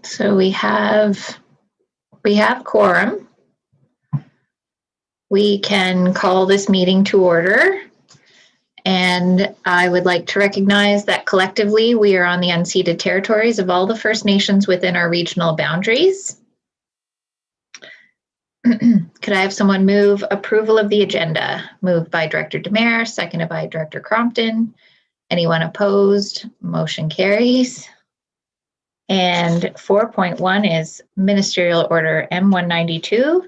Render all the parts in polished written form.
So we have quorum. We can call this meeting to order. And I would like to recognize that collectively we are on the unceded territories of all the First Nations within our regional boundaries. Could I have someone move approval of the agenda? Moved by Director Demare, seconded by Director Crompton. Anyone opposed? Motion carries. And 4.1 is Ministerial Order M192.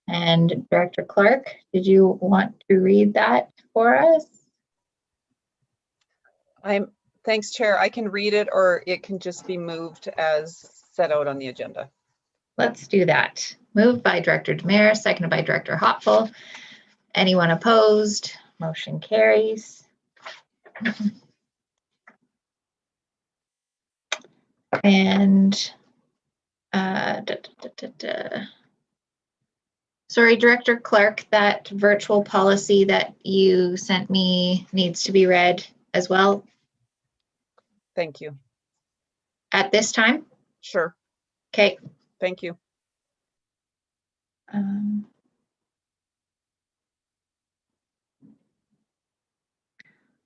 And Director Clark, did you want to read that for us? Thanks, Chair. I can read it, or it can just be moved as set out on the agenda. Let's do that. Moved by Director Demare, seconded by Director Hopful. Anyone opposed? Motion carries. And sorry, Director Clark, that virtual policy that you sent me needs to be read as well. Thank you. At this time? Sure. Okay. Thank you.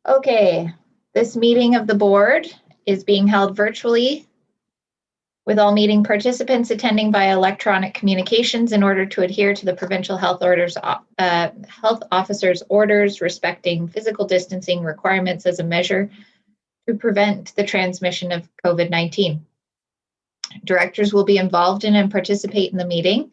Okay, this meeting of the board is being held virtually with all meeting participants attending via electronic communications in order to adhere to the provincial health officer's orders respecting physical distancing requirements as a measure to prevent the transmission of COVID-19. Directors will be involved in and participate in the meeting.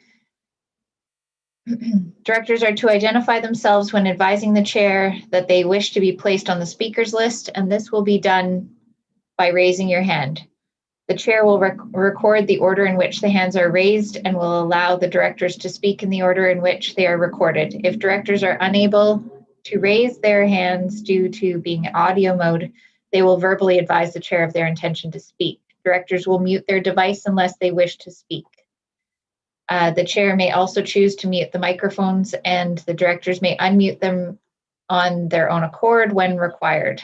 Directors are to identify themselves when advising the chair that they wish to be placed on the speakers list, and this will be done by raising your hand. The chair will record the order in which the hands are raised and will allow the directors to speak in the order in which they are recorded. If directors are unable to raise their hands due to being in audio mode, they will verbally advise the chair of their intention to speak. Directors will mute their device unless they wish to speak. The chair may also choose to mute the microphones, and the directors may unmute them on their own accord when required.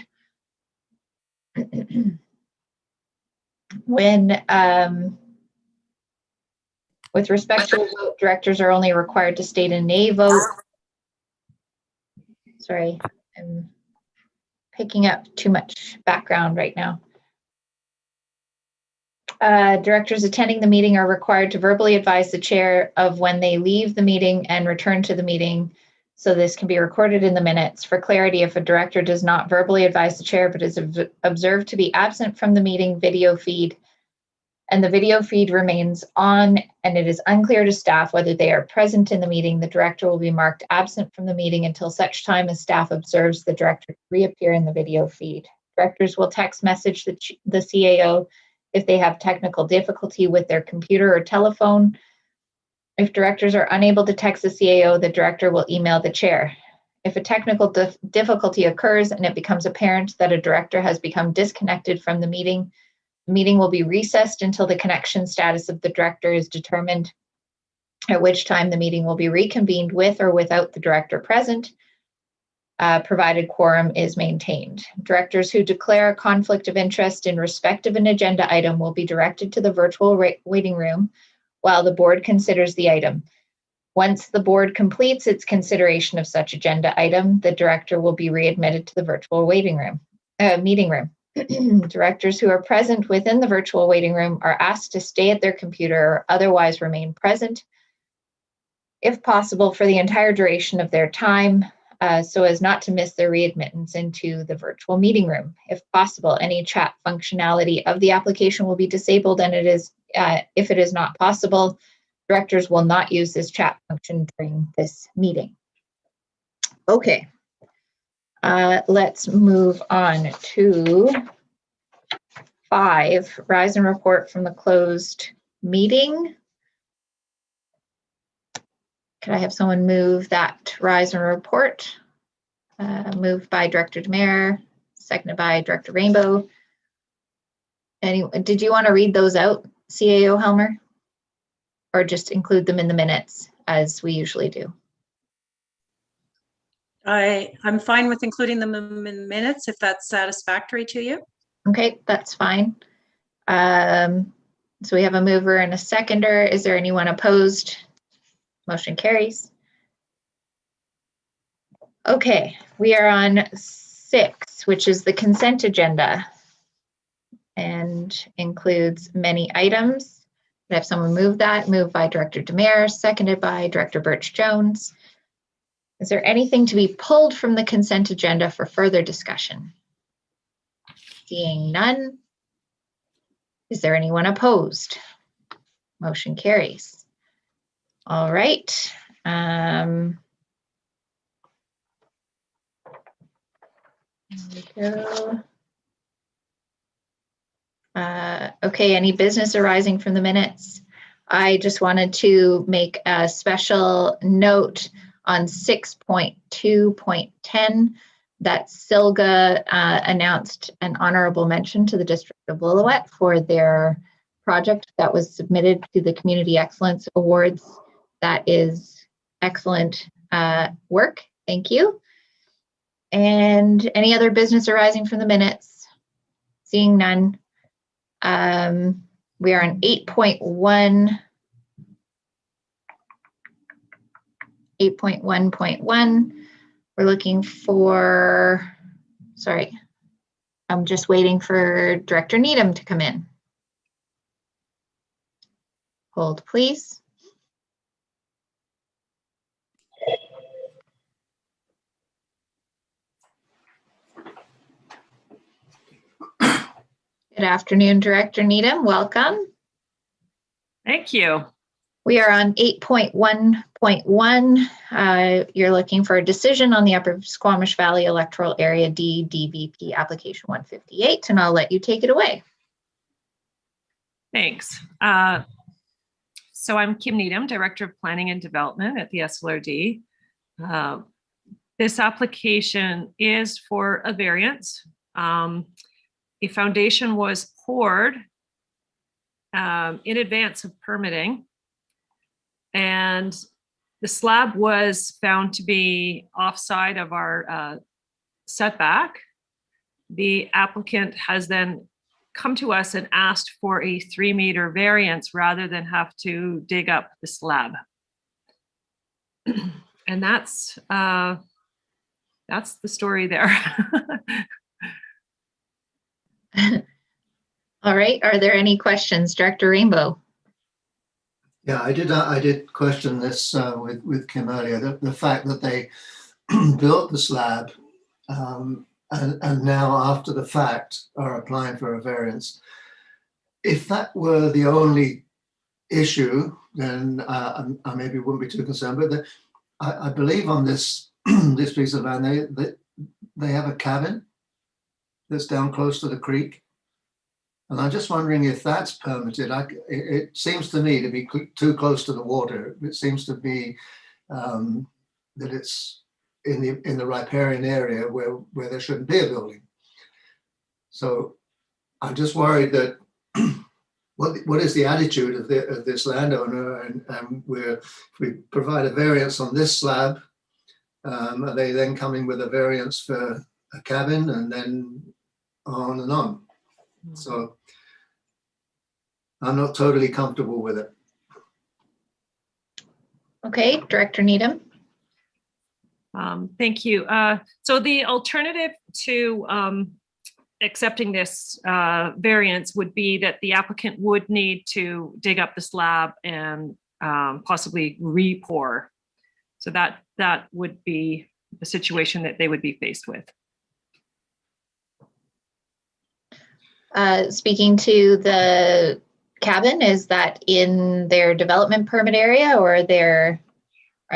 With respect to a vote, directors are only required to state a nay vote. Sorry, I'm picking up too much background right now. Directors attending the meeting are required to verbally advise the chair of when they leave the meeting and return to the meeting, so this can be recorded in the minutes. For clarity, if a director does not verbally advise the chair but is observed to be absent from the meeting video feed, and the video feed remains on and it is unclear to staff whether they are present in the meeting, the director will be marked absent from the meeting until such time as staff observes the director reappear in the video feed. Directors will text message the CAO if they have technical difficulty with their computer or telephone. If directors are unable to text the CAO, the director will email the chair. If a technical difficulty occurs and it becomes apparent that a director has become disconnected from the meeting will be recessed until the connection status of the director is determined, at which time the meeting will be reconvened with or without the director present, provided quorum is maintained. Directors who declare a conflict of interest in respect of an agenda item will be directed to the virtual waiting room while the board considers the item. Once the board completes its consideration of such agenda item, the director will be readmitted to the virtual meeting room. Directors who are present within the virtual waiting room are asked to stay at their computer or otherwise remain present, if possible, for the entire duration of their time, so as not to miss their readmittance into the virtual meeting room. If possible, any chat functionality of the application will be disabled, and if it is not possible, directors will not use this chat function during this meeting. Okay, let's move on to 5, rise and report from the closed meeting. Could I have someone move that rise and report? Moved by Director Demare, seconded by Director Rainbow. Did you want to read those out, CAO Helmer? Or just include them in the minutes as we usually do? I'm fine with including them in minutes if that's satisfactory to you. Okay, that's fine. So we have a mover and a seconder. Is there anyone opposed? Motion carries. Okay, we are on 6, which is the consent agenda and includes many items. Could I have someone move that? Moved by Director Demers, seconded by Director Birch-Jones. Is there anything to be pulled from the consent agenda for further discussion? Seeing none. Is there anyone opposed? Motion carries. All right. There we go. Okay, any business arising from the minutes? I just wanted to make a special note on 6.2.10 that Silga announced an honorable mention to the District of Lillooet for their project that was submitted to the Community Excellence Awards. That is excellent work. Thank you. And any other business arising from the minutes? Seeing none. We are on 8.1. 8.1.1. We're looking for, sorry, I'm just waiting for Director Needham to come in. Hold, please. Good afternoon, Director Needham. Welcome. Thank you. We are on 8.1.1. You're looking for a decision on the Upper Squamish Valley Electoral Area D DVP application 158, and I'll let you take it away. Thanks. So I'm Kim Needham, Director of Planning and Development at the SLRD. This application is for a variance. A foundation was poured in advance of permitting, and the slab was found to be offside of our setback. The applicant has then come to us and asked for a 3-meter variance rather than have to dig up the slab. And that's the story there. All right, are there any questions? Director Rainbow. Yeah, I did question this with Kim earlier, the fact that they built the slab and now after the fact are applying for a variance. If that were the only issue, then I maybe wouldn't be too concerned, but I believe on this this piece of land, they have a cabin that's down close to the creek. And I'm just wondering if that's permitted. It seems to me to be too close to the water. It seems to be that it's in the riparian area where there shouldn't be a building. So I'm just worried that what is the attitude of this landowner, and if we provide a variance on this slab, are they then coming with a variance for a cabin and then on and on? So I'm not totally comfortable with it. Okay, Director Needham. Thank you. So the alternative to accepting this variance would be that the applicant would need to dig up the slab and possibly re-pour. So that would be the situation that they would be faced with. Speaking to the cabin, is that in their development permit area, or did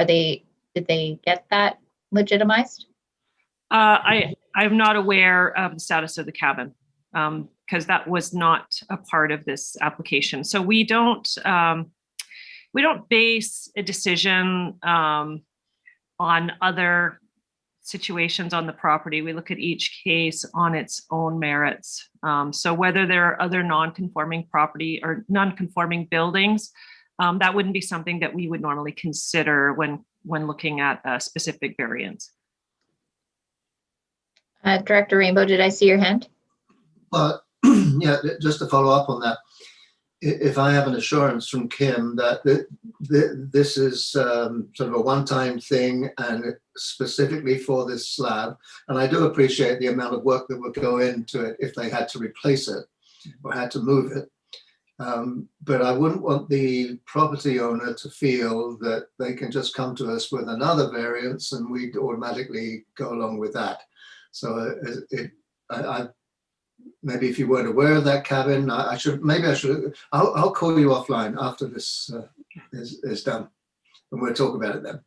they get that legitimized? I'm not aware of the status of the cabin because that was not a part of this application. So we don't base a decision on other situations on the property. We look at each case on its own merits. So whether there are other non-conforming property or non-conforming buildings, that wouldn't be something that we would normally consider when looking at a specific variance. Director Rainbow, did I see your hand? But yeah, just to follow up on that, if I have an assurance from Kim that this is sort of a one-time thing and specifically for this slab, and I do appreciate the amount of work that would go into it if they had to replace it or had to move it. But I wouldn't want the property owner to feel that they can just come to us with another variance and we'd automatically go along with that. So maybe if you weren't aware of that, Kevin, I'll call you offline after this is done and we'll talk about it then.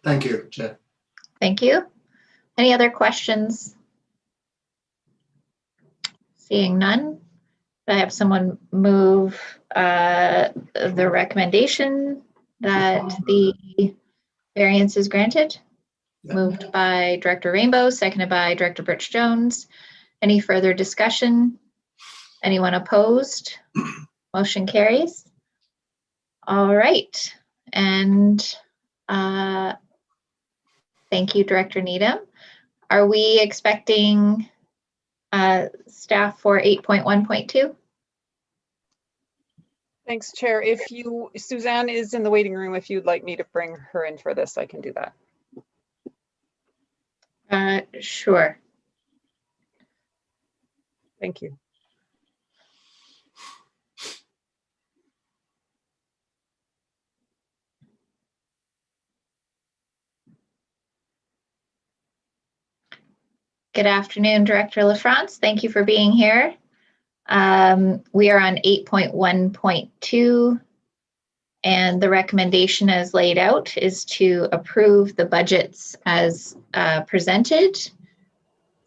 Thank you, Chair. Thank you. Any other questions? Seeing none, I have someone move the recommendation that the variance is granted. Yeah. Moved by Director Rainbow, seconded by Director Birch Jones. Any further discussion? Anyone opposed? Motion carries. All right. And thank you, Director Needham. Are we expecting staff for 8.1.2? Thanks, Chair. Suzanne is in the waiting room. If you'd like me to bring her in for this, I can do that. Sure. Thank you. Good afternoon, Director LaFrance. Thank you for being here. We are on 8.1.2, and the recommendation as laid out is to approve the budgets as presented.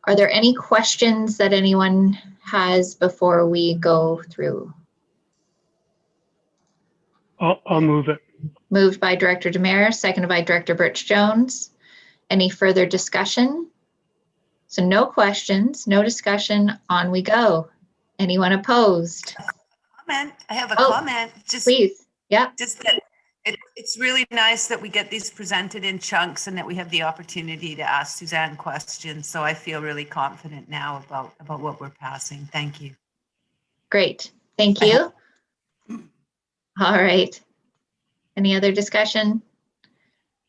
Are there any questions that anyone has before we go through? I'll move it. Moved by Director Demare, seconded by Director Birch Jones. Any further discussion? So no questions, no discussion, on we go. Anyone opposed? Comment. I have a Oh, comment. Please, yeah. Just that it's really nice that we get these presented in chunks and that we have the opportunity to ask Suzanne questions. So I feel really confident now about what we're passing. Thank you. Great, thank you. All right. Any other discussion?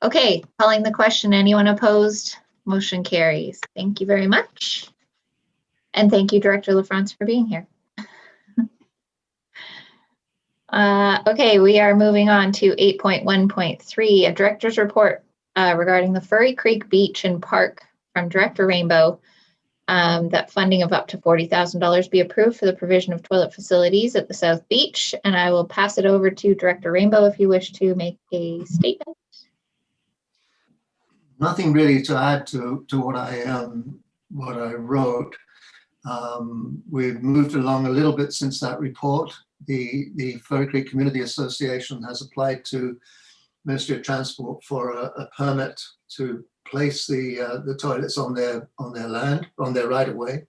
Okay, calling the question. Anyone opposed? Motion carries. Thank you very much. And thank you, Director LaFrance, for being here. Okay, we are moving on to 8.1.3, a director's report regarding the Furry Creek Beach and Park from Director Rainbow, that funding of up to $40,000 be approved for the provision of toilet facilities at the South Beach. And I will pass it over to Director Rainbow if you wish to make a statement. Nothing really to add to what I wrote. We've moved along a little bit since that report. The Furry Creek Community Association has applied to Ministry of Transport for a permit to place the toilets on their land, on their right of way.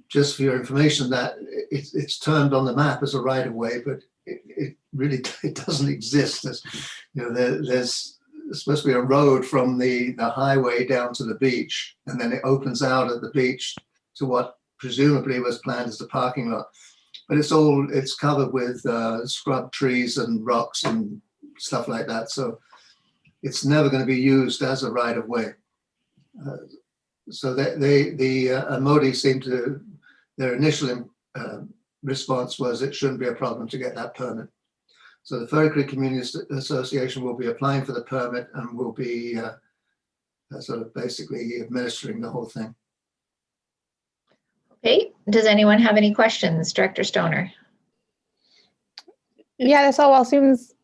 Just for your information, that it's termed on the map as a right of way, but it really doesn't exist. There's supposed to be a road from the highway down to the beach, and then it opens out at the beach to what presumably was planned as the parking lot. But it's covered with scrub trees and rocks and stuff like that. So it's never going to be used as a right of way. So the Modi seemed to, their initial response was it shouldn't be a problem to get that permit. So the Furry Creek Community Association will be applying for the permit and will be sort of basically administering the whole thing. Okay, does anyone have any questions? Director Stoner. Yeah, this all seems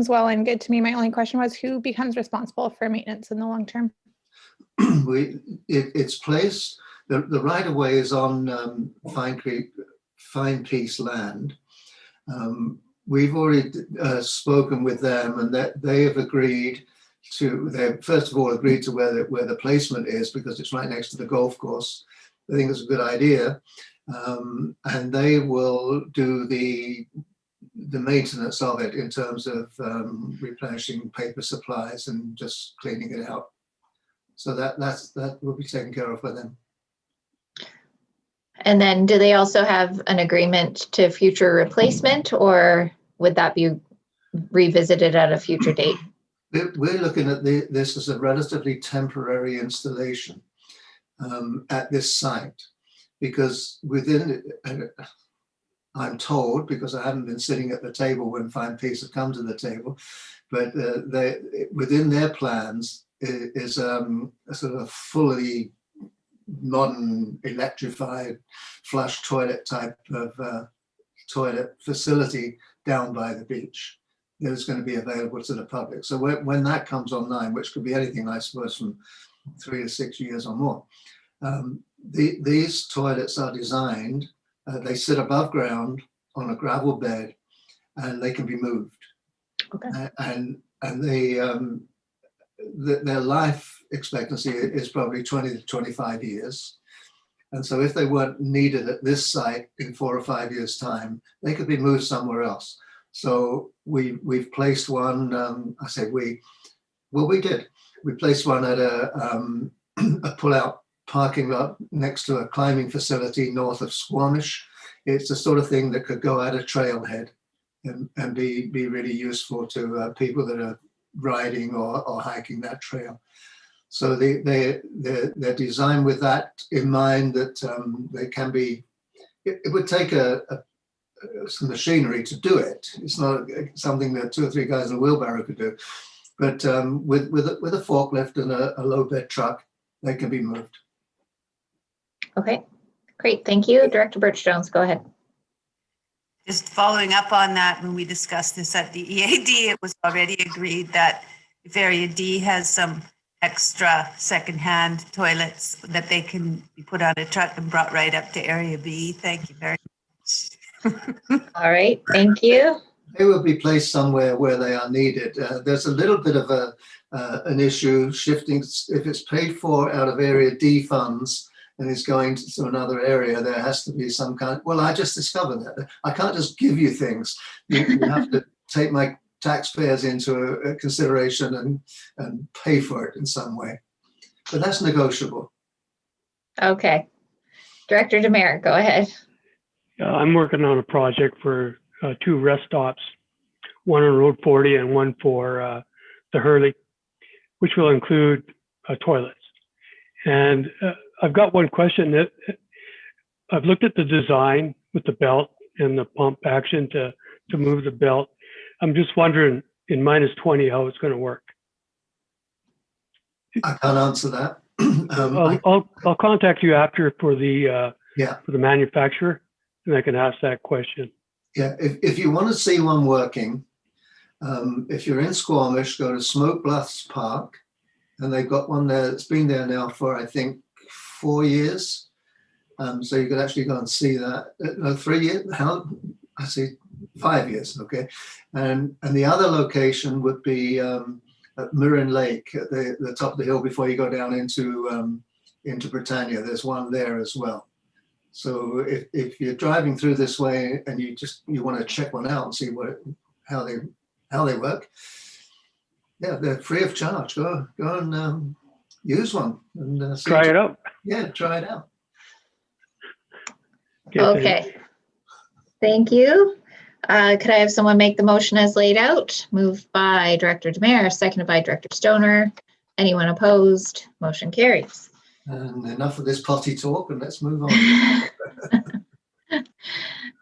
well and good to me. My only question was who becomes responsible for maintenance in the long term? It's placed, the right of way is on Fine Peace land. We've already spoken with them, and that they have agreed to, they first of all agreed to where the placement is because it's right next to the golf course. I think it's a good idea, and they will do the maintenance of it in terms of replenishing paper supplies and just cleaning it out. So that will be taken care of by them. And then do they also have an agreement to future replacement, or would that be revisited at a future date? We're looking at this as a relatively temporary installation at this site, because within, I'm told, because I haven't been sitting at the table when Fine Peace have come to the table, but within their plans is a sort of fully modern electrified flush toilet type of toilet facility down by the beach that is going to be available to the public. So when that comes online, which could be anything, I suppose, from 3 to 6 years or more, these toilets are designed, they sit above ground on a gravel bed, and they can be moved. Okay. And their life expectancy is probably 20 to 25 years. And so if they weren't needed at this site in 4 or 5 years' time, they could be moved somewhere else. So we've placed one, I say we did. We placed one at a pull-out parking lot next to a climbing facility north of Squamish. It's the sort of thing that could go at a trailhead and be really useful to people that are riding or hiking that trail. So they're designed with that in mind, that they can be, it would take some machinery to do it. It's not something that 2 or 3 guys in a wheelbarrow could do, but with a forklift and a low bed truck, they can be moved. Okay, great. Thank you. Director Birch-Jones, go ahead. Just following up on that, when we discussed this at the EAD, it was already agreed that if Area D has some extra secondhand toilets, that they can be put on a truck and brought right up to Area B. Thank you very much. All right, thank you. They will be placed somewhere where they are needed. There's a little bit of an issue shifting. If it's paid for out of Area D funds and is going to another area, there has to be some kind of, well, I just discovered that. I can't just give you things. You have to take my taxpayers into consideration and pay for it in some way. But that's negotiable. Okay. Director Demare, go ahead. I'm working on a project for 2 rest stops, one on Road 40 and one for the Hurley, which will include toilets. And I've got one question. That I've looked at the design with the belt and the pump action to move the belt. I'm just wondering, in -20, how it's going to work. I can't answer that. I'll contact you after for the Yeah. for the manufacturer, and I can ask that question. Yeah, if you want to see one working, if you're in Squamish, go to Smoke Bluffs Park, and they've got one there that's been there now for, I think, 4 years. So you could actually go and see that. No, 3 years. How? I see 5 years. Okay, and the other location would be at Mirren Lake, at the top of the hill before you go down into Britannia. There's one there as well. So if you're driving through this way and you want to check one out and see how they work, yeah, they're free of charge. Go and use one and Try it out. Yeah, try it out. Okay. Thank you. Could I have someone make the motion as laid out? Moved by Director Demare, seconded by Director Stoner. Anyone opposed? Motion carries. And enough of this potty talk, and let's move on.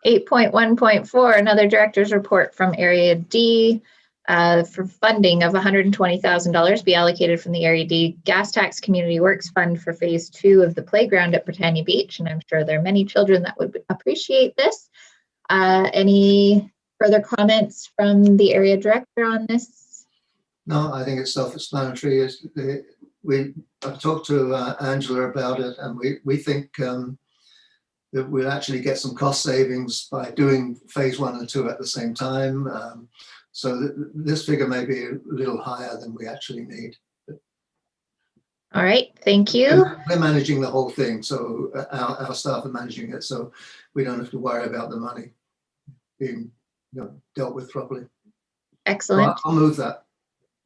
8.1.4, another director's report from Area D for funding of $120,000 be allocated from the Area D Gas Tax Community Works Fund for Phase 2 of the playground at Britannia Beach. And I'm sure there are many children that would appreciate this. Any further comments from the area director on this? No, I think it's self-explanatory. I've talked to Angela about it, and we think that we'll actually get some cost savings by doing phase 1 and 2 at the same time. So this figure may be a little higher than we actually need. All right, thank you. We're managing the whole thing, so our staff are managing it, so we don't have to worry about the money being dealt with properly. Excellent. So I'll move that.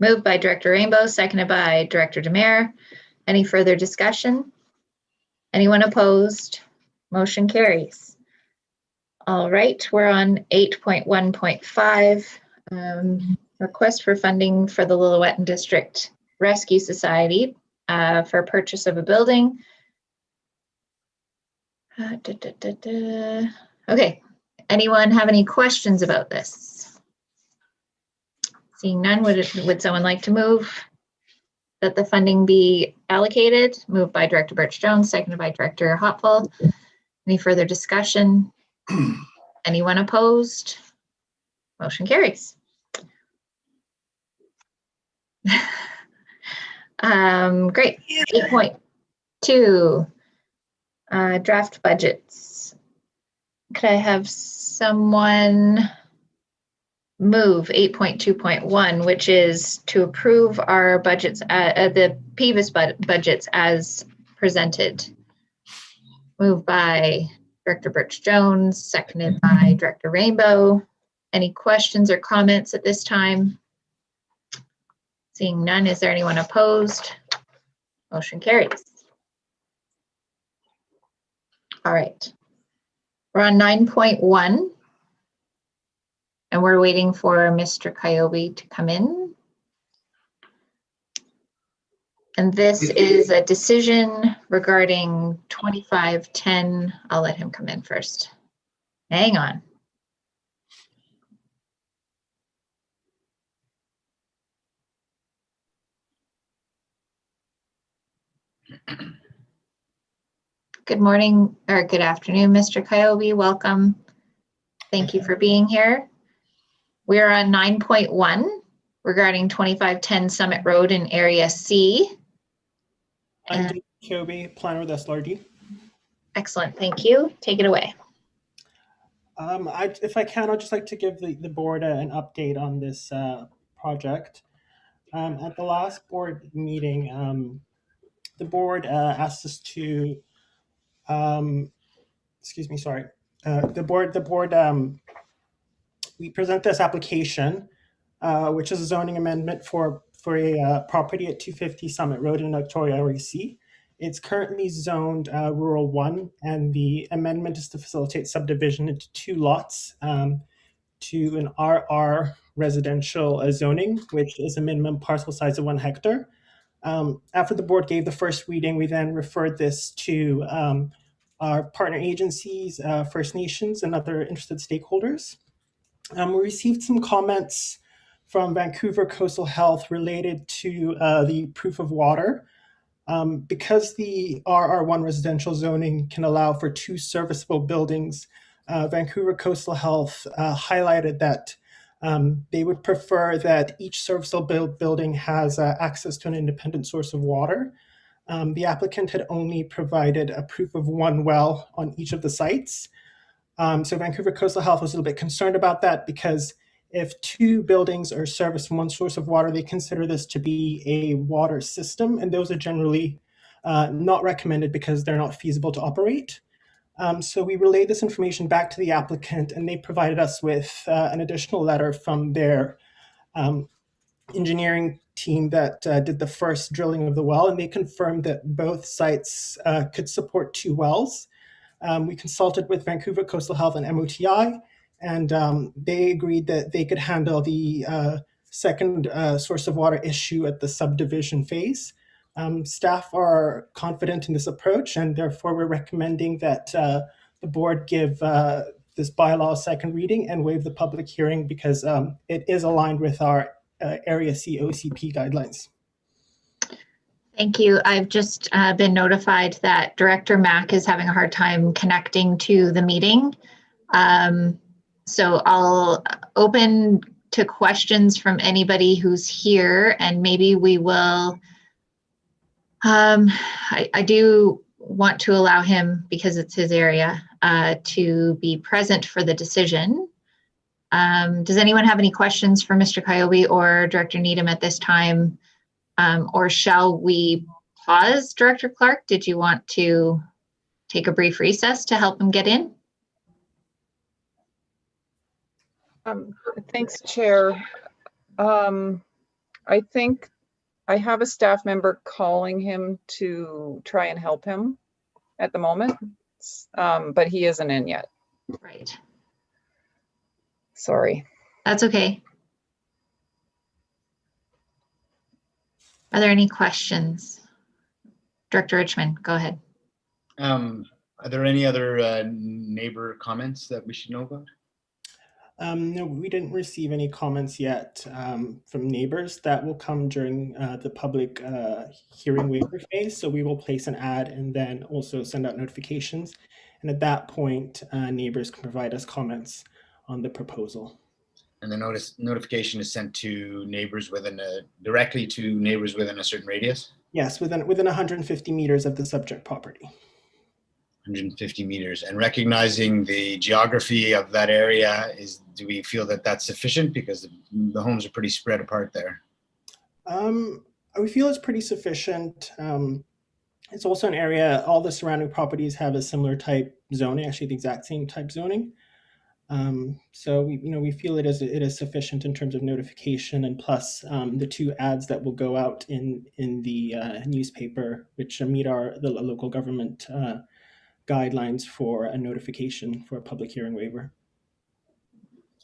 Moved by Director Rainbow, seconded by Director Demare. Any further discussion? Anyone opposed? Motion carries. All right, we're on 8.1.5, request for funding for the Lillooet District Rescue Society for purchase of a building. Okay, anyone have any questions about this? Seeing none, would someone like to move that the funding be allocated? Moved by Director Birch-Jones, seconded by Director Hopful. Any further discussion? Anyone opposed? Motion carries. Great. 8.2, draft budgets. Could I have someone move 8.2.1, which is to approve our budgets, the PVIS budgets as presented? Moved by Director Birch-Jones, seconded by Director Rainbow. Any questions or comments at this time? Seeing none, is there anyone opposed? Motion carries. All right. We're on 9.1, and we're waiting for Mr. Kyobe to come in. And this is a decision regarding 2510. I'll let him come in first. Hang on. Good morning, or good afternoon, Mr. Kyobe. Welcome. Thank you for being here. We're on 9.1 regarding 2510 Summit Road in Area C. I'm David Kyobe, planner with SLRD. Excellent, thank you. Take it away. If I can, I'd just like to give the board an update on this project. At the last board meeting, the board asked us to, we present this application, which is a zoning amendment for a property at 250 Summit Road in Victoria, REC. It's currently zoned Rural 1, and the amendment is to facilitate subdivision into 2 lots to an RR residential zoning, which is a minimum parcel size of 1 hectare. After the board gave the first reading, we then referred this to our partner agencies, First Nations, and other interested stakeholders. We received some comments from Vancouver Coastal Health related to the proof of water. Because the RR1 residential zoning can allow for 2 serviceable buildings, Vancouver Coastal Health highlighted that they would prefer that each serviceable building has access to an independent source of water. The applicant had only provided a proof of 1 well on each of the sites. So Vancouver Coastal Health was a little bit concerned about that, because if 2 buildings are serviced from 1 source of water, they consider this to be a water system, and those are generally not recommended because they're not feasible to operate. So we relayed this information back to the applicant, and they provided us with an additional letter from their engineering team that did the first drilling of the well, and they confirmed that both sites could support 2 wells. We consulted with Vancouver Coastal Health and MOTI, and they agreed that they could handle the second source of water issue at the subdivision phase. Staff are confident in this approach, and therefore we're recommending that the board give this bylaw a second reading and waive the public hearing, because it is aligned with our Area C OCP guidelines. Thank you. I've just been notified that Director Mack is having a hard time connecting to the meeting. So I'll open to questions from anybody who's here, and maybe we will, I do want to allow him, because it's his area, to be present for the decision. Does anyone have any questions for Mr. Kyobe or Director Needham at this time? Or shall we pause? Director Clark, did you want to take a brief recess to help him get in? Thanks, Chair. I think I have a staff member calling him to try and help him at the moment. minutes, but he isn't in yet. Right. Sorry. That's okay. Are there any questions? Director Richmond, go ahead. Are there any other neighbor comments that we should know about? No, we didn't receive any comments yet from neighbors. That will come during the public hearing waiver phase. So we will place an ad and then also send out notifications. And at that point, neighbors can provide us comments on the proposal. And the notification is sent to neighbors directly to neighbors within a certain radius? Yes, within 150 meters of the subject property. 150 meters. And recognizing the geography of that area, do we feel that that's sufficient? Because the homes are pretty spread apart there. We feel it's pretty sufficient. It's also an area, all the surrounding properties have a similar type zoning, actually the exact same type zoning. So we feel it is sufficient in terms of notification, and plus the 2 ads that will go out in the newspaper, which meet the local government guidelines for a notification for a public hearing waiver.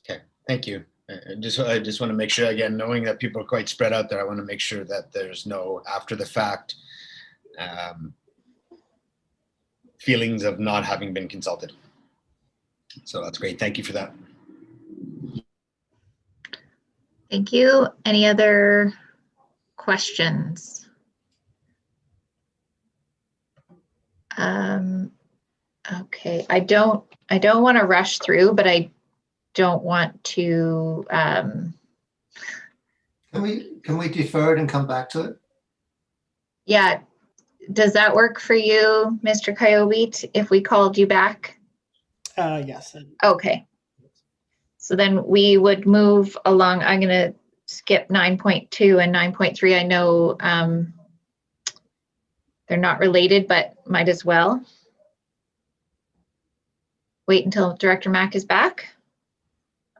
Okay, thank you. I just want to make sure, again, knowing that people are quite spread out there, I want to make sure that there's no after the fact feelings of not having been consulted. So that's great. Thank you for that. Thank you. Any other questions? Okay, I don't want to rush through, but I don't want to. Can we defer it and come back to it? Yeah, does that work for you, Mr. Coyote, if we called you back? Yes. Okay. So then we would move along. I'm going to skip 9.2 and 9.3. I know they're not related, but might as well. Wait until Director Mack is back.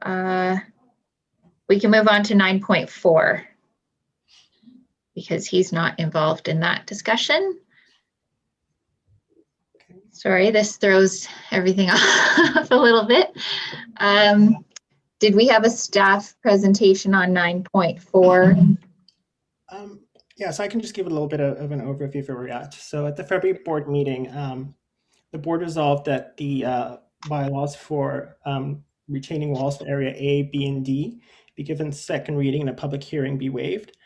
We can move on to 9.4 because he's not involved in that discussion. Sorry, this throws everything off a little bit. Did we have a staff presentation on 9.4? Yes, I can just give a little bit of an overview of where we're at. So at the February board meeting, the board resolved that the bylaws for retaining walls for area A, B, and D be given second reading and a public hearing be waived.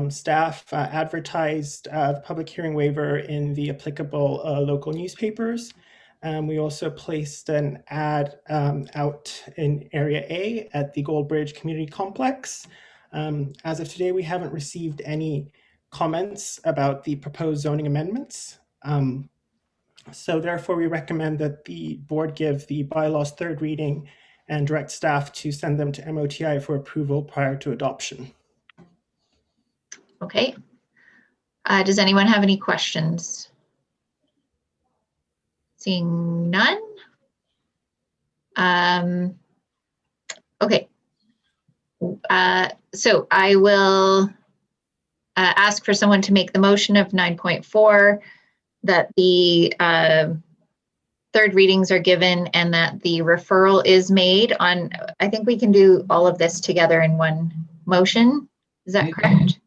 Staff advertised the public hearing waiver in the applicable local newspapers. We also placed an ad out in Area A at the Goldbridge Community Complex. As of today, we haven't received any comments about the proposed zoning amendments. So therefore, we recommend that the board give the bylaws third reading and direct staff to send them to MOTI for approval prior to adoption. Okay. Does anyone have any questions? Seeing none. Okay. So I will ask for someone to make the motion of 9.4 that the third readings are given and that the referral is made on, I think we can do all of this together in one motion. Is that correct?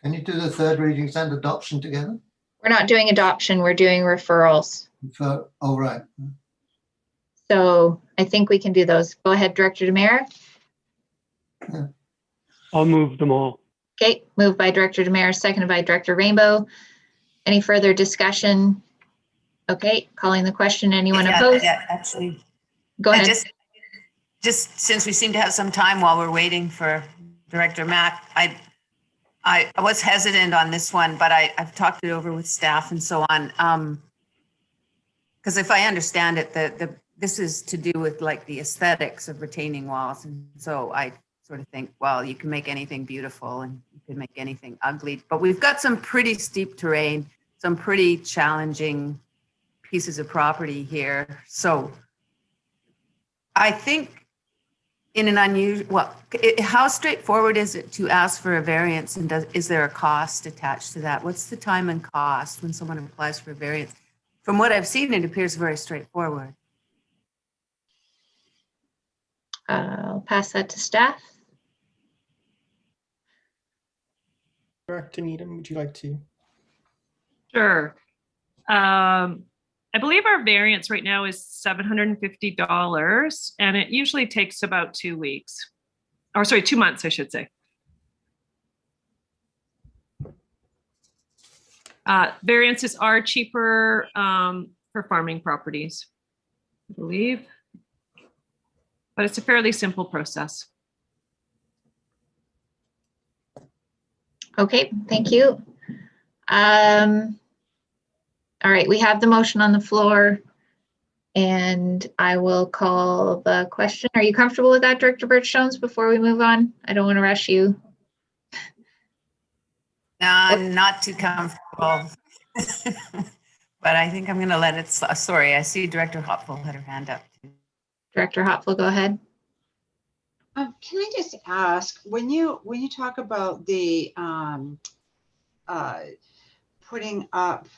Can you do the third readings and adoption together? We're not doing adoption, we're doing referrals. Oh, right. So I think we can do those. Go ahead, Director Demare. Yeah. I'll move them all. Okay, moved by Director Demare, seconded by Director Rainbow. Any further discussion? Okay, calling the question. Anyone opposed? Yeah, actually. Go ahead. Just since we seem to have some time while we're waiting for Director Mack, I was hesitant on this one, but I've talked it over with staff and so on. Because if I understand it, this is to do with like the aesthetics of retaining walls. And so I sort of think, well, you can make anything beautiful and you can make anything ugly, but we've got some pretty steep terrain, some pretty challenging pieces of property here. So I think in an unusual, well, how straightforward is it to ask for a variance, and is there a cost attached to that? What's the time and cost when someone applies for a variance? From what I've seen, it appears very straightforward. I'll pass that to staff. Director Needham, would you like to? Sure. I believe our variance right now is $750, and it usually takes about 2 weeks. Or sorry, 2 months, I should say. Variances are cheaper for farming properties, I believe. But it's a fairly simple process. Okay, thank you. All right, we have the motion on the floor, and I will call the question. Are you comfortable with that, Director Birch-Jones, before we move on? I don't want to rush you. Not too comfortable. But I think I'm going to let it, sorry, I see Director Hopful had her hand up. Director Hopful, go ahead. Can I just ask, when you talk about the putting up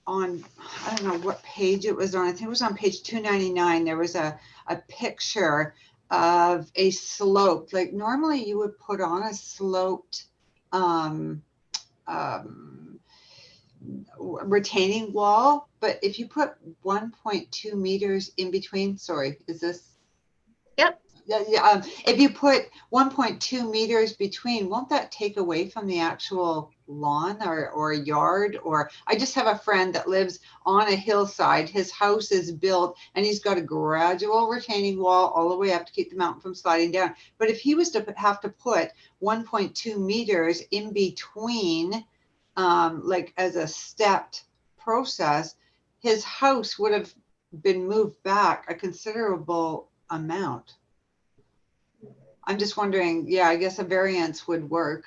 on, I don't know what page it was on, I think it was on page 299, there was a picture of a slope. Like normally you would put on a sloped retaining wall, but if you put 1.2 meters in between, sorry, is this? Yep. If you put 1.2 meters between, won't that take away from the actual lawn or yard? Or I just have a friend that lives on a hillside. His house is built and he's got a gradual retaining wall all the way up to keep the mountain from sliding down. But if he was to have to put 1.2 meters in between, like as a stepped process, his house would have been moved back a considerable amount. I'm just wondering, yeah, I guess a variance would work.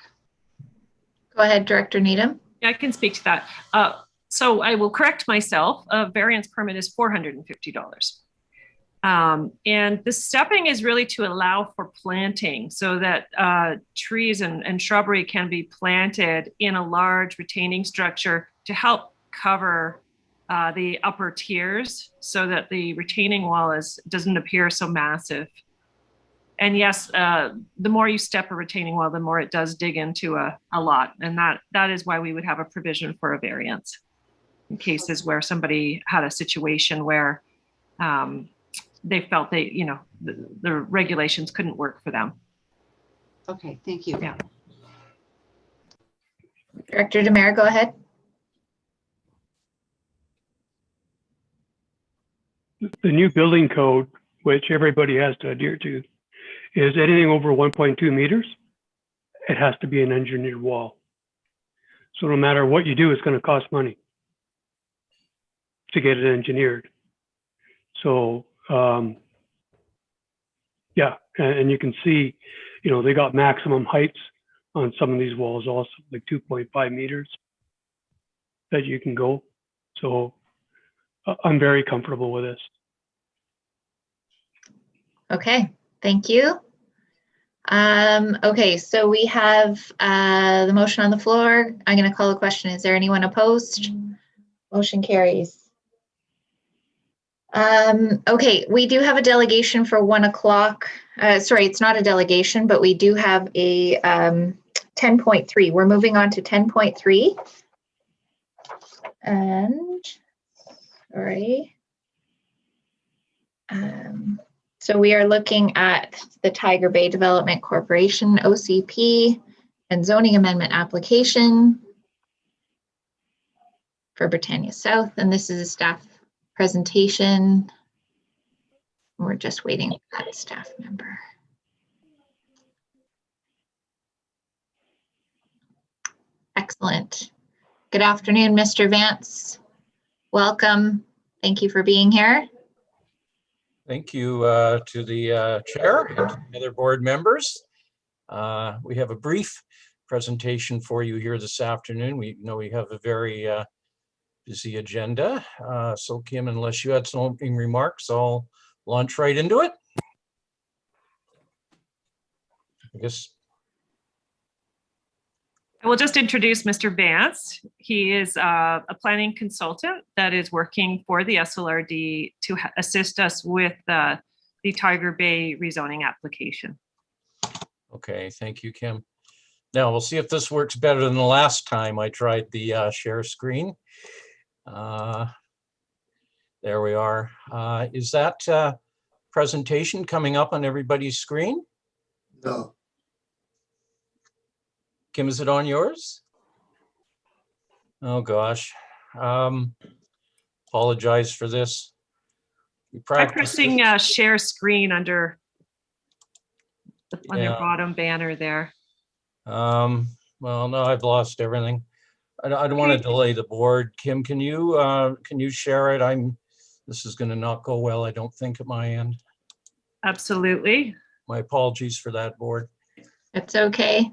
Go ahead, Director Needham. Yeah, I can speak to that. So I will correct myself. A variance permit is $450. And the stepping is really to allow for planting so that trees and shrubbery can be planted in a large retaining structure to help cover the upper tiers so that the retaining wall doesn't appear so massive. And yes, the more you step a retaining wall, the more it does dig into a lot. And that is why we would have a provision for a variance in cases where somebody had a situation where they felt the regulations couldn't work for them. Okay, thank you. Yeah. Director Demare, go ahead. The new building code, which everybody has to adhere to, is anything over 1.2 meters, it has to be an engineered wall. So no matter what you do, it's going to cost money to get it engineered. So yeah, and you can see, they got maximum heights on some of these walls also, like 2.5 meters that you can go. So I'm very comfortable with this. Okay, thank you. Okay, so we have the motion on the floor. I'm going to call a question. Is there anyone opposed? Motion carries. Okay, we do have a delegation for 1 o'clock. Sorry, it's not a delegation, but we do have a 10.3. We're moving on to 10.3. And, sorry. So we are looking at the Tiger Bay Development Corporation, OCP, and zoning amendment application for Britannia South. And this is a staff presentation. We're just waiting for that staff member. Excellent. Good afternoon, Mr. Vance. Welcome. Thank you for being here. Thank you to the chair and to the other board members. We have a brief presentation for you here this afternoon. We know we have a very busy agenda. So Kim, unless you had some opening remarks, I'll launch right into it. I guess I will just introduce Mr. Vance. He is a planning consultant that is working for the SLRD to assist us with the Tiger Bay rezoning application. Okay, thank you, Kim. Now we'll see if this works better than the last time I tried the share screen. There we are. Is that presentation coming up on everybody's screen? No. Kim, is it on yours? Oh, gosh. Apologize for this. We Try practiced pressing this. share screen under on Yeah. your bottom banner there. Well, no, I've lost everything. I don't want to delay the board. Kim, can you share it? This is going to not go well, I don't think, at my end. Absolutely. My apologies for that, board. It's okay.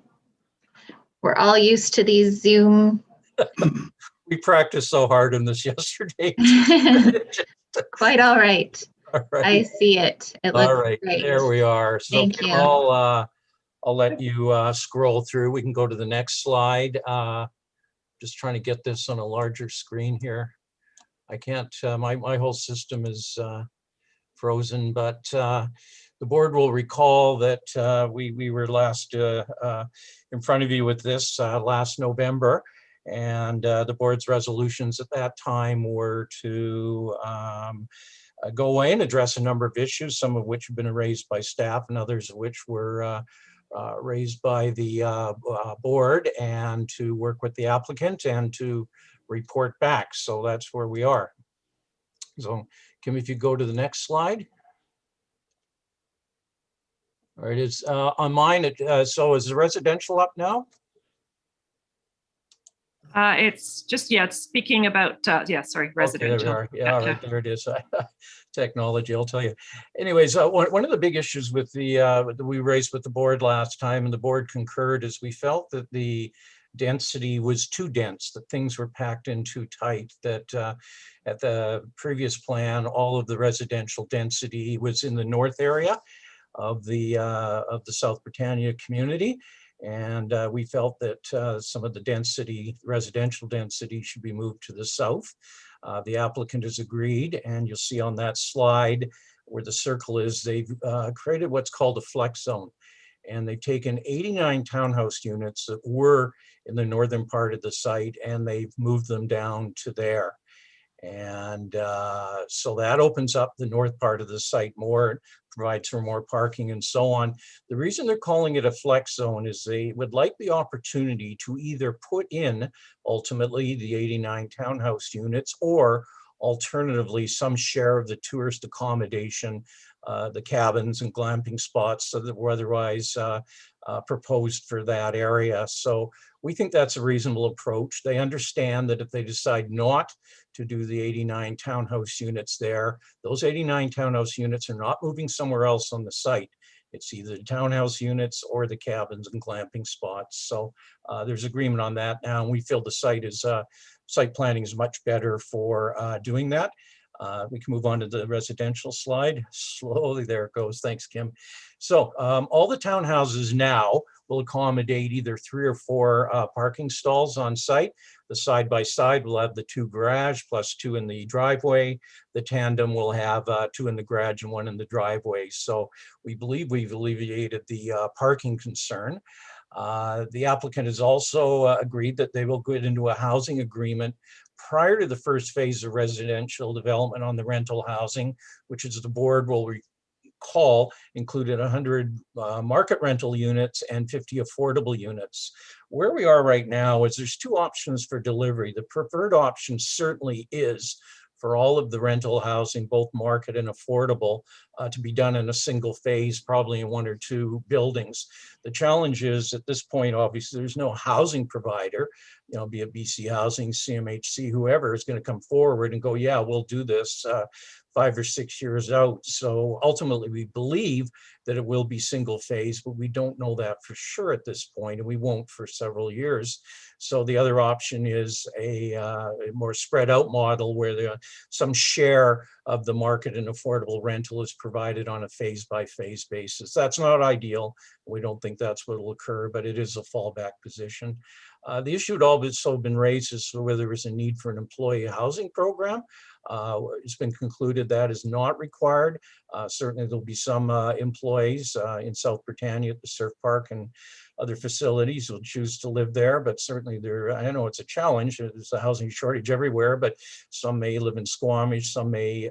We're all used to these Zoom. We practiced so hard on this yesterday. Quite all right. All right. I see it. It looks All right, great. there we are. So Thank Kim, you. I'll let you scroll through. We can go to the next slide. Just trying to get this on a larger screen here. I can't, my whole system is frozen, but the board will recall that we were last in front of you with this last November, and the board's resolutions at that time were to go away and address a number of issues, some of which have been raised by staff and others of which were raised by the board, and to work with the applicant and to report back. So that's where we are. So Kim, if you go to the next slide. All right, it's on mine. So is the residential up now? It's just, yeah, it's speaking about, yeah, sorry, residential. Okay, there we are. Yeah, all right, there it is. Technology, I'll tell you. Anyways, one of the big issues with that we raised with the board last time, and the board concurred, is we felt that the density was too dense, that things were packed in too tight, that at the previous plan, all of the residential density was in the north area of the South Britannia community. And we felt that some of the density, residential density, should be moved to the south. The applicant has agreed, and you'll see on that slide where the circle is, they've created what's called a flex zone. And they've taken 89 townhouse units that were in the northern part of the site, and they've moved them down to there. And so that opens up the north part of the site more, provides for more parking and so on. The reason they're calling it a flex zone is they would like the opportunity to either put in ultimately the 89 townhouse units, or alternatively some share of the tourist accommodation, the cabins and glamping spots that were otherwise proposed for that area. So we think that's a reasonable approach. They understand that if they decide not to do the 89 townhouse units there, those 89 townhouse units are not moving somewhere else on the site. It's either the townhouse units or the cabins and glamping spots. So there's agreement on that now. And we feel the site planning is much better for doing that. We can move on to the residential slide. Slowly, there it goes. Thanks, Kim. So all the townhouses now will accommodate either 3 or 4 parking stalls on site. The side-by-side will have the 2 garage plus 2 in the driveway. The tandem will have 2 in the garage and 1 in the driveway. So we believe we've alleviated the parking concern. The applicant has also agreed that they will get into a housing agreement prior to the first phase of residential development on the rental housing, which is the board will recall included 100 market rental units and 50 affordable units. Where we are right now is there's 2 options for delivery. The preferred option certainly is for all of the rental housing, both market and affordable, to be done in a single phase, probably in 1 or 2 buildings. The challenge is at this point, obviously, there's no housing provider, be it BC Housing, CMHC, whoever is going to come forward and go, yeah, we'll do this 5 or 6 years out. So ultimately, we believe that it will be single phase, but we don't know that for sure at this point, and we won't for several years. So the other option is a more spread out model where some share of the market and affordable rental is provided on a phase by phase basis. That's not ideal. We don't think that's what will occur, but it is a fallback position. The issue had also been raised as to whether there was a need for an employee housing program. It's been concluded that is not required. Certainly there'll be some employees in South Britannia at the surf park and other facilities who'll choose to live there, but certainly I know it's a challenge. There's a housing shortage everywhere, but some may live in Squamish, some may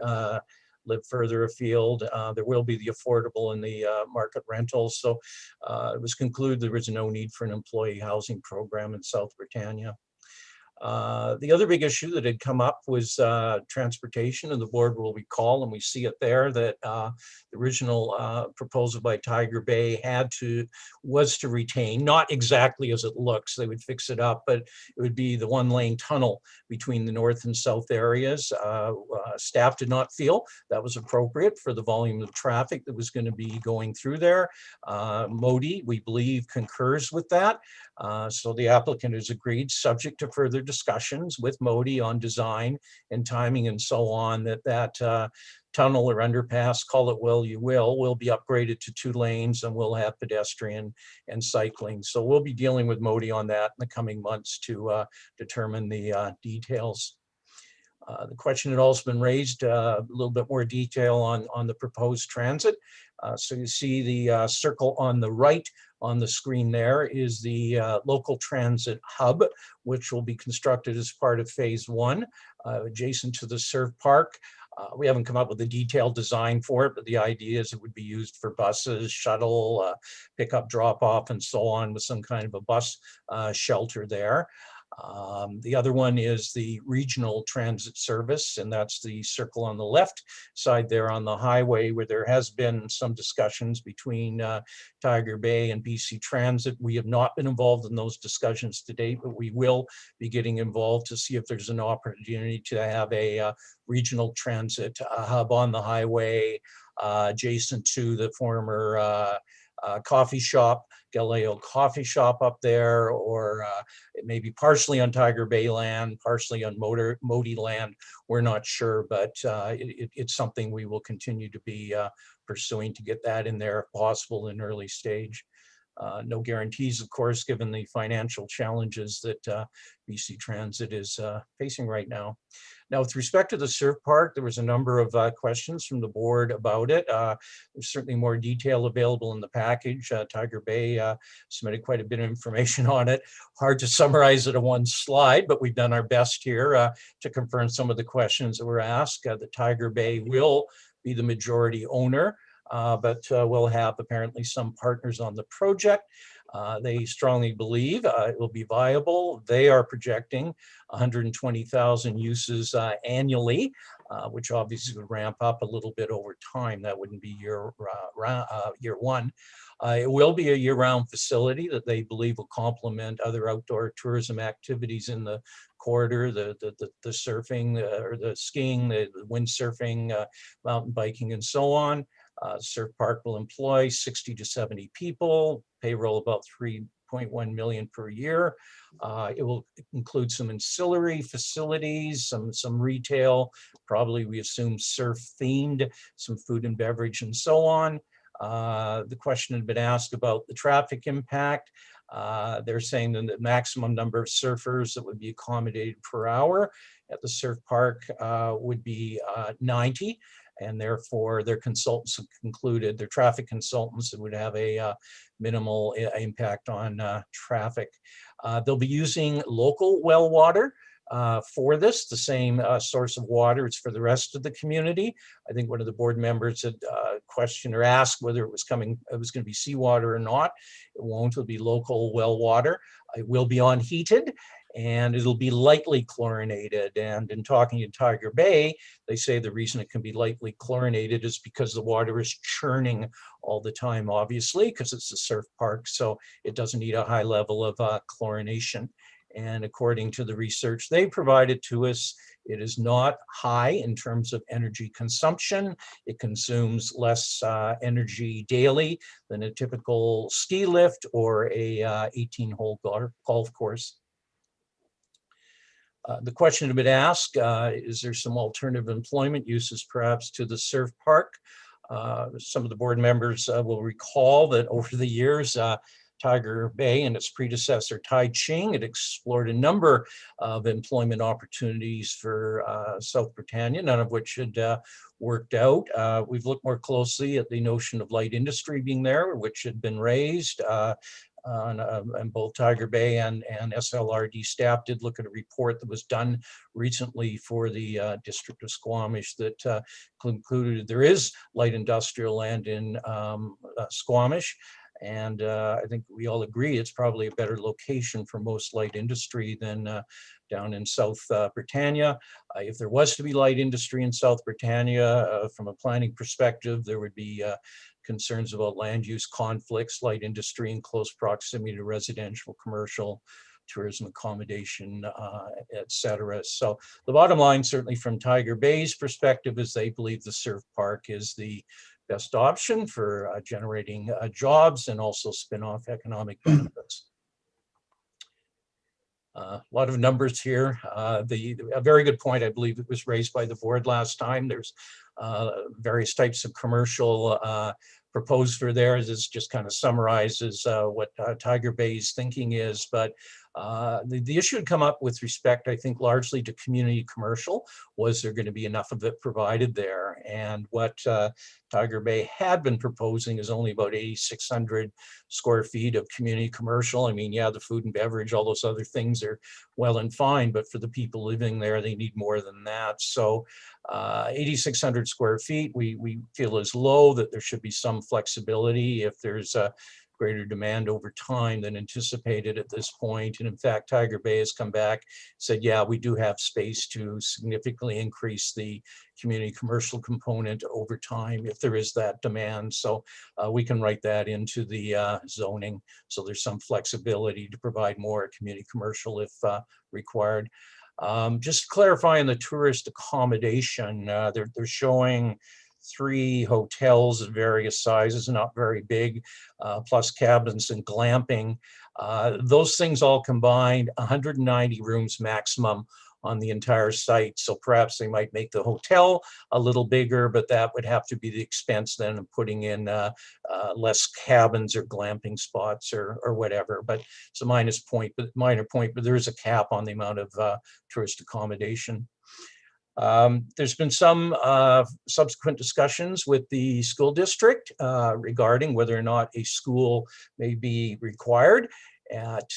live further afield. There will be the affordable and the market rentals. So it was concluded there was no need for an employee housing program in South Britannia. The other big issue that had come up was transportation, and the board will recall, and we see it there, that the original proposal by Tiger Bay was to retain, not exactly as it looks, they would fix it up, but it would be the one-lane tunnel between the north and south areas. Staff did not feel that was appropriate for the volume of traffic that was going to be going through there. Modi, we believe, concurs with that. So the applicant has agreed, subject to further discussions with Modi on design and timing and so on, that tunnel or underpass, call it will you will be upgraded to 2 lanes, and we'll have pedestrian and cycling. So we'll be dealing with Modi on that in the coming months to determine the details. The question had also been raised, a little bit more detail on the proposed transit. So you see the circle on the right on the screen there is the local transit hub, which will be constructed as part of phase 1, adjacent to the surf park. We haven't come up with a detailed design for it, but the idea is it would be used for buses, shuttle, pickup, drop off, and so on, with some kind of a bus shelter there. The other one is the regional transit service, and that's the circle on the left side there on the highway, where there has been some discussions between Tiger Bay and BC Transit. We have not been involved in those discussions to date, but we will be getting involved to see if there's an opportunity to have a regional transit hub on the highway adjacent to the former coffee shop, Galileo coffee shop up there, or it may be partially on Tiger Bay land, partially on Modi land. We're not sure, but it's something we will continue to be pursuing to get that in there if possible in early stage. No guarantees, of course, given the financial challenges that BC Transit is facing right now. Now, with respect to the surf park, there was a number of questions from the board about it. There's certainly more detail available in the package. Tiger Bay submitted quite a bit of information on it. Hard to summarize it in one slide, but we've done our best here to confirm some of the questions that were asked. The Tiger Bay will be the majority owner, but we'll have apparently some partners on the project. They strongly believe it will be viable. They are projecting 120,000 uses annually, which obviously would ramp up a little bit over time. That wouldn't be year one. It will be a year-round facility that they believe will complement other outdoor tourism activities in the corridor, the surfing or the skiing, the windsurfing, mountain biking, and so on. Surf Park will employ 60 to 70 people, payroll about $3.1 million per year. It will include some ancillary facilities, some retail, probably we assume surf themed, some food and beverage, and so on. The question had been asked about the traffic impact. They're saying that the maximum number of surfers that would be accommodated per hour at the surf park would be 90. And therefore their consultants have concluded, their traffic consultants, would have a minimal impact on traffic. They'll be using local well water for this, the same source of water. It's for the rest of the community. I think one of the board members had questioned or asked whether it was going to be seawater or not. It won't. It'll be local well water. It will be unheated, and it'll be lightly chlorinated. And in talking to Tiger Bay, they say the reason it can be lightly chlorinated is because the water is churning all the time, obviously, because it's a surf park, so it doesn't need a high level of chlorination. And according to the research they provided to us, it is not high in terms of energy consumption. It consumes less energy daily than a typical ski lift or a 18-hole golf course. The question had been asked, is there some alternative employment uses perhaps to the surf park? Some of the board members will recall that over the years, Tiger Bay and its predecessor, Tai Ching. It explored a number of employment opportunities for South Britannia, none of which had worked out. We've looked more closely at the notion of light industry being there, which had been raised. And both Tiger Bay and SLRD staff did look at a report that was done recently for the District of Squamish that concluded there is light industrial land in Squamish. And I think we all agree it's probably a better location for most light industry than down in South Britannia. If there was to be light industry in South Britannia, from a planning perspective, there would be concerns about land use conflicts, light industry in close proximity to residential, commercial, tourism, accommodation, et cetera. So the bottom line, certainly from Tiger Bay's perspective, is they believe the surf park is the best option for generating jobs and also spin-off economic benefits. A lot of numbers here. A very good point, I believe it was raised by the board last time. There's various types of commercial proposed for there. This just kind of summarizes what Tiger Bay's thinking is, but the issue had come up with respect, I think, largely to community commercial. Was there going to be enough of it provided there? And what Tiger Bay had been proposing is only about 8,600 square feet of community commercial. I mean, yeah, the food and beverage, all those other things are well and fine, but for the people living there, they need more than that. So 8,600 square feet, we feel is low, that there should be some flexibility if there's a greater demand over time than anticipated at this point. And in fact, Tiger Bay has come back, said, yeah, we do have space to significantly increase the community commercial component over time if there is that demand. So we can write that into the zoning. So there's some flexibility to provide more community commercial if required. Just clarifying the tourist accommodation, they're showing 3 hotels of various sizes, not very big, plus cabins and glamping. Those things all combined, 190 rooms maximum on the entire site. So perhaps they might make the hotel a little bigger, but that would have to be the expense then of putting in less cabins or glamping spots or whatever. But it's a minor point, but there is a cap on the amount of tourist accommodation. There's been some subsequent discussions with the school district regarding whether or not a school may be required at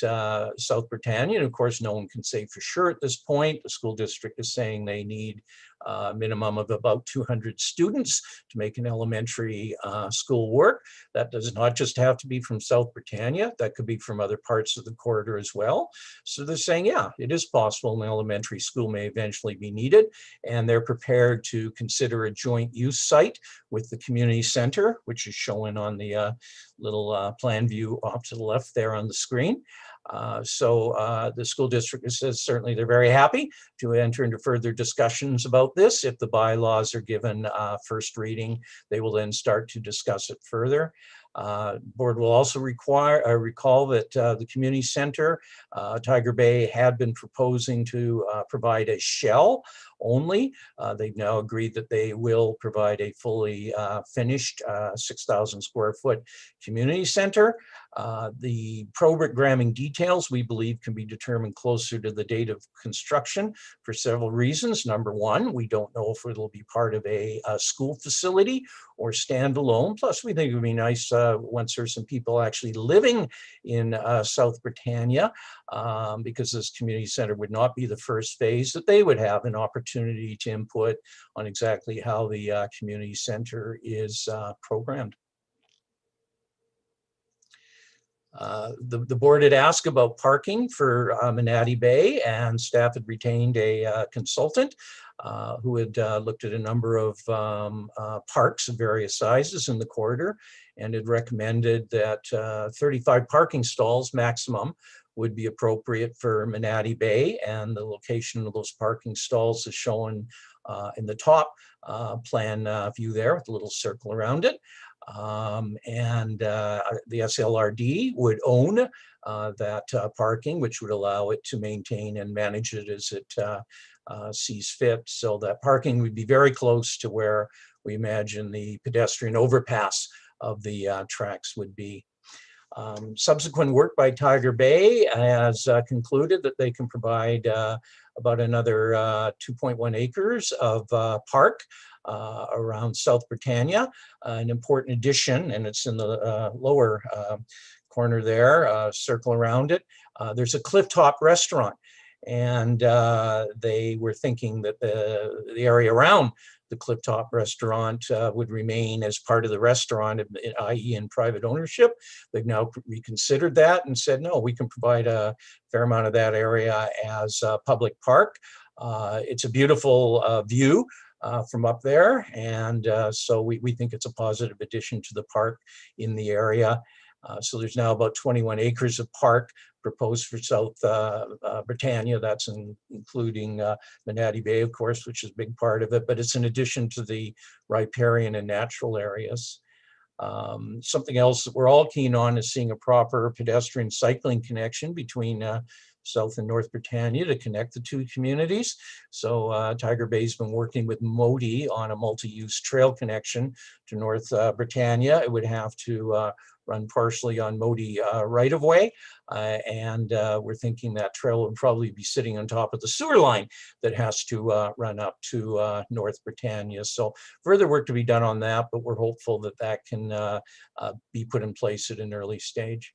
South Britannia. And of course, no one can say for sure at this point. The school district is saying they need a minimum of about 200 students to make an elementary school work. That does not just have to be from South Britannia. That could be from other parts of the corridor as well. So they're saying, yeah, it is possible an elementary school may eventually be needed, and they're prepared to consider a joint use site with the community center, which is shown on the little plan view off to the left there on the screen. So the school district says certainly they're very happy to enter into further discussions about this. If the bylaws are given first reading, they will then start to discuss it further. Board will also recall that the community center, Tiger Bay had been proposing to provide a shell only. They've now agreed that they will provide a fully finished 6,000 square foot community center. The programming details, we believe, can be determined closer to the date of construction for several reasons. Number one, we don't know if it'll be part of a school facility or standalone. Plus, we think it would be nice once there's some people actually living in South Britannia, because this community center would not be the first phase, that they would have an opportunity to input on exactly how the community center is programmed. The board had asked about parking for Umanati Bay, and staff had retained a consultant who had looked at a number of parks of various sizes in the corridor and had recommended that 35 parking stalls maximum would be appropriate for Umanati Bay, and the location of those parking stalls is shown in the top plan view there with a little circle around it. The SLRD would own that parking, which would allow it to maintain and manage it as it sees fit. So that parking would be very close to where we imagine the pedestrian overpass of the tracks would be. Subsequent work by Tiger Bay has concluded that they can provide about another 2.1 acres of park around South Britannia, an important addition, and it's in the lower corner there, circle around it. There's a clifftop restaurant, and they were thinking that the area around the clifftop restaurant would remain as part of the restaurant, i.e. in private ownership. They've now reconsidered that and said, no, we can provide a fair amount of that area as a public park. It's a beautiful view from up there, and so we think it's a positive addition to the park in the area. So there's now about 21 acres of park proposed for South Britannia. That's including Umanati Bay, of course, which is a big part of it, but it's in addition to the riparian and natural areas. Something else that we're all keen on is seeing a proper pedestrian cycling connection between South and North Britannia to connect the two communities. So Tiger Bay's been working with Modi on a multi-use trail connection to North Britannia. It would have to run partially on Modi right-of-way, and we're thinking that trail would probably be sitting on top of the sewer line that has to run up to North Britannia. So further work to be done on that, but we're hopeful that that can be put in place at an early stage.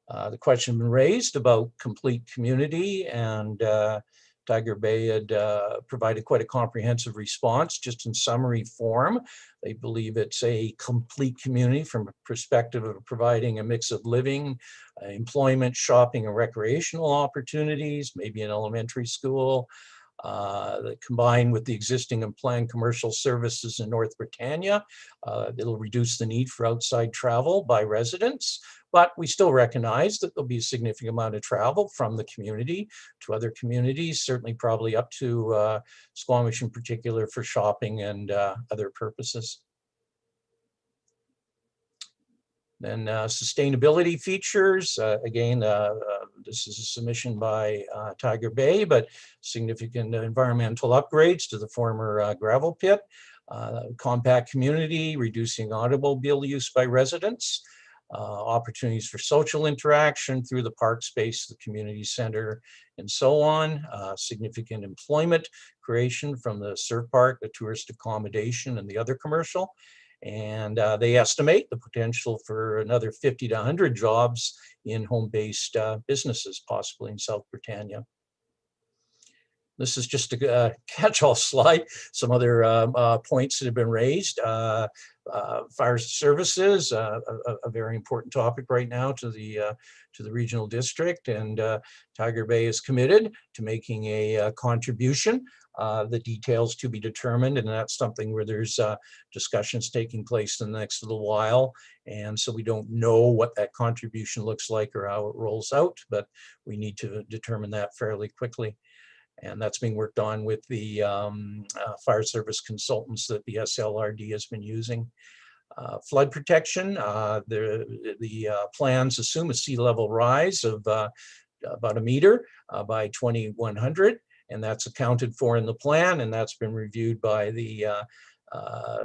The question been raised about complete community, and Tiger Bay had provided quite a comprehensive response, just in summary form. They believe it's a complete community from a perspective of providing a mix of living, employment, shopping, and recreational opportunities, maybe an elementary school, that combined with the existing and planned commercial services in North Britannia. It'll reduce the need for outside travel by residents, but we still recognize that there'll be a significant amount of travel from the community to other communities, certainly probably up to Squamish in particular for shopping and other purposes. Then sustainability features, again, this is a submission by Tiger Bay, but significant environmental upgrades to the former gravel pit, compact community, reducing automobile use by residents, opportunities for social interaction through the park space, the community center, and so on, significant employment creation from the surf park, the tourist accommodation, and the other commercial. And they estimate the potential for another 50 to 100 jobs in home-based businesses, possibly in South Britannia. This is just a catch-all slide. Some other points that have been raised. Fire services, a very important topic right now to the regional district, and Tiger Bay is committed to making a contribution. The details to be determined, and that's something where there's discussions taking place in the next little while, and so we don't know what that contribution looks like or how it rolls out, but we need to determine that fairly quickly. And that's being worked on with the fire service consultants that the SLRD has been using. Flood protection, the plans assume a sea level rise of about 1 meter by 2100, and that's accounted for in the plan, and that's been reviewed by the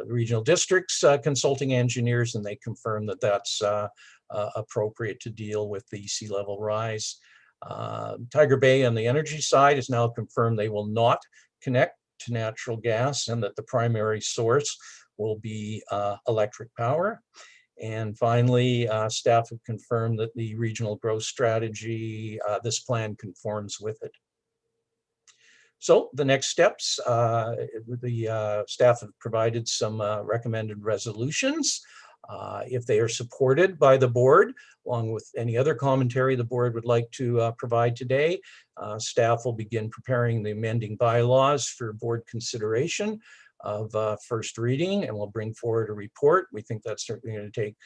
regional district's consulting engineers, and they confirm that that's appropriate to deal with the sea level rise. Tiger Bay on the energy side has now confirmed they will not connect to natural gas, and that the primary source will be electric power. And finally, staff have confirmed that the regional growth strategy, this plan conforms with it. So the next steps, the staff have provided some recommended resolutions. If they are supported by the board, along with any other commentary the board would like to provide today, staff will begin preparing the amending bylaws for board consideration of first reading, and we'll bring forward a report. We think that's certainly going to take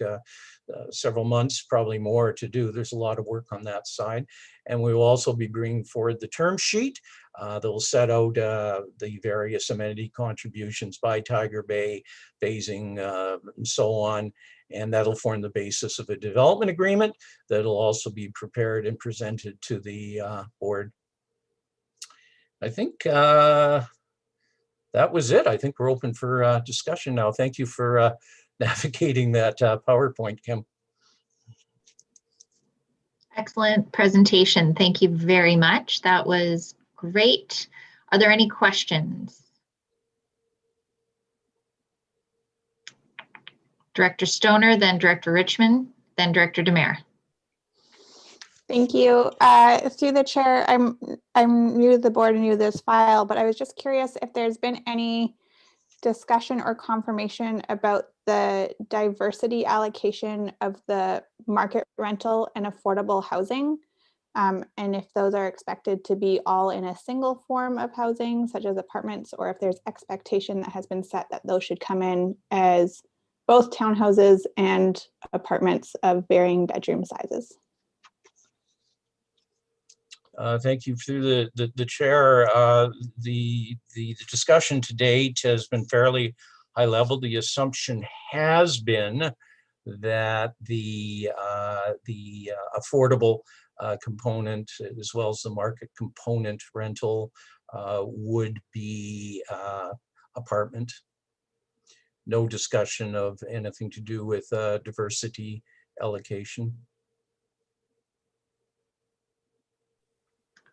several months, probably more, to do. There's a lot of work on that side. And we will also be bringing forward the term sheet that will set out the various amenity contributions by Tiger Bay, phasing, and so on. And that'll form the basis of a development agreement that'll also be prepared and presented to the board. I think that was it. I think we're open for discussion now. Thank you for navigating that PowerPoint, Kim. Excellent presentation. Thank you very much. That was great. Are there any questions? Director Stoner, then Director Richmond, then Director Demare. Thank you. Through the chair, I'm new to the board and new to this file, but I was just curious if there's been any discussion or confirmation about the diversity allocation of the market rental and affordable housing, and if those are expected to be all in a single form of housing, such as apartments, or if there's expectation that has been set that those should come in as both townhouses and apartments of varying bedroom sizes. Thank you. Through the chair, the discussion to date has been fairly high level. The assumption has been that the affordable component, as well as the market component rental, would be apartment. No discussion of anything to do with diversity allocation.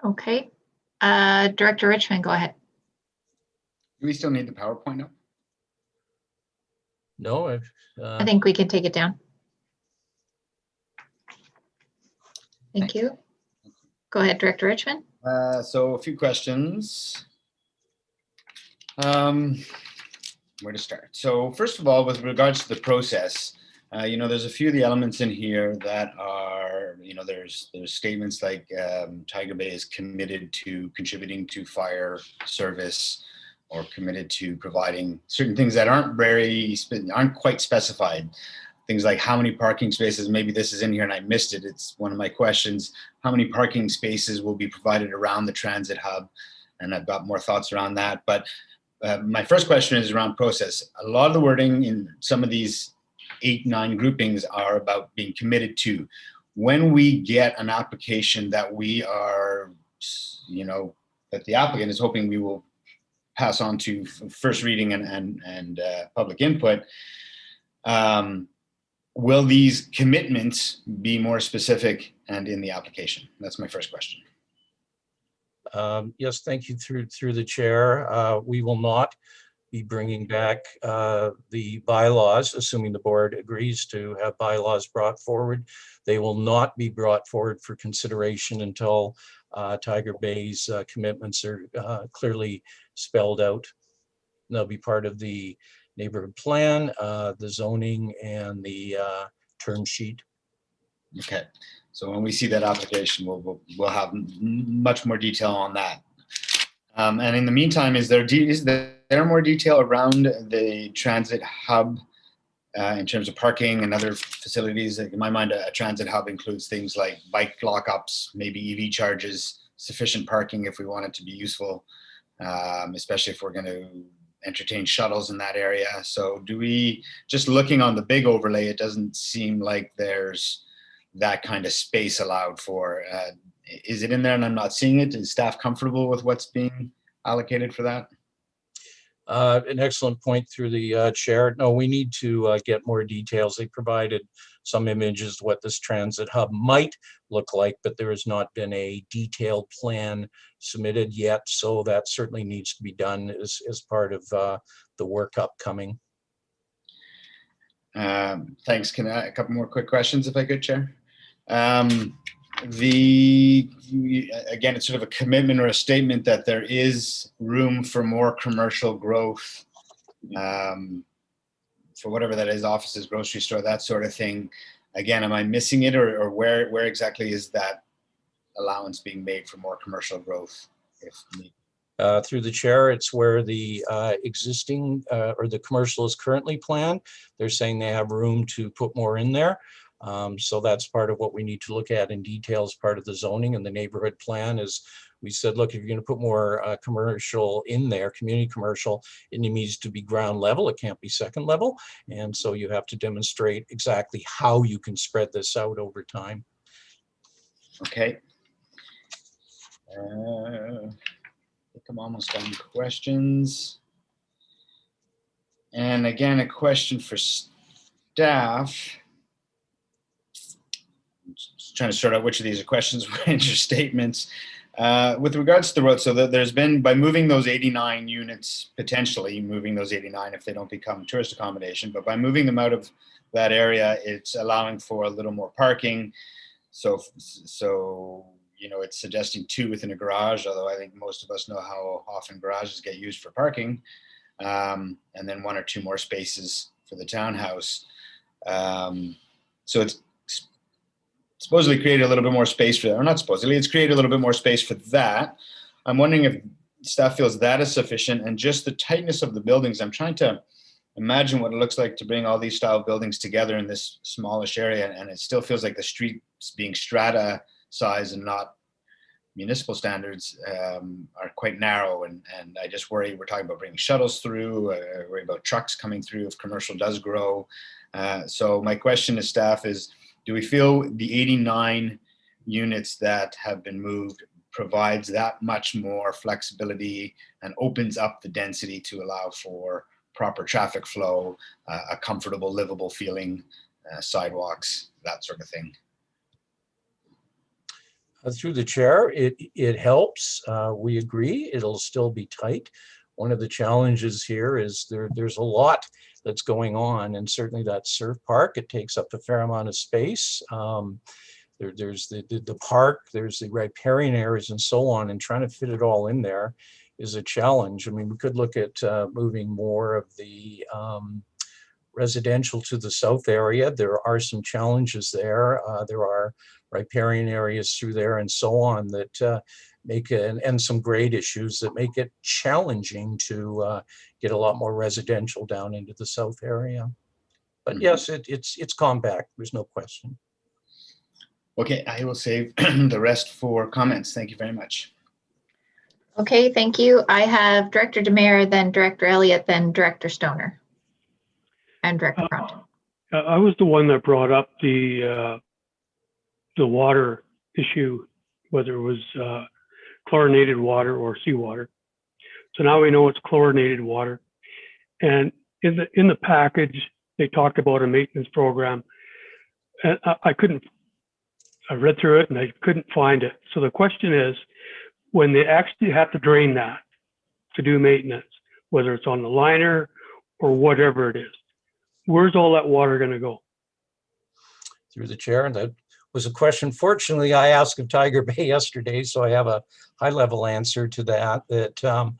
Okay. Director Richmond, go ahead. Do we still need the PowerPoint up? No, I think we can take it down. Thank you. Go ahead, Director Richmond. So a few questions. Where to start? So first of all, with regards to the process, there's a few of the elements in here that are, there's statements like Tiger Bay is committed to contributing to fire service, or committed to providing certain things that aren't quite specified. Things like how many parking spaces, maybe this is in here and I missed it. It's one of my questions. How many parking spaces will be provided around the transit hub? And I've got more thoughts around that. But my first question is around process. A lot of the wording in some of these 8-9 groupings are about being committed to. When we get an application that we are, that the applicant is hoping we will pass on to first reading and public input, will these commitments be more specific and in the application? That's my first question. Yes, thank you. Through the chair, we will not be bringing back the bylaws, assuming the board agrees to have bylaws brought forward. They will not be brought forward for consideration until Tiger Bay's commitments are clearly spelled out. They'll be part of the neighborhood plan, the zoning, and the term sheet. Okay, so when we see that application, we'll have much more detail on that. And in the meantime, is there more detail around the transit hub in terms of parking and other facilities? In my mind, a transit hub includes things like bike lockups, maybe EV charges, sufficient parking if we want it to be useful, especially if we're going to entertain shuttles in that area. So just looking on the big overlay, it doesn't seem like there's that kind of space allowed for. Is it in there and I'm not seeing it? Is staff comfortable with what's being allocated for that? An excellent point through the chair. No, we need to get more details. They provided some images of what this transit hub might look like, but there has not been a detailed plan submitted yet. So that certainly needs to be done as part of the work upcoming. Thanks. A couple more quick questions if I could, Chair? Again, it's sort of a commitment or a statement that there is room for more commercial growth, for whatever that is, offices, grocery store, that sort of thing. Again, am I missing it, or where exactly is that allowance being made for more commercial growth? Through the chair, it's where the existing or the commercial is currently planned. They're saying they have room to put more in there. So that's part of what we need to look at in detail as part of the zoning and the neighborhood plan. Is we said, look, if you're going to put more commercial in there, community commercial, it needs to be ground level. It can't be second level. And so you have to demonstrate exactly how you can spread this out over time. Okay. I think I'm almost done with questions. And again, a question for staff, just trying to sort out which of these are questions or statements. With regards to the road, so there's been, by moving those 89 units, potentially moving those 89 if they don't become tourist accommodation, but by moving them out of that area, it's allowing for a little more parking. So you know, it's suggesting 2 within a garage, although I think most of us know how often garages get used for parking, and then 1 or 2 more spaces for the townhouse. So it's supposedly created a little bit more space for that, or not supposedly, it's created a little bit more space for that. I'm wondering if staff feels that is sufficient, and just the tightness of the buildings. I'm trying to imagine what it looks like to bring all these style buildings together in this smallish area, and it still feels like the streets being strata size and not municipal standards are quite narrow, and I just worry, we're talking about bringing shuttles through, worry about trucks coming through if commercial does grow. So my question to staff is, do we feel the 89 units that have been moved provides that much more flexibility and opens up the density to allow for proper traffic flow, a comfortable, livable feeling, sidewalks, that sort of thing? Through the chair, it helps. We agree. It'll still be tight. One of the challenges here is there's a lot that's going on, and certainly that surf park, it takes up a fair amount of space. There's the park, there's the riparian areas and so on, and trying to fit it all in there is a challenge. I mean, we could look at moving more of the residential to the south area. There are some challenges there. There are riparian areas through there and so on that make it, and some grade issues that make it challenging to get a lot more residential down into the south area. But yes, it's compact, there's no question. Okay, I will save the rest for comments. Thank you very much. Okay, thank you. I have Director Demare, then Director Elliott, then Director Stoner, and Director Crompton. I was the one that brought up the water issue, whether it was chlorinated water or seawater. So now we know it's chlorinated water. And in the package, they talked about a maintenance program, and I read through it and I couldn't find it. So the question is, when they actually have to drain that to do maintenance, whether it's on the liner or whatever it is, where's all that water going to go? Through the chair, and that was a question. Fortunately, I asked of Tiger Bay yesterday, so I have a high-level answer to that. That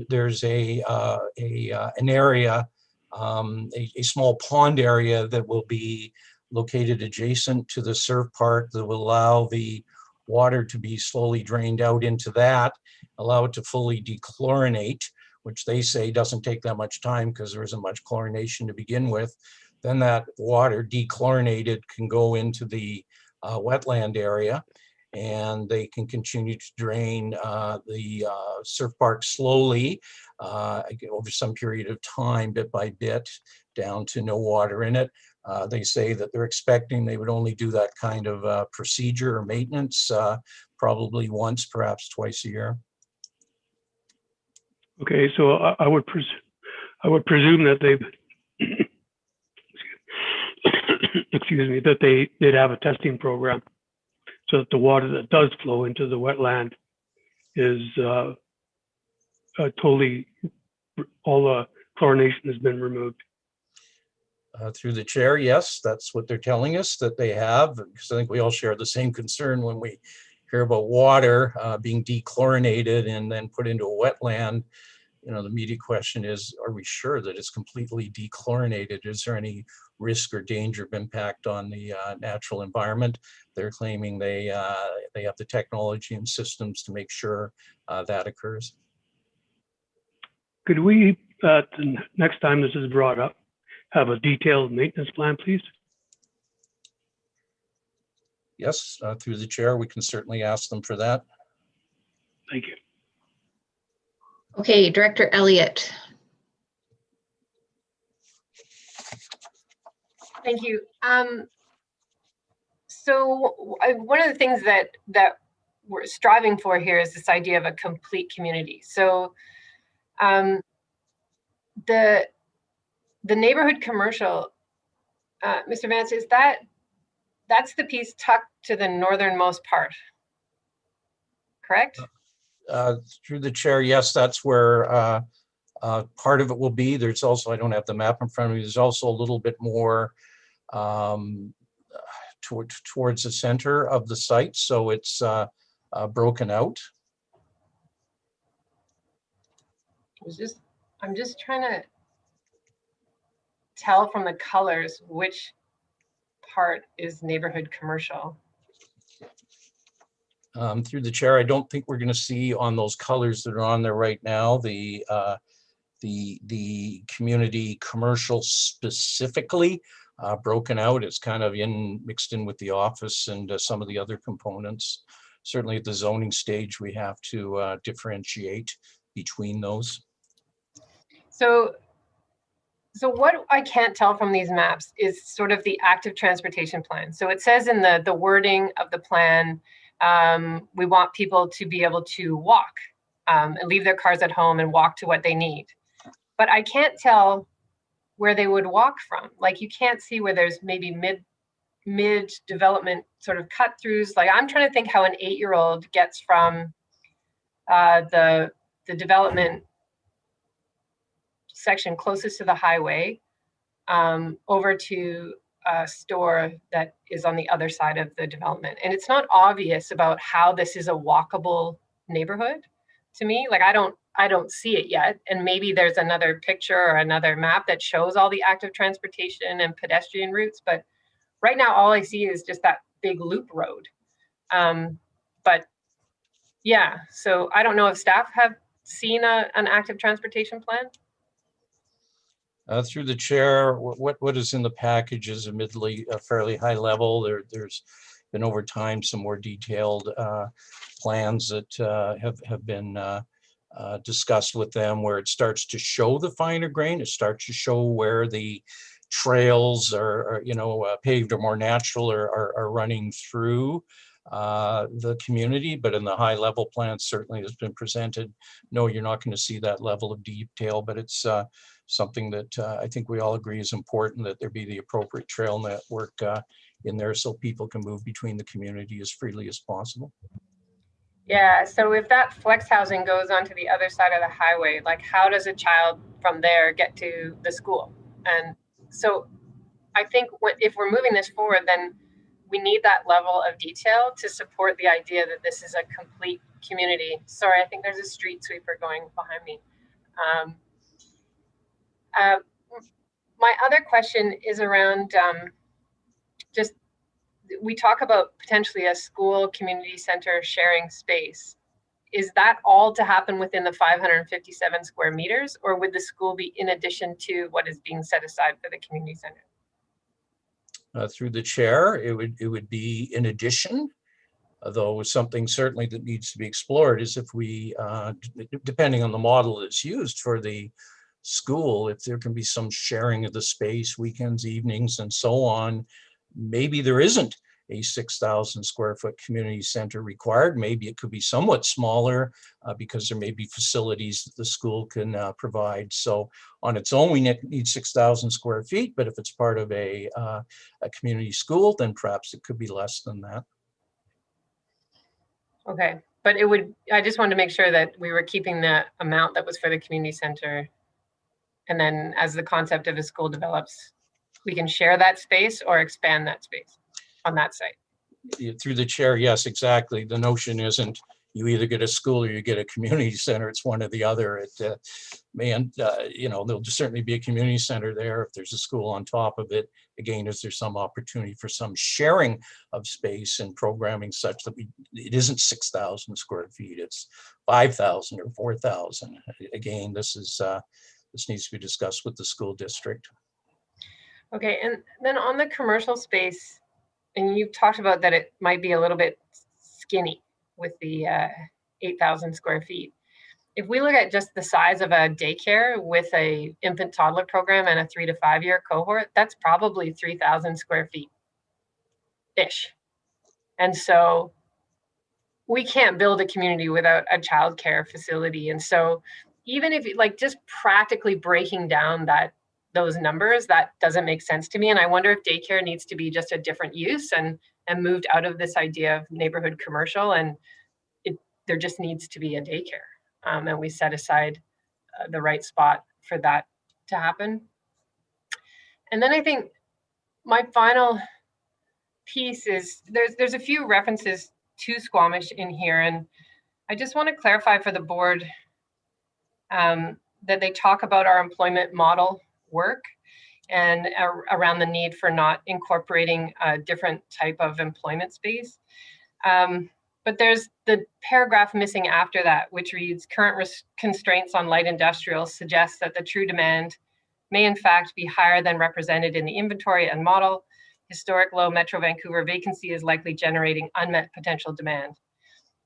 there's an area, a small pond area that will be located adjacent to the surf park that will allow the water to be slowly drained out into that, allow it to fully dechlorinate, which they say doesn't take that much time because there isn't much chlorination to begin with. Then that water dechlorinated can go into the wetland area, and they can continue to drain the surf park slowly over some period of time, bit by bit, down to no water in it. They say that they're expecting they would only do that kind of procedure or maintenance probably once, perhaps twice a year. Okay, so I would presume that they've excuse me, that they'd have a testing program so that the water that does flow into the wetland is totally, all the chlorination has been removed. Through the chair, yes, that's what they're telling us that they have, because I think we all share the same concern when we hear about water being dechlorinated and then put into a wetland. You know, the immediate question is, are we sure that it's completely dechlorinated? Is there any risk or danger of impact on the natural environment? They're claiming they have the technology and systems to make sure that occurs. Could we, the next time this is brought up, have a detailed maintenance plan, please? Yes, through the chair, we can certainly ask them for that. Thank you. Okay, Director Elliott. Thank you. So one of the things that we're striving for here is this idea of a complete community. So the neighborhood commercial Mr. Vance, that's the piece tucked to the northernmost part, correct? Through the chair, yes, that's where part of it will be. There's also, I don't have the map in front of me, there's also a little bit more towards the center of the site, so it's broken out. I'm just trying to tell from the colors which part is neighborhood commercial. Through the chair, I don't think we're going to see on those colors that are on there right now the community commercial specifically broken out. It's kind of mixed in with the office and some of the other components. Certainly at the zoning stage, we have to differentiate between those. So what I can't tell from these maps is sort of the active transportation plan. So it says in the wording of the plan, we want people to be able to walk and leave their cars at home and walk to what they need. But I can't tell where they would walk from. Like, you can't see where there's maybe mid development sort of cut throughs. Like, I'm trying to think how an 8-year-old gets from the development section closest to the highway over to a store that is on the other side of the development. And it's not obvious about how this is a walkable neighborhood to me. Like, I don't see it yet. And maybe there's another picture or another map that shows all the active transportation and pedestrian routes. But right now, all I see is just that big loop road. But yeah, so I don't know if staff have seen an active transportation plan. Through the chair, what is in the package is admittedly a fairly high level. There's been over time some more detailed plans that have been discussed with them, where it starts to show the finer grain. It starts to show where the trails are paved or more natural are running through the community. But in the high level plan, certainly has been presented. No, you're not going to see that level of detail, but it's something that I think we all agree is important, that there be the appropriate trail network in there so people can move between the community as freely as possible. Yeah, so if that flex housing goes onto the other side of the highway, like, how does a child from there get to the school? And so I think if we're moving this forward, then we need that level of detail to support the idea that this is a complete community. Sorry, I think there's a street sweeper going behind me. My other question is around just, we talk about potentially a school community center sharing space. Is that all to happen within the 557 square meters, or would the school be in addition to what is being set aside for the community center? Through the chair, it would be in addition, although something certainly that needs to be explored is if we, depending on the model that's used for the school, if there can be some sharing of the space, weekends, evenings, and so on. Maybe there isn't a 6,000 square foot community center required. Maybe it could be somewhat smaller because there may be facilities that the school can provide. So on its own, we need 6,000 square feet, but if it's part of a community school, then perhaps it could be less than that. Okay, but I just wanted to make sure that we were keeping the amount that was for the community center. And then as the concept of a school develops, we can share that space or expand that space on that site. Through the chair, yes, exactly. The notion isn't you either get a school or you get a community center. It's one or the other. There'll certainly be a community center there if there's a school on top of it. Again, is there some opportunity for some sharing of space and programming such that it isn't 6,000 square feet, it's 5,000 or 4,000. Again, this needs to be discussed with the school district. Okay, and then on the commercial space, and you've talked about that it might be a little bit skinny with the 8,000 square feet. If we look at just the size of a daycare with a infant toddler program and a 3 to 5 year cohort, that's probably 3,000 square feet-ish. And so we can't build a community without a childcare facility. And so even if, like, just practically breaking down that those numbers, that doesn't make sense to me. And I wonder if daycare needs to be just a different use and moved out of this idea of neighborhood commercial, and there just needs to be a daycare. And we set aside the right spot for that to happen. And then I think my final piece is there's a few references to Squamish in here, and I just want to clarify for the board that they talk about our employment model work and around the need for not incorporating a different type of employment space. But there's the paragraph missing after that, which reads, current constraints on light industrial suggests that the true demand may in fact be higher than represented in the inventory and model. Historic low Metro Vancouver vacancy is likely generating unmet potential demand.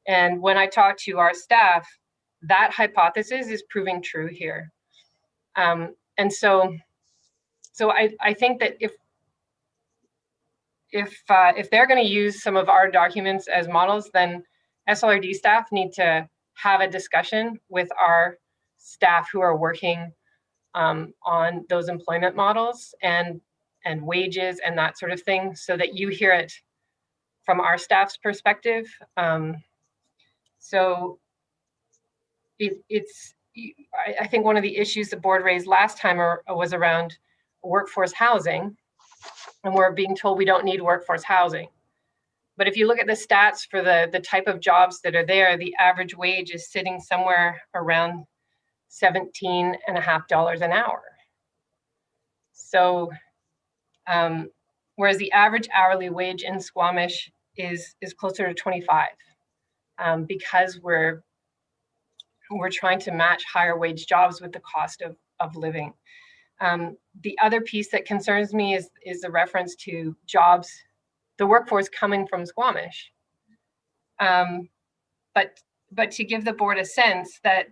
And when I talk to our staff, that hypothesis is proving true here. And so I think that if they're going to use some of our documents as models, then SLRD staff need to have a discussion with our staff who are working on those employment models and wages and that sort of thing, so that you hear it from our staff's perspective. So I think one of the issues the board raised last time was around workforce housing, and we're being told we don't need workforce housing. But if you look at the stats for the type of jobs that are there, the average wage is sitting somewhere around $17.50 an hour. So whereas the average hourly wage in Squamish is closer to 25, because we're trying to match higher wage jobs with the cost of living. The other piece that concerns me is the reference to jobs, the workforce coming from Squamish. But to give the board a sense that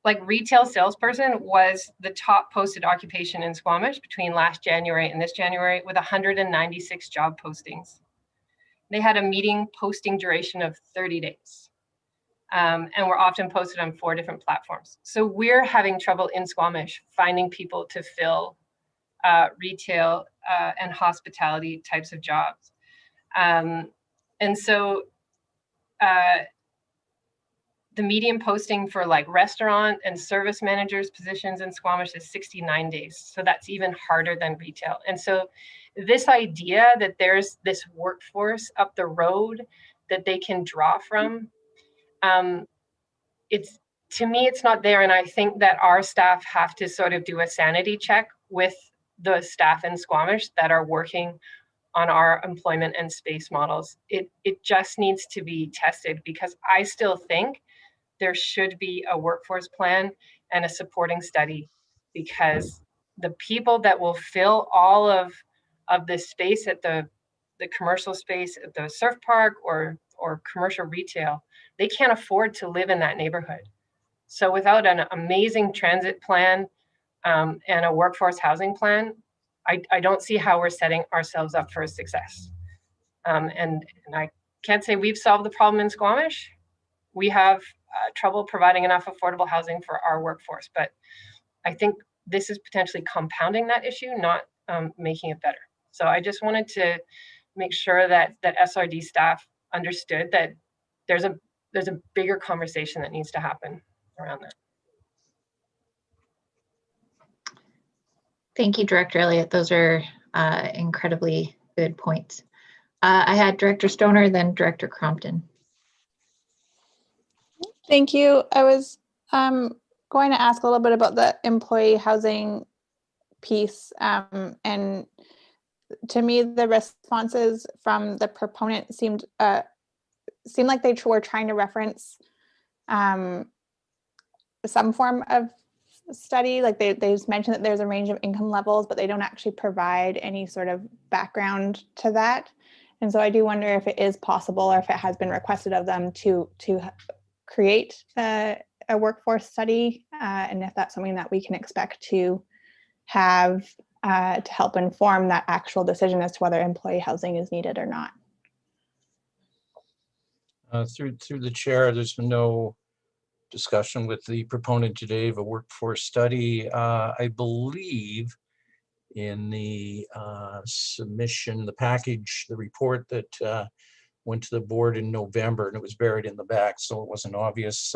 like retail salesperson was the top posted occupation in Squamish between last January and this January, with 196 job postings. They had a meeting posting duration of 30 days. And were often posted on 4 different platforms. So we're having trouble in Squamish finding people to fill retail and hospitality types of jobs. And so the median posting for like restaurant and service managers positions in Squamish is 69 days. So that's even harder than retail. And so this idea that there's this workforce up the road that they can draw from, to me, it's not there. And I think that our staff have to sort of do a sanity check with the staff in Squamish that are working on our employment and space models. It just needs to be tested, because I still think there should be a workforce plan and a supporting study, because the people that will fill all of this space at the commercial space at the surf park or commercial retail, they can't afford to live in that neighborhood. So without an amazing transit plan and a workforce housing plan, I don't see how we're setting ourselves up for success. And I can't say we've solved the problem in Squamish. We have trouble providing enough affordable housing for our workforce, but I think this is potentially compounding that issue, not making it better. So I just wanted to make sure that SRD staff understood that there's a bigger conversation that needs to happen around that. Thank you, Director Elliott. Those are incredibly good points. I had Director Stoner, then Director Crompton. Thank you. I was going to ask a little bit about the employee housing piece. And to me, the responses from the proponent seemed like they were trying to reference some form of study. Like they just mentioned that there's a range of income levels, but they don't actually provide any sort of background to that. And so I do wonder if it is possible, or if it has been requested of them to create a workforce study, and if that's something that we can expect to have to help inform that actual decision as to whether employee housing is needed or not. Through the chair, there's been no discussion with the proponent today of a workforce study. I believe in the submission, the package, the report that went to the board in November, and it was buried in the back, so it wasn't obvious.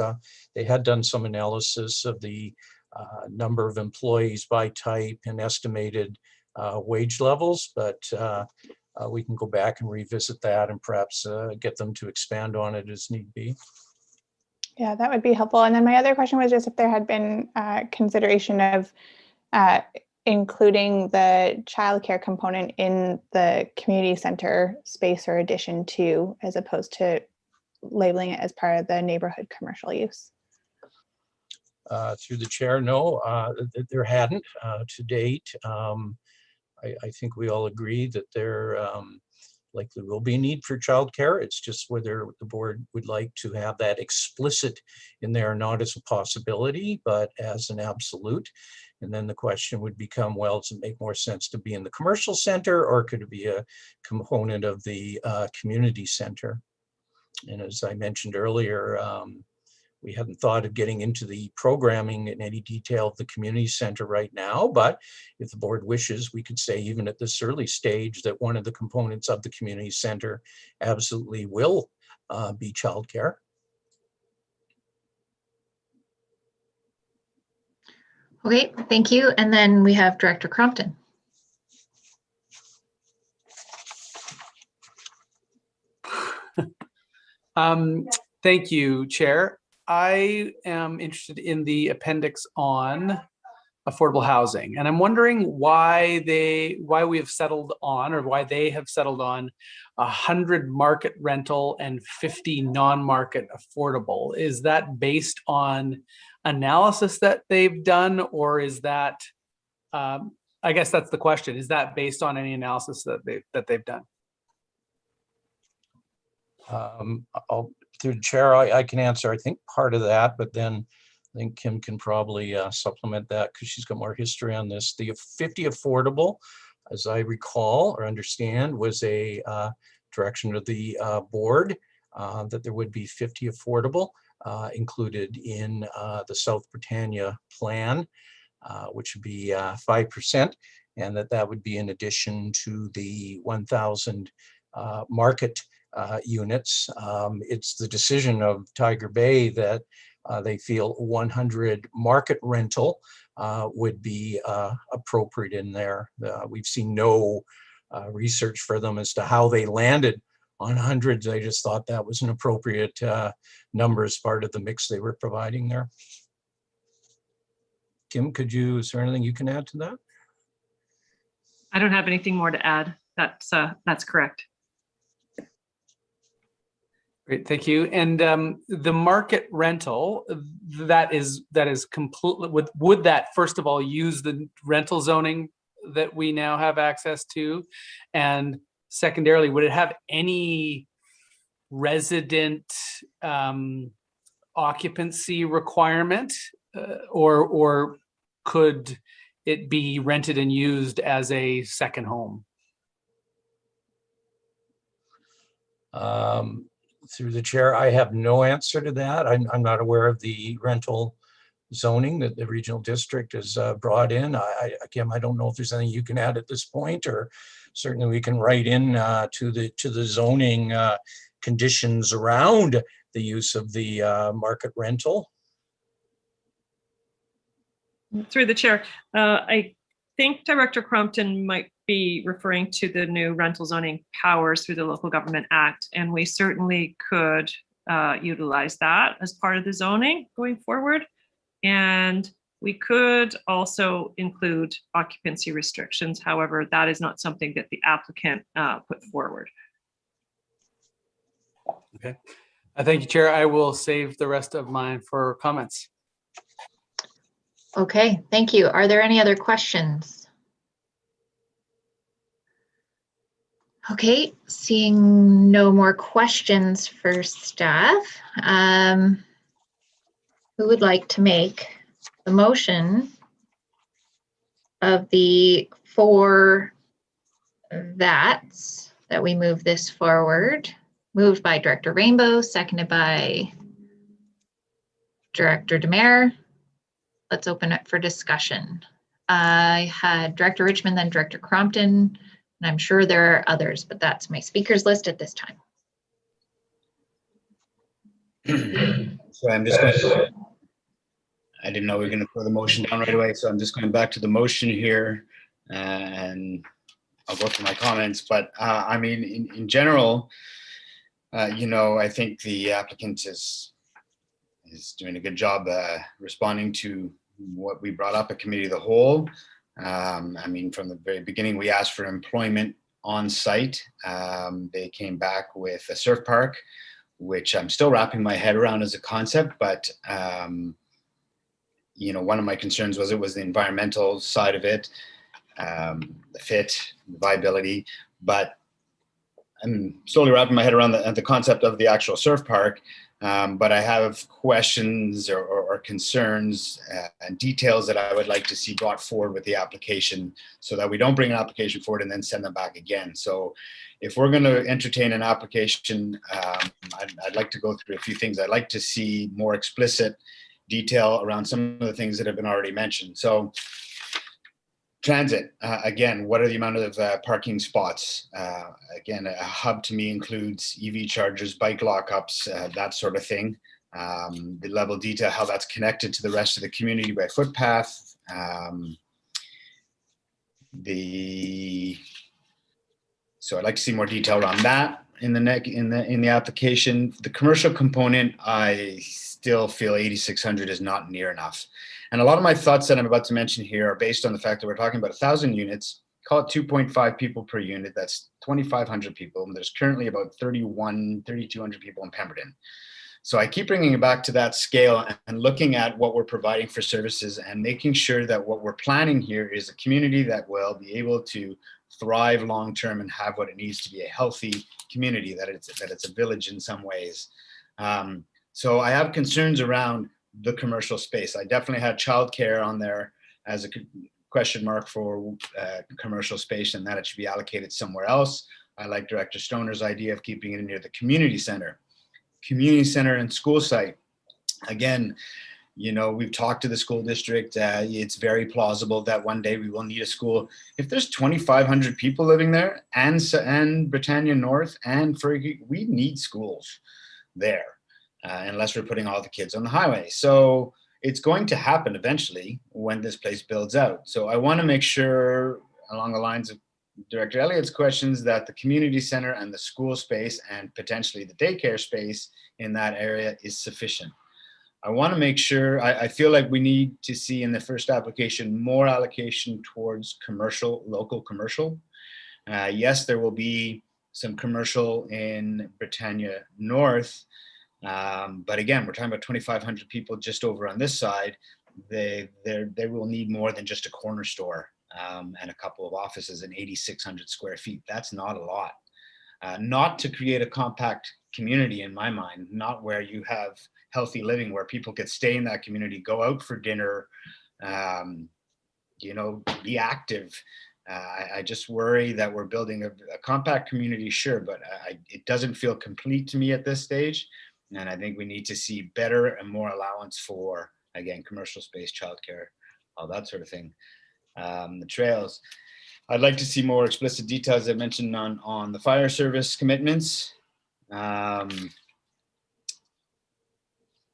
They had done some analysis of the number of employees by type and estimated wage levels, but we can go back and revisit that and perhaps get them to expand on it as need be. Yeah, that would be helpful. And then my other question was just if there had been consideration of including the childcare component in the community center space or addition to, as opposed to labeling it as part of the neighborhood commercial use. Through the chair, no, there hadn't to date. I think we all agree that there likely will be a need for childcare. It's just whether the board would like to have that explicit in there, not as a possibility, but as an absolute. And then the question would become, well, does it make more sense to be in the commercial center, or could it be a component of the community center? And as I mentioned earlier, we hadn't thought of getting into the programming in any detail of the community center right now, but if the board wishes, we could say even at this early stage that one of the components of the community center absolutely will be childcare. Okay, thank you. And then we have Director Crompton. Thank you, Chair. I am interested in the appendix on affordable housing, and I'm wondering why we have settled on, or why they have settled on 100 market rental and 50 non-market affordable. Is that based on analysis that they've done, or is that, I guess that's the question, is that based on any analysis that they've done? Through the chair, I can answer, I think, part of that, but then I think Kim can probably supplement that because she's got more history on this. The 50 affordable, as I recall or understand, was a direction of the board that there would be 50 affordable included in the South Britannia plan, which would be 5%, and that would be in addition to the 1,000 market units. It's the decision of Tiger Bay that they feel 100 market rental would be appropriate in there. We've seen no research for them as to how they landed on hundreds. They just thought that was an appropriate number as part of the mix they were providing there. Kim, is there anything you can add to that? I don't have anything more to add. That's correct. Great, thank you. And the market rental, that is completely, would that first of all use the rental zoning that we now have access to? And secondarily, would it have any resident occupancy requirement, or could it be rented and used as a second home? Through the chair, I have no answer to that. I'm not aware of the rental zoning that the regional district has brought in. Again, I don't know if there's anything you can add at this point, or certainly we can write in to the zoning conditions around the use of the market rental. Through the chair, I think Director Crompton might be referring to the new rental zoning powers through the Local Government Act, and we certainly could utilize that as part of the zoning going forward. And we could also include occupancy restrictions. However, that is not something that the applicant put forward. Okay, thank you, Chair. I will save the rest of mine for comments. Okay, thank you. Are there any other questions? Okay, seeing no more questions for staff, who would like to make the motion of the 4 VATs that we move this forward? Moved by Director Rainbow, seconded by Director Demare. Let's open it for discussion. I had Director Richmond, then Director Crompton, and I'm sure there are others, but that's my speakers list at this time. So I'm just going, I didn't know we were going to put the motion down right away, so I'm just going back to the motion here, and I'll go through my comments. But I mean, in general, you know, I think the applicant is doing a good job responding to what we brought up at committee of the whole. I mean, from the very beginning, we asked for employment on site. They came back with a surf park, which I'm still wrapping my head around as a concept, but you know, one of my concerns was the environmental side of it, the fit, the viability, but I'm slowly wrapping my head around the concept of the actual surf park. But I have questions or concerns and details that I would like to see brought forward with the application, so that we don't bring an application forward and then send them back again. So if we're going to entertain an application, I'd like to go through a few things. I'd like to see more explicit detail around some of the things that have been already mentioned. So transit, again, what are the amount of parking spots? Again, a hub to me includes EV chargers, bike lockups, that sort of thing. The level of detail, how that's connected to the rest of the community by footpath. So I'd like to see more detail around that in the application. The commercial component, I still feel 8,600 is not near enough. And a lot of my thoughts that I'm about to mention here are based on the fact that we're talking about 1,000 units, call it 2.5 people per unit. That's 2,500 people. And there's currently about 3,200 people in Pemberton. So I keep bringing it back to that scale and looking at what we're providing for services and making sure that what we're planning here is a community that will be able to thrive long-term and have what it needs to be a healthy community, that it's a village in some ways. So I have concerns around the commercial space. I definitely had childcare on there as a question mark for commercial space, and that it should be allocated somewhere else. I like Director Stoner's idea of keeping it near the community center and school site. Again, you know, we've talked to the school district. It's very plausible that one day we will need a school. If there's 2,500 people living there and Britannia North and Fergie, we need schools there. Unless we're putting all the kids on the highway. So it's going to happen eventually when this place builds out. So I want to make sure, along the lines of Director Elliott's questions, that the community center and the school space and potentially the daycare space in that area is sufficient. I want to make sure, I feel like we need to see in the first application more allocation towards commercial, local commercial. Yes, there will be some commercial in Britannia North, but again, we're talking about 2,500 people just over on this side. They will need more than just a corner store and a couple of offices and 8,600 square feet. That's not a lot. Not to create a compact community in my mind, not where you have healthy living, where people could stay in that community, go out for dinner, you know, be active. I just worry that we're building a compact community, sure, but it doesn't feel complete to me at this stage. And I think we need to see better and more allowance for, again, commercial space, childcare, all that sort of thing. The trails, I'd like to see more explicit details I mentioned on the fire service commitments.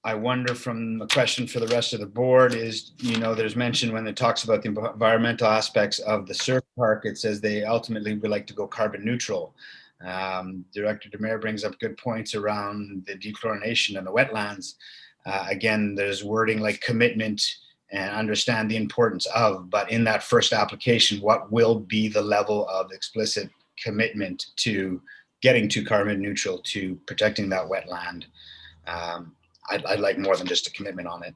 I wonder, from a question for the rest of the board is, you know, there's mention when it talks about the environmental aspects of the surf park, it says they ultimately would like to go carbon neutral. Director Demare brings up good points around the dechlorination and the wetlands. Again, there's wording like commitment and understand the importance of, but in that first application, what will be the level of explicit commitment to getting to carbon neutral, to protecting that wetland? I'd like more than just a commitment on it.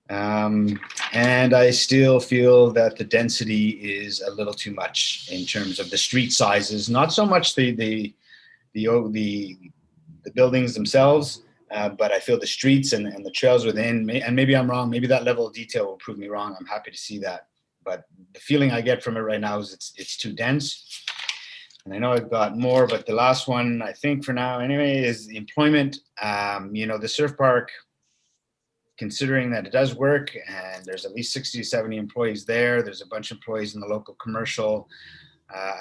And I still feel that the density is a little too much in terms of the street sizes, not so much the buildings themselves, but I feel the streets and the trails within, and maybe I'm wrong, maybe that level of detail will prove me wrong. I'm happy to see that. But the feeling I get from it right now is it's too dense. And I know I've got more, but the last one, I think for now anyway, is the employment. You know, the surf park, considering that it does work and there's at least 60 to 70 employees there, there's a bunch of employees in the local commercial.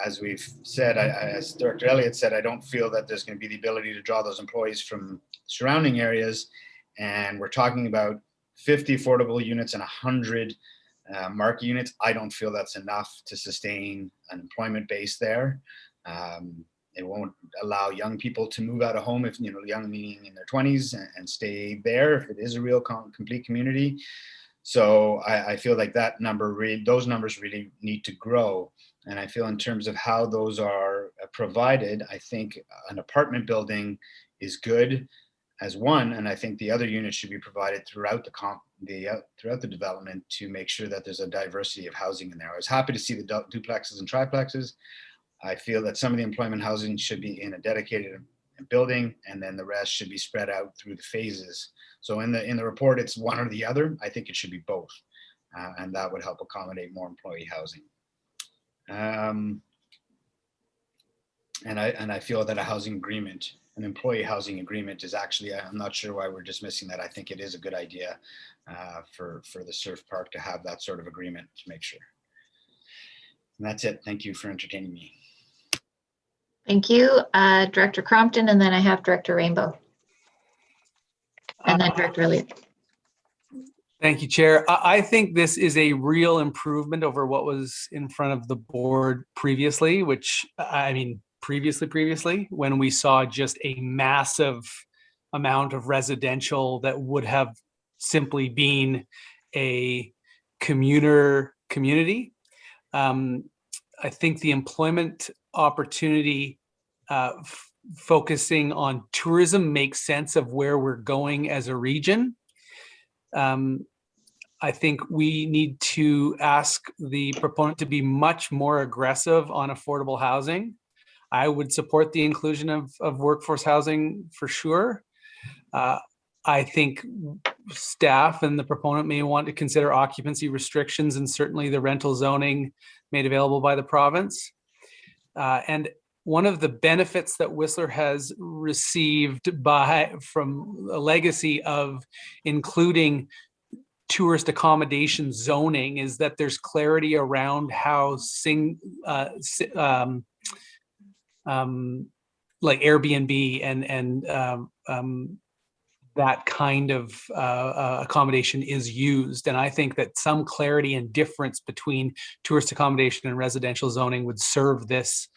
As we've said, as Director Elliott said, I don't feel that there's going to be the ability to draw those employees from surrounding areas. And we're talking about 50 affordable units and 100 market units. I don't feel that's enough to sustain an employment base there. It won't allow young people to move out of home, if, you know, young meaning in their 20s, and stay there if it is a real complete community. So I feel like that number, those numbers really need to grow. And I feel in terms of how those are provided, I think an apartment building is good as one, and I think the other units should be provided throughout the development to make sure that there's a diversity of housing in there. I was happy to see the duplexes and triplexes. I feel that some of the employment housing should be in a dedicated building, and then the rest should be spread out through the phases. So in the report, it's one or the other. I think it should be both, and that would help accommodate more employee housing. And I feel that a housing agreement, an employee housing agreement, is actually, I'm not sure why we're dismissing that. I think it is a good idea for the surf park to have that sort of agreement to make sure. And that's it. Thank you for entertaining me. Thank you, Director Crompton, and then I have Director Rainbow. And then Director Elliott. Thank you, Chair. I think this is a real improvement over what was in front of the board previously, which, I mean, previously, when we saw just a massive amount of residential that would have simply been a community. I think the employment opportunity focusing on tourism makes sense of where we're going as a region. I think we need to ask the proponent to be much more aggressive on affordable housing. I would support the inclusion of workforce housing for sure. I think staff and the proponent may want to consider occupancy restrictions and certainly the rental zoning made available by the province. And one of the benefits that Whistler has received from a legacy of including tourist accommodation zoning is that there's clarity around how like Airbnb and that kind of accommodation is used. And I think that some clarity and difference between tourist accommodation and residential zoning would serve this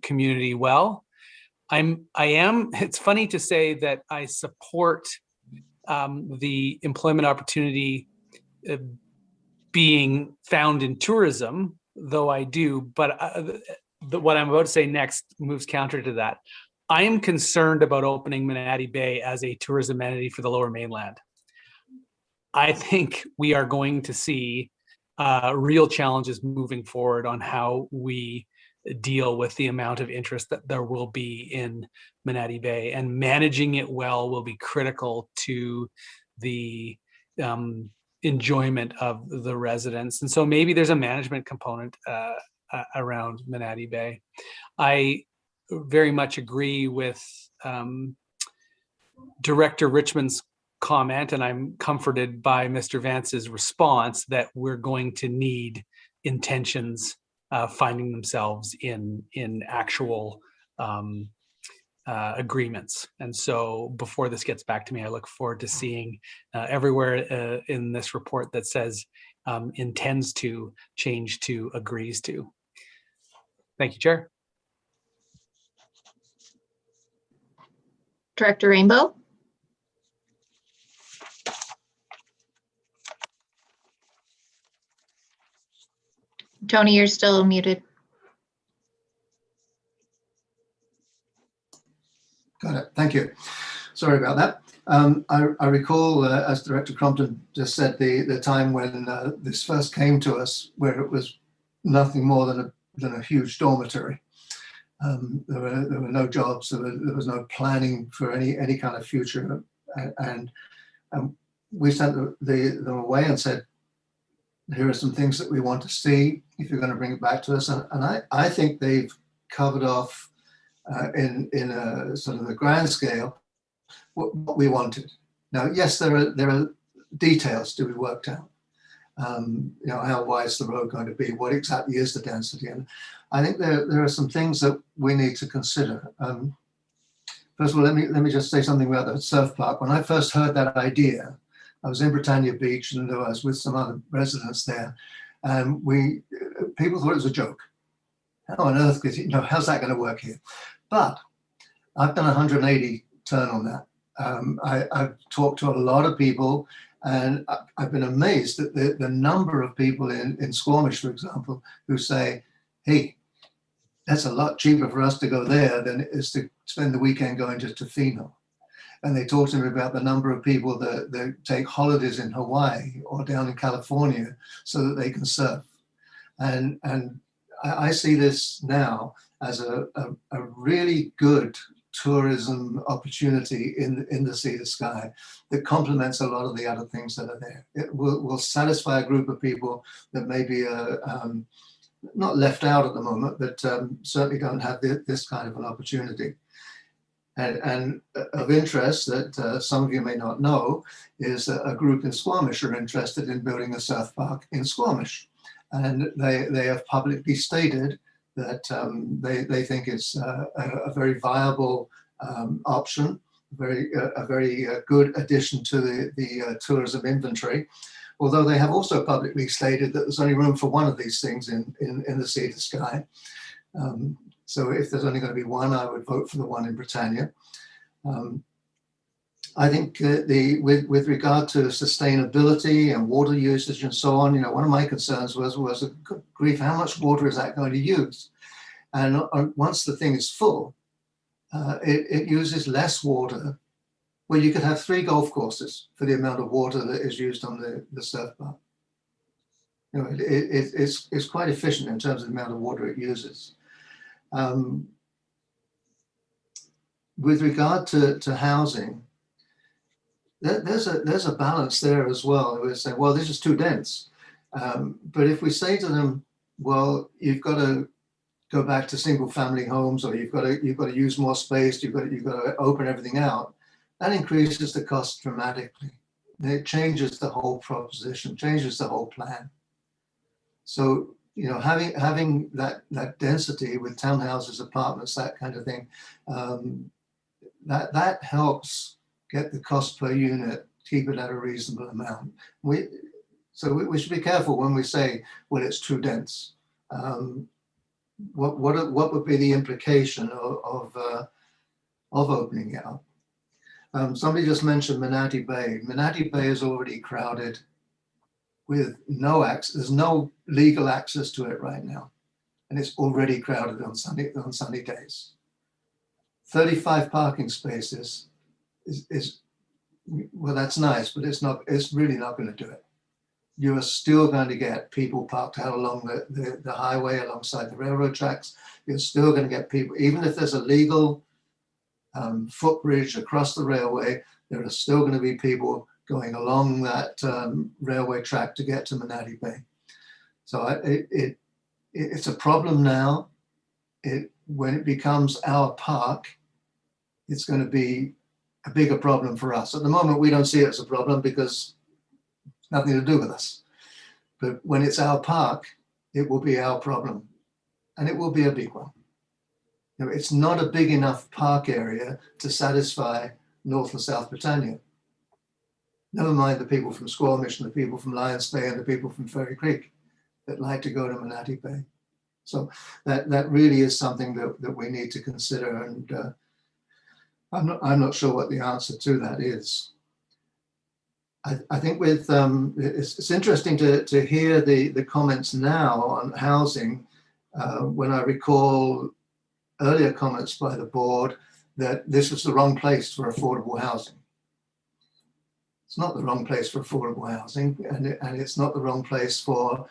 community well. It's funny to say that I support the employment opportunity being found in tourism, though I do, but what I'm about to say next moves counter to that. I am concerned about opening Umanati Bay as a tourism amenity for the Lower Mainland. I think we are going to see real challenges moving forward on how we deal with the amount of interest that there will be in Umanati Bay, and managing it well will be critical to the enjoyment of the residents. And so maybe there's a management component around Umanati Bay. I very much agree with Director Richmond's comment, and I'm comforted by Mr. Vance's response that we're going to need intentions finding themselves in actual agreements. And so before this gets back to me, I look forward to seeing everywhere in this report that says intends to change to agrees to. Thank you, Chair. Director Rainbow. Tony, you're still muted. Got it. Thank you. Sorry about that. I recall, as Director Crompton just said, the time when this first came to us, where it was nothing more than a huge dormitory. There were no jobs. There was no planning for any kind of future, and we sent them away and said, here are some things that we want to see if you're going to bring it back to us. And I think they've covered off in a sort of a grand scale what we wanted. Now, yes, there are details to be worked out. How wide is the road going to be? What exactly is the density? And I think there are some things that we need to consider. First of all, let me just say something about the surf park. When I first heard that idea, I was in Britannia Beach and I was with some other residents there, and people thought it was a joke. How on earth could how's that going to work here? But I've done a 180 turn on that. I've talked to a lot of people, and I've been amazed at the number of people in Squamish, for example, who say, hey, that's a lot cheaper for us to go there than it is to spend the weekend going to Tofino. And they talk to me about the number of people that take holidays in Hawaii or down in California so that they can surf. And I see this now as a really good tourism opportunity in the Sea to Sky that complements a lot of the other things that are there. It will satisfy a group of people that maybe not left out at the moment, but certainly don't have this kind of an opportunity. And of interest that some of you may not know is a group in Squamish are interested in building a surf park in Squamish. And they have publicly stated that they think it's a very viable option, a very good addition to the tourism inventory. Although they have also publicly stated that there's only room for one of these things in the Sea to Sky. So if there's only going to be one, I would vote for the one in Britannia. I think with regard to sustainability and water usage and so on, one of my concerns was good grief, how much water is that going to use? And once the thing is full, it uses less water. Well, you could have 3 golf courses for the amount of water that is used on the surf park. It's quite efficient in terms of the amount of water it uses. With regard to housing, there's a balance there as well. We say, well, this is too dense. But if we say to them, well, you've got to go back to single family homes, or you've got to use more space, you've got to open everything out, that increases the cost dramatically. It changes the whole proposition, changes the whole plan. So, having that density with townhouses, apartments, that kind of thing, that helps get the cost per unit, keep it at a reasonable amount. So we should be careful when we say, well, it's too dense. What would be the implication of opening it up? Somebody just mentioned Umanati Bay. Umanati Bay is already crowded with no access. There's no legal access to it right now, and it's already crowded on sunny days. 35 parking spaces is well, that's nice, but it's really not going to do it. You are still going to get people parked out along the highway alongside the railroad tracks. You're still going to get people, even if there's a legal footbridge across the railway, there are still going to be people going along that railway track to get to Umanati Bay. So it's a problem now. When it becomes our park, it's going to be a bigger problem for us. At the moment, we don't see it as a problem because it's nothing to do with us. But when it's our park, it will be our problem, and it will be a big one. It's not a big enough park area to satisfy North and South Britannia. Never mind the people from Squamish and the people from Lions Bay and the people from Ferry Creek that like to go to Umanati Bay. So that really is something that we need to consider, and I'm not sure what the answer to that is. I think with it's interesting to hear the comments now on housing when I recall earlier comments by the board that this was the wrong place for affordable housing. It's not the wrong place for affordable housing, and it's not the wrong place for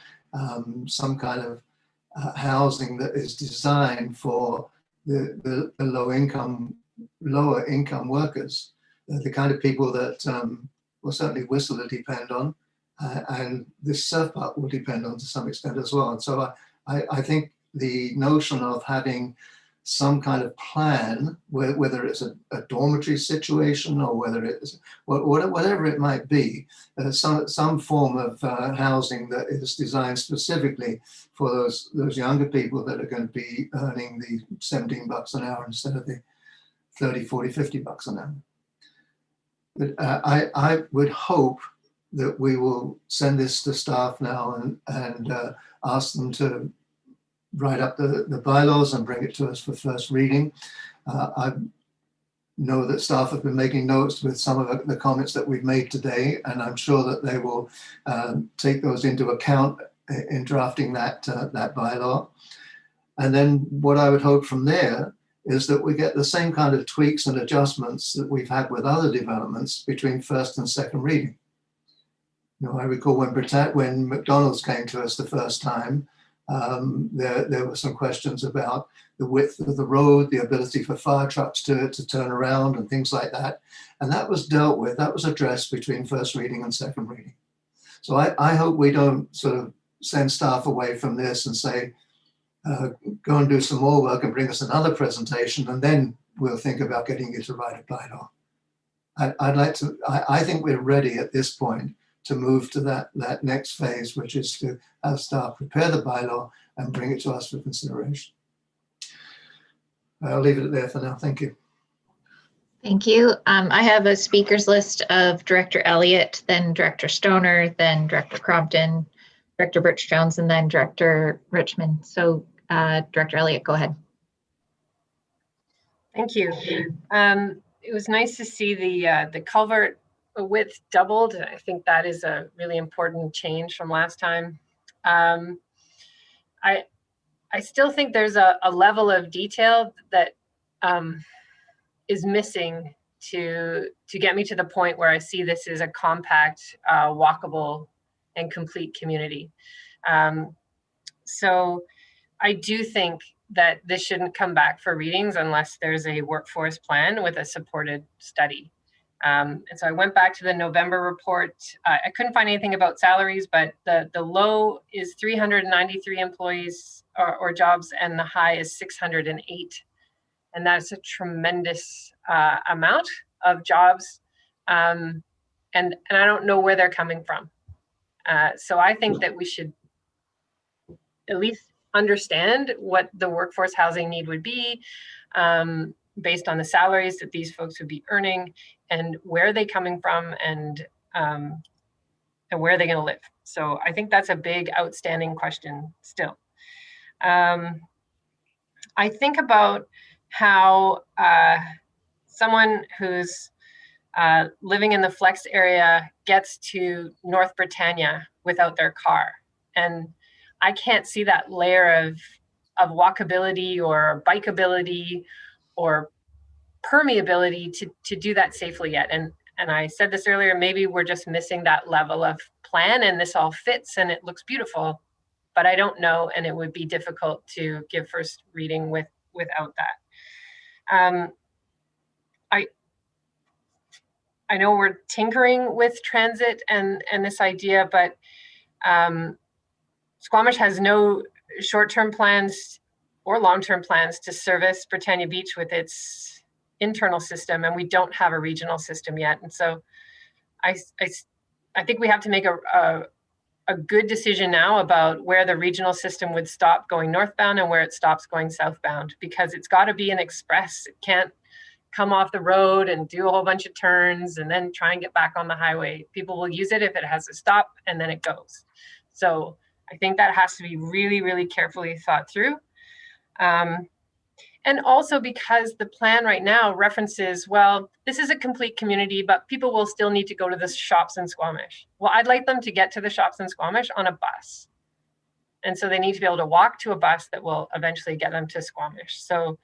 some kind of housing that is designed for the lower income workers, the kind of people that will certainly Whistler depend on, and this surf park will depend on to some extent as well. And so I think the notion of having some kind of plan, whether it's a dormitory situation or whether it's whatever it might be, some form of housing that is designed specifically for those younger people that are going to be earning the $17 an hour instead of the 30, 40, $50 an hour. But I would hope that we will send this to staff now and ask them to write up the bylaws and bring it to us for first reading. I know that staff have been making notes with some of the comments that we've made today, and I'm sure that they will take those into account in drafting that bylaw. And then what I would hope from there is that we get the same kind of tweaks and adjustments that we've had with other developments between first and second reading. You know, I recall when McDonald's came to us the first time, there were some questions about the width of the road, the ability for fire trucks to turn around and things like that. And that was dealt with, that was addressed between first reading and second reading. So I hope we don't sort of send staff away from this and say, go and do some more work and bring us another presentation, and then we'll think about getting you to write a bylaw. I think we're ready at this point to move to that next phase, which is to have staff prepare the bylaw and bring it to us for consideration. I'll leave it there for now. Thank you. Thank you. I have a speakers list of Director Elliott, then Director Stoner, then Director Crompton, Director Birch Jones, and then Director Richmond. So Director Elliott, go ahead. Thank you. It was nice to see the culvert width doubled. I think that is a really important change from last time. I still think there's a level of detail that is missing to get me to the point where I see this as a compact, walkable, and complete community. So I do think that this shouldn't come back for readings unless there's a workforce plan with a supported study. And so I went back to the November report. I couldn't find anything about salaries, but the low is 393 employees or jobs, and the high is 608. And that's a tremendous amount of jobs. And I don't know where they're coming from. So I think that we should at least understand what the workforce housing need would be based on the salaries that these folks would be earning, and where are they coming from, and where are they going to live. So I think that's a big outstanding question still. I think about how someone who's living in the Flex area gets to North Britannia without their car. And I can't see that layer of walkability or bikeability or permeability to do that safely yet. And I said this earlier, maybe we're just missing that level of plan, and this all fits and it looks beautiful, but I don't know, and it would be difficult to give first reading without that. I know we're tinkering with transit and this idea, but Squamish has no short-term plans or long-term plans to service Britannia Beach with its internal system, and we don't have a regional system yet. And so I think we have to make a good decision now about where the regional system would stop going northbound and where it stops going southbound, because it's got to be an express. It can't come off the road and do a whole bunch of turns and then try and get back on the highway. People will use it if it has a stop, and then it goes. So I think that has to be really, really carefully thought through. And also because the plan right now references, well, this is a complete community, but people will still need to go to the shops in Squamish. Well, I'd like them to get to the shops in Squamish on a bus. And so they need to be able to walk to a bus that will eventually get them to Squamish. So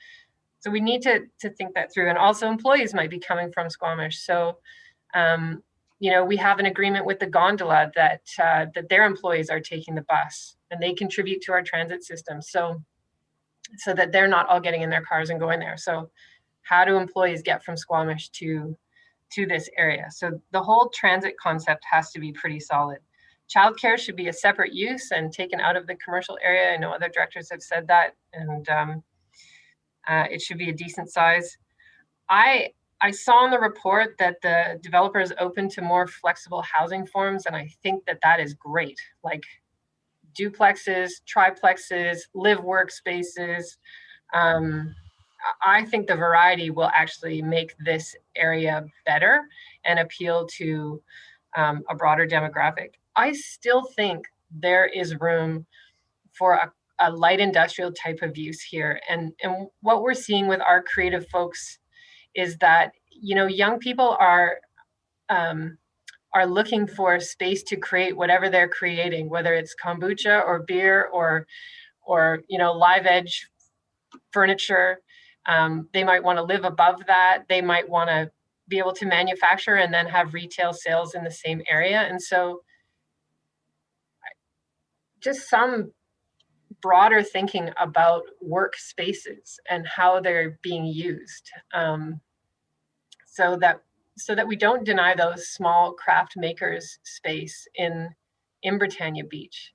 we need to think that through. And also employees might be coming from Squamish. So, you know, we have an agreement with the gondola that their employees are taking the bus and they contribute to our transit system. So that they're not all getting in their cars and going there. So how do employees get from Squamish to this area? So the whole transit concept has to be pretty solid. Childcare should be a separate use and taken out of the commercial area. I know other directors have said that. And It should be a decent size. I saw in the report that the developer is open to more flexible housing forms, and I think that that is great. Like duplexes, triplexes, live workspaces. I think the variety will actually make this area better and appeal to a broader demographic. I still think there is room for a light industrial type of use here. And what we're seeing with our creative folks is that, you know, young people are looking for space to create whatever they're creating, whether it's kombucha or beer or you know, live edge furniture. They might want to live above that. They might want to be able to manufacture and then have retail sales in the same area. And so just some broader thinking about workspaces and how they're being used, so that we don't deny those small craft makers space in Britannia Beach,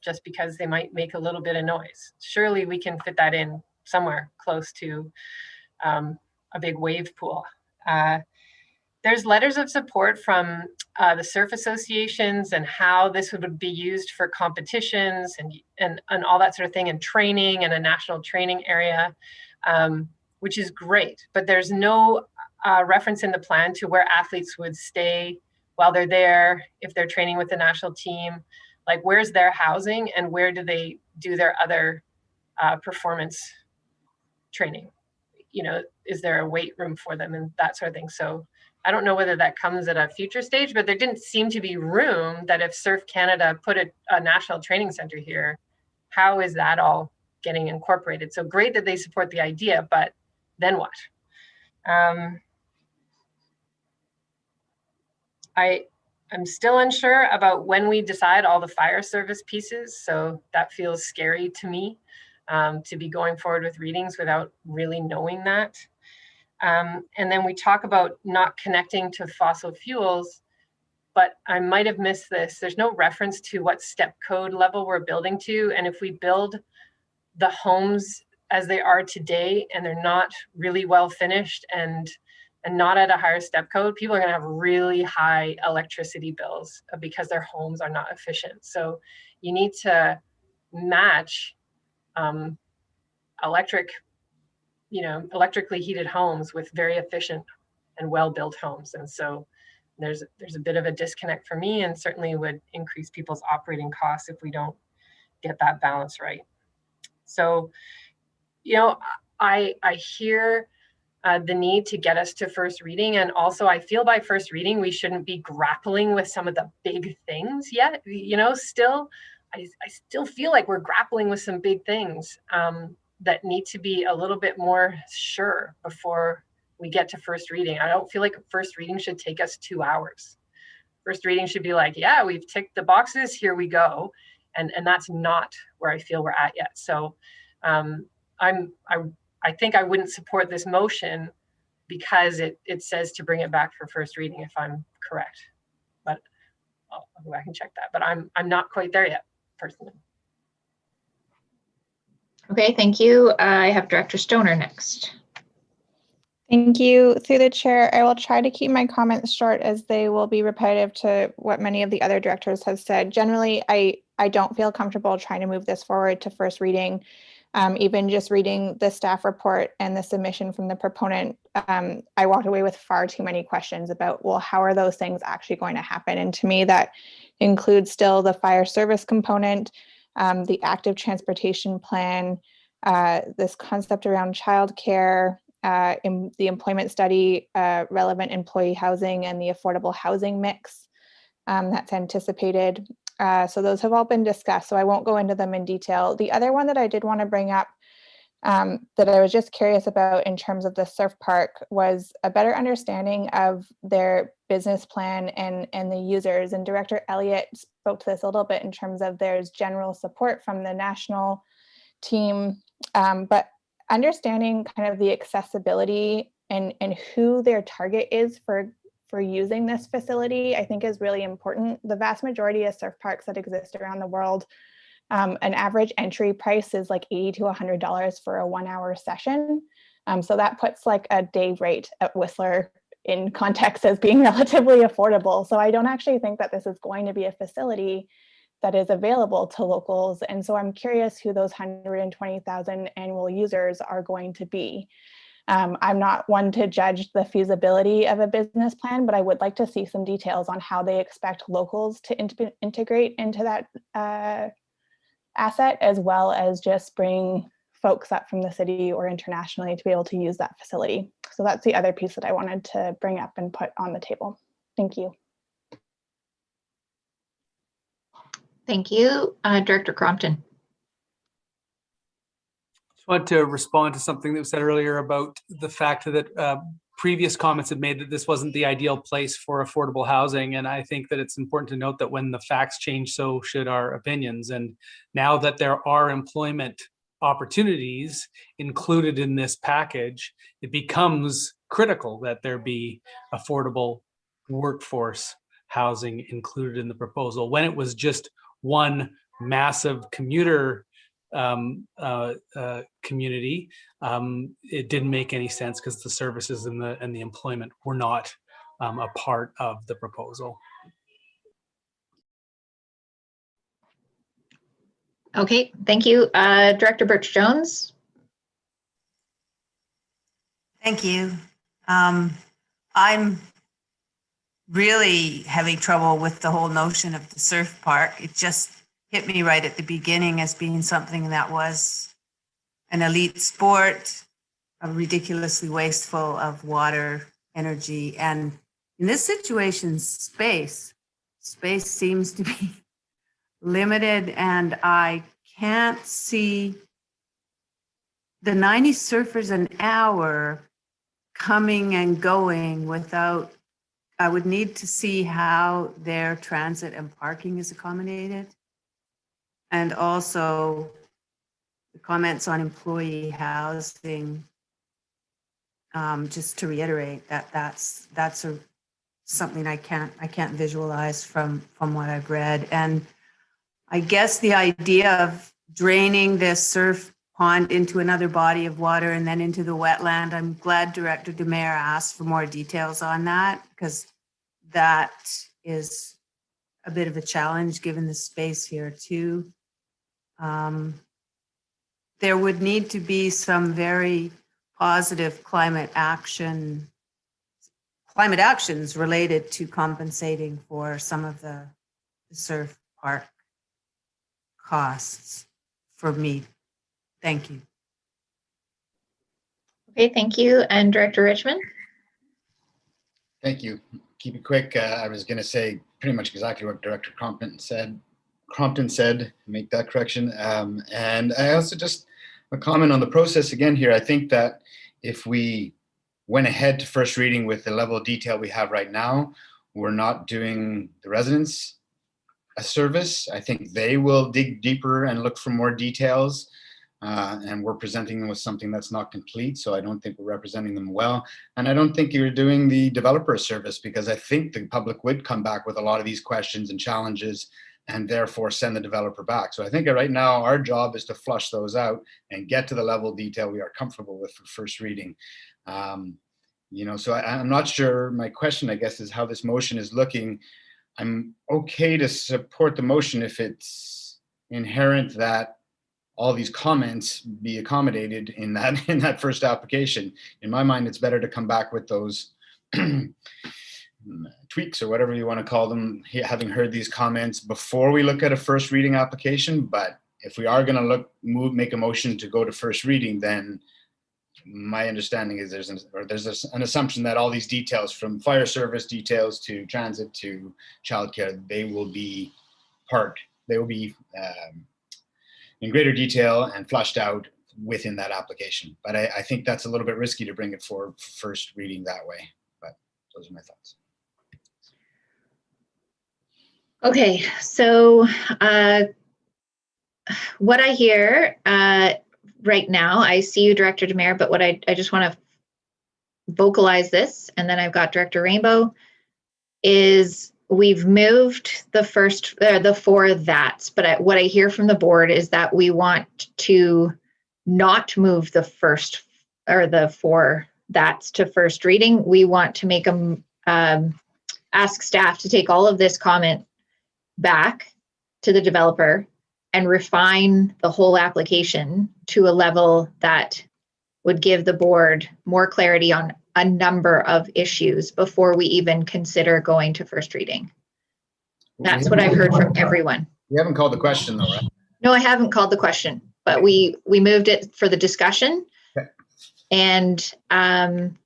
just because they might make a little bit of noise. Surely we can fit that in somewhere close to a big wave pool. There's letters of support from the surf associations and how this would be used for competitions and all that sort of thing, and training and a national training area, which is great. But there's no reference in the plan to where athletes would stay while they're there, if they're training with the national team. Like, where's their housing and where do they do their other performance training? You know, is there a weight room for them and that sort of thing? So I don't know whether that comes at a future stage, but there didn't seem to be room that if Surf Canada put a national training center here, how is that all getting incorporated? So great that they support the idea, but then what? I'm still unsure about when we decide all the fire service pieces. So that feels scary to me, to be going forward with readings without really knowing that. And then we talk about not connecting to fossil fuels, but I might have missed this. There's no reference to what step code level we're building to. And if we build the homes as they are today and they're not really well finished and not at a higher step code, people are going to have really high electricity bills because their homes are not efficient. So you need to match electrically heated homes with very efficient and well-built homes. And so there's a bit of a disconnect for me, and certainly would increase people's operating costs if we don't get that balance right. So, you know, I hear the need to get us to first reading. And also I feel by first reading, we shouldn't be grappling with some of the big things yet. You know, still, I still feel like we're grappling with some big things that need to be a little bit more sure before we get to first reading. I don't feel like first reading should take us 2 hours. First reading should be like, yeah, we've ticked the boxes, here we go. And that's not where I feel we're at yet. So I think I wouldn't support this motion because it says to bring it back for first reading, if I'm correct. But I'll go back and check that. But I'm not quite there yet, personally. Okay, thank you. I have Director Stoner next. Thank you. Through the chair, I will try to keep my comments short as they will be repetitive to what many of the other directors have said. Generally, I don't feel comfortable trying to move this forward to first reading. Even just reading the staff report and the submission from the proponent, I walked away with far too many questions about, well, how are those things actually going to happen? And to me, that includes still the fire service component, the active transportation plan, this concept around childcare, in the employment study, relevant employee housing, and the affordable housing mix that's anticipated. So those have all been discussed, so I won't go into them in detail. The other one that I did want to bring up that I was just curious about in terms of the surf park was a better understanding of their business plan and the users. And Director Elliott spoke to this a little bit in terms of there's general support from the national team, but understanding kind of the accessibility and who their target is for using this facility, I think is really important. The vast majority of surf parks that exist around the world An average entry price is like $80 to $100 for a 1-hour session. So that puts like a day rate at Whistler in context as being relatively affordable. So I don't actually think that this is going to be a facility that is available to locals. And so I'm curious who those 120,000 annual users are going to be. I'm not one to judge the feasibility of a business plan, but I would like to see some details on how they expect locals to integrate into that asset, as well as just bring folks up from the city or internationally to be able to use that facility. So that's the other piece that I wanted to bring up and put on the table. Thank you. Thank you. Director Crompton. Just want to respond to something that was said earlier about the fact that previous comments had made that this wasn't the ideal place for affordable housing. And I think that it's important to note that when the facts change, so should our opinions. And now that there are employment opportunities included in this package, it becomes critical that there be affordable workforce housing included in the proposal. When it was just one massive commuter community, it didn't make any sense because the services and the employment were not a part of the proposal. Okay, thank you. Director Birch-Jones. Thank you. I'm really having trouble with the whole notion of the surf park. It just hit me right at the beginning as being something that was an elite sport, ridiculously wasteful of water, energy, and in this situation, space seems to be limited, and I can't see the 90 surfers an hour coming and going without, I would need to see how their transit and parking is accommodated. And also the comments on employee housing, just to reiterate that that's something I can't visualize from what I've read. And I guess the idea of draining this surf pond into another body of water and then into the wetland, I'm glad Director Demare asked for more details on that, because that is a bit of a challenge given the space here too. There would need to be some very positive climate actions related to compensating for some of the surf park costs for me. Thank you. Okay, thank you. And Director Richmond. Thank you. Keep it quick. I was going to say pretty much exactly what Director Crompton said, make that correction. And I also just a comment on the process again here. I think that if we went ahead to first reading with the level of detail we have right now, we're not doing the residents a service. I think they will dig deeper and look for more details. And we're presenting them with something that's not complete. So I don't think we're representing them well. And I don't think you're doing the developer a service, because I think the public would come back with a lot of these questions and challenges and therefore send the developer back. So I think right now our job is to flush those out and get to the level of detail we are comfortable with for first reading. So I'm not sure. My question, I guess, is how this motion is looking. I'm okay to support the motion if it's inherent that all these comments be accommodated in that first application. In my mind, it's better to come back with those tweaks or whatever you want to call them, having heard these comments before we look at a first reading application. But if we are going to make a motion to go to first reading, then my understanding is there's an assumption that all these details, from fire service details to transit to childcare, they will be in greater detail and flushed out within that application. But I think that's a little bit risky to bring it for first reading that way. But those are my thoughts. Okay, so what I hear right now, I see you, Director Demare, but what I just want to vocalize this, and then I've got Director Rainbow, is we've moved the four that's, but what I hear from the board is that we want to not move the first or the four that's to first reading. We want to make them ask staff to take all of this comment back to the developer and refine the whole application to a level that would give the board more clarity on a number of issues before we even consider going to first reading. That's what I've heard from everyone. You haven't called the question though, right? No, I haven't called the question, but we moved it for the discussion. Okay. And I'm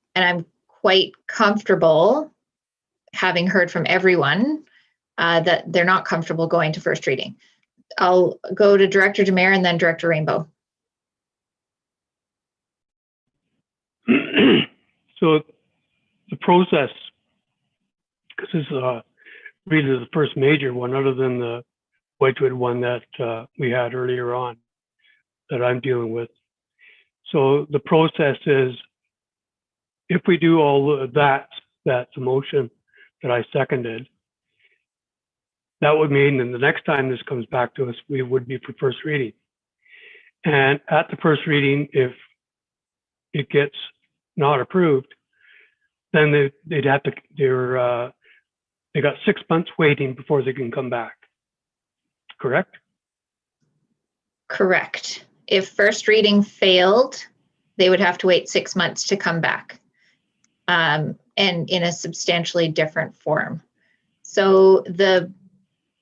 quite comfortable, having heard from everyone, that they're not comfortable going to first reading. I'll go to Director Demare and then Director Rainbow. So the process, because this is really the first major one other than the Whitewood one that we had earlier on that I'm dealing with. So the process is, if we do all of that's the motion that I seconded, that would mean that the next time this comes back to us, we would be for first reading. And at the first reading, if it gets not approved, then they'd have to, they got 6 months waiting before they can come back. Correct? Correct. If first reading failed, they would have to wait 6 months to come back, and in a substantially different form. So the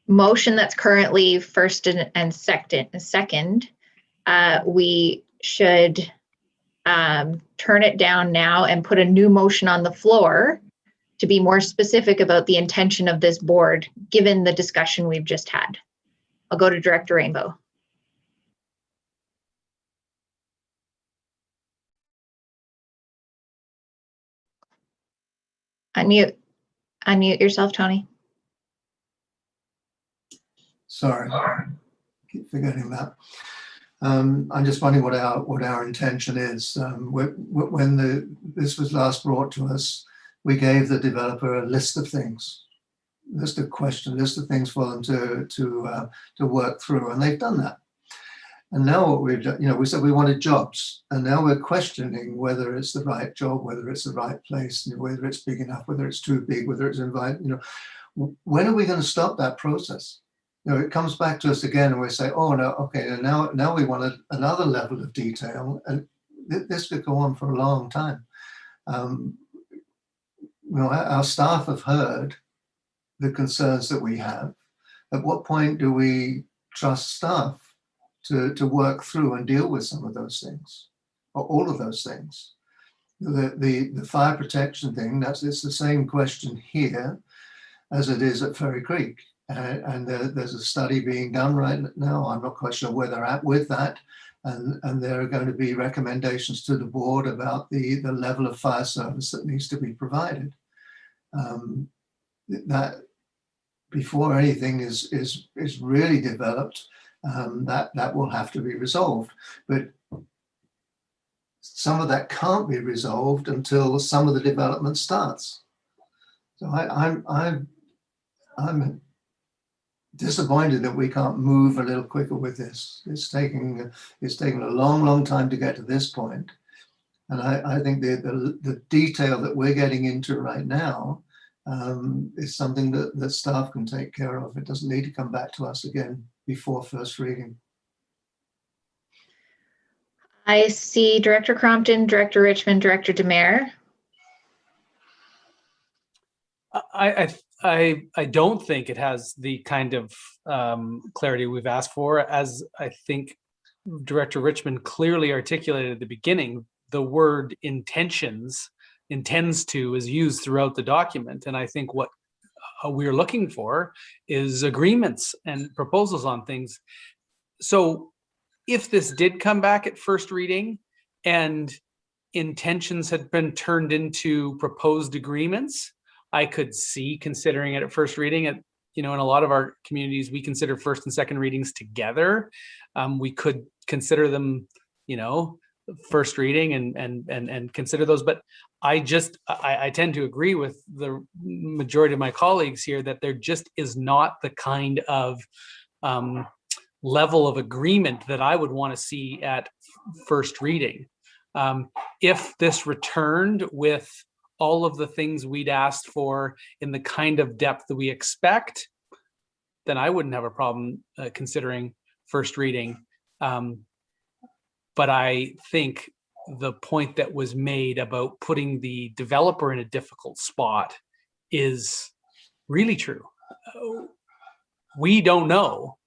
motion that's currently first and second, we should turn it down now and put a new motion on the floor to be more specific about the intention of this board, given the discussion we've just had. I'll go to Director Rainbow. Unmute yourself, Tony. Sorry, keep forgetting that. I'm just wondering what our intention is. When this was last brought to us, we gave the developer a list of things, list of things for them to work through, and they've done that. And now what we've done, we said we wanted jobs, and now we're questioning whether it's the right job, whether it's the right place, whether it's big enough, whether it's too big, whether it's when are we going to stop that process? It comes back to us again, and we say, oh no, okay, and now we want another level of detail, and this could go on for a long time. Our staff have heard the concerns that we have. At what point do we trust staff to work through and deal with some of those things, or all of those things? The fire protection thing, it's the same question here as it is at Ferry Creek. And there's a study being done right now. I'm not quite sure where they're at with that. And there are going to be recommendations to the board about the level of fire service that needs to be provided. That before anything is really developed, that will have to be resolved. But some of that can't be resolved until some of the development starts. So I'm disappointed that we can't move a little quicker with this. It's taking a long time to get to this point. And I think the detail that we're getting into right now is something that staff can take care of. It doesn't need to come back to us again before first reading. I see Director Crompton, Director Richmond, Director Demare. I don't think it has the kind of clarity we've asked for. As I think Director Richmond clearly articulated at the beginning, the word intends to is used throughout the document. And I think what we're looking for is agreements and proposals on things. So if this did come back at first reading and intentions had been turned into proposed agreements, I could see considering it at first reading. In a lot of our communities, we consider first and second readings together. We could consider them, first reading and consider those. But I tend to agree with the majority of my colleagues here that there just is not the kind of level of agreement that I would want to see at first reading. If this returned with all of the things we'd asked for in the kind of depth that we expect, then I wouldn't have a problem considering first reading. But I think the point that was made about putting the developer in a difficult spot is really true. We don't know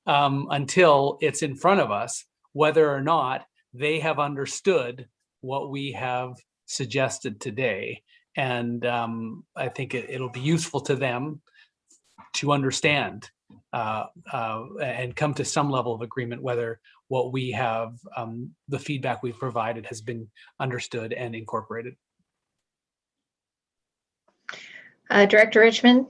until it's in front of us whether or not they have understood what we have suggested today. And I think it'll be useful to them to understand and come to some level of agreement whether what we have, the feedback we've provided has been understood and incorporated. Director Richmond?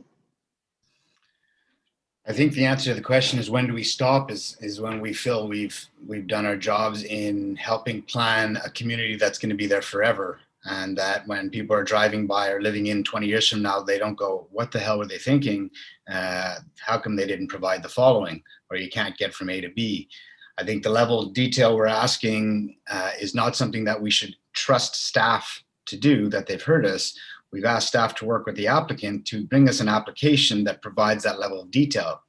I think the answer to the question is, when do we stop, is when we feel we've done our jobs in helping plan a community that's going to be there forever. And that when people are driving by or living in 20 years from now, they don't go, what the hell were they thinking? How come they didn't provide the following? Or you can't get from A to B. I think the level of detail we're asking is not something that we should trust staff to do, that they've heard us. We've asked staff to work with the applicant to bring us an application that provides that level of detail.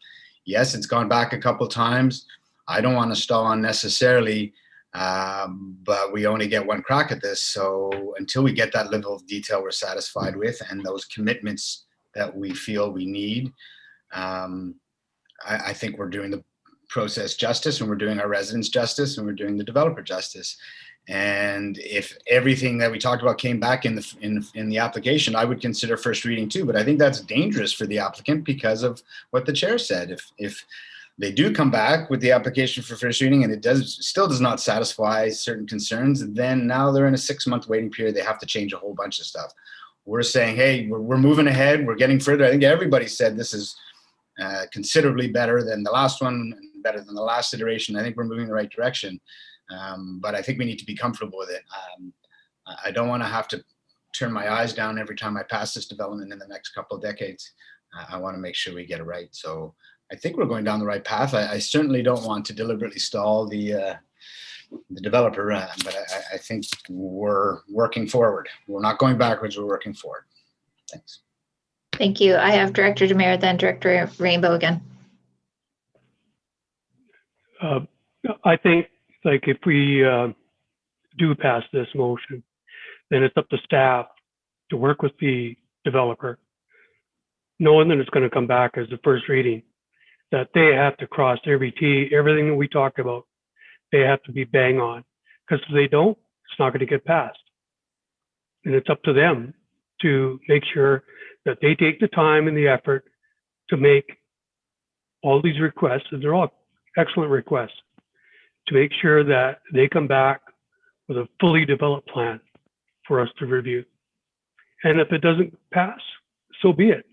Yes, it's gone back a couple of times. I don't want to stall unnecessarily, but we only get one crack at this. So until we get that level of detail we're satisfied with and those commitments that we feel we need, I think we're doing the process justice, and we're doing our residents justice, and we're doing the developer justice. And if everything that we talked about came back in the application, I would consider first reading too. But I think that's dangerous for the applicant because of what the chair said. If they do come back with the application for first reading and it still does not satisfy certain concerns, then now they're in a 6-month waiting period. They have to change a whole bunch of stuff. We're saying, hey, we're moving ahead. We're getting further. I think everybody said this is considerably better than the last one, better than the last iteration. I think we're moving in the right direction. But I think we need to be comfortable with it. I don't want to have to turn my eyes down every time I pass this development in the next couple of decades. I want to make sure we get it right. So I think we're going down the right path. I certainly don't want to deliberately stall the developer, but I think we're working forward. We're not going backwards, we're working forward. Thanks. Thank you. I have Director Demare, then Director Rainbow again. I think, like, if we do pass this motion, then it's up to staff to work with the developer, knowing that it's going to come back as the first reading, that they have to cross every T, everything that we talked about, they have to be bang on. Because if they don't, it's not going to get passed. And it's up to them to make sure that they take the time and the effort to make all these requests, and they're all excellent requests, to make sure that they come back with a fully developed plan for us to review. And if it doesn't pass, so be it.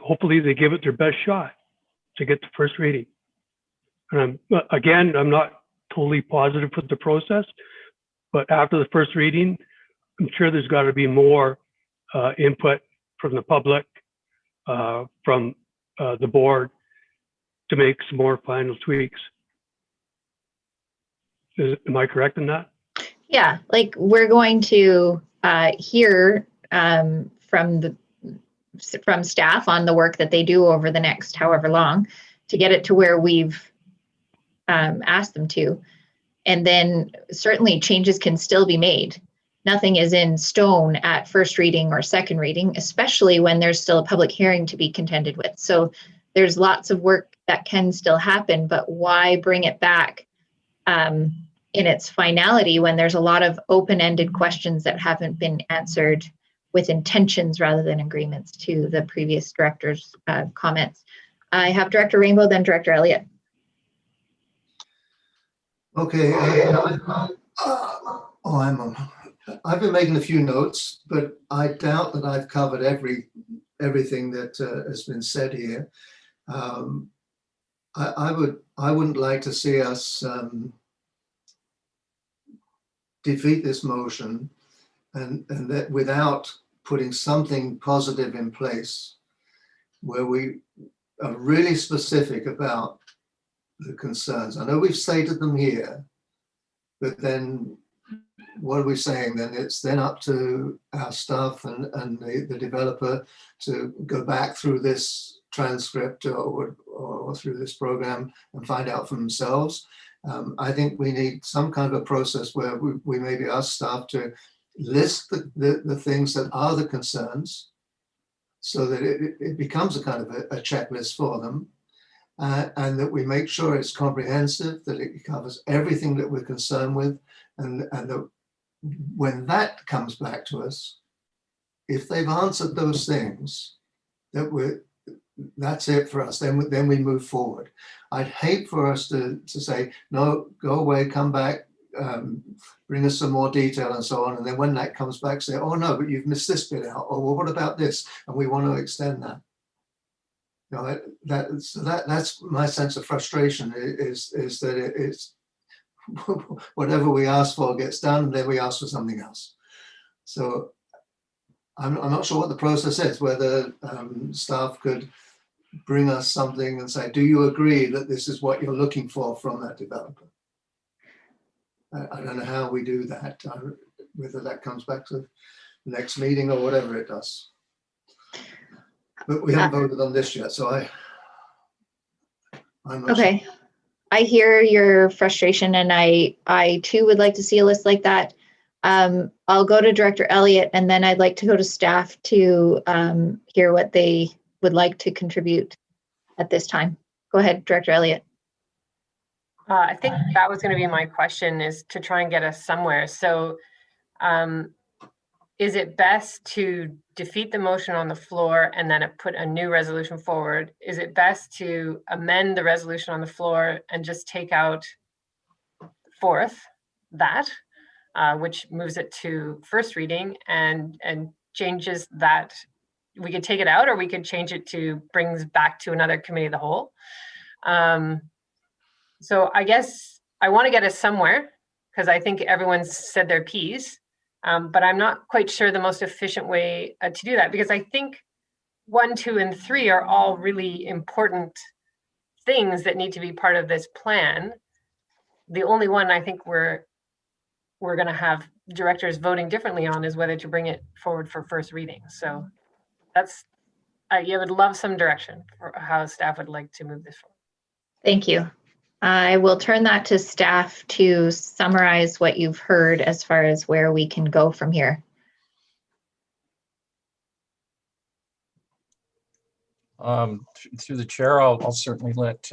Hopefully they give it their best shot to get the first reading. And I'm not totally positive with the process, but after the first reading, I'm sure there's got to be more input from the public, from the board, to make some more final tweaks. Am I correct in that? Yeah, like we're going to hear from staff on the work that they do over the next however long to get it to where we've asked them to. And then certainly changes can still be made. Nothing is in stone at first reading or second reading, especially when there's still a public hearing to be contended with. So there's lots of work that can still happen, but why bring it back in its finality when there's a lot of open-ended questions that haven't been answered with intentions rather than agreements, to the previous director's comments. I have Director Rainbow, then Director Elliott. Okay. I've been making a few notes, but I doubt that I've covered everything that has been said here. I wouldn't like to see us defeat this motion and that without putting something positive in place where we are really specific about the concerns. I know we've stated them here, but then what are we saying? Then it's then up to our staff and the developer to go back through this transcript or through this program and find out for themselves. I think we need some kind of a process where we maybe ask staff to list the things that are the concerns so that it becomes a kind of a checklist for them. And that we make sure it's comprehensive, that it covers everything that we're concerned with, and that when that comes back to us, if they've answered those things, that's it for us. Then we move forward. I'd hate for us to say, no, go away, come back, bring us some more detail and so on. And then when that comes back, say, oh no, but you've missed this bit out. Or well, what about this? And we want to extend that. You know, that's my sense of frustration is that it's whatever we ask for gets done, and then we ask for something else. So I'm not sure what the process is, whether staff could bring us something and say, do you agree that this is what you're looking for from that developer? I don't know how we do that, whether that comes back to the next meeting or whatever it does. But we haven't voted on this yet, so I'm not Okay. sure. I hear your frustration, and I too would like to see a list like that. I'll go to Director Elliott, and then I'd like to go to staff to hear what they would like to contribute at this time. Go ahead, Director Elliott. I think that was going to be my question, is to try and get us somewhere. So is it best to defeat the motion on the floor and then put a new resolution forward? Is it best to amend the resolution on the floor and just take out fourth, which moves it to first reading and changes that? We could take it out, or we could change it to brings back to another committee of the whole. So I guess I want to get us somewhere, because I think everyone's said their piece. But I'm not quite sure the most efficient way to do that, because I think 1, 2, and 3 are all really important things that need to be part of this plan. The only one I think we're going to have directors voting differently on is whether to bring it forward for first reading. So that's, I would love some direction for how staff would like to move this forward. Thank you. I will turn that to staff to summarize what you've heard as far as where we can go from here. Through the chair, I'll certainly let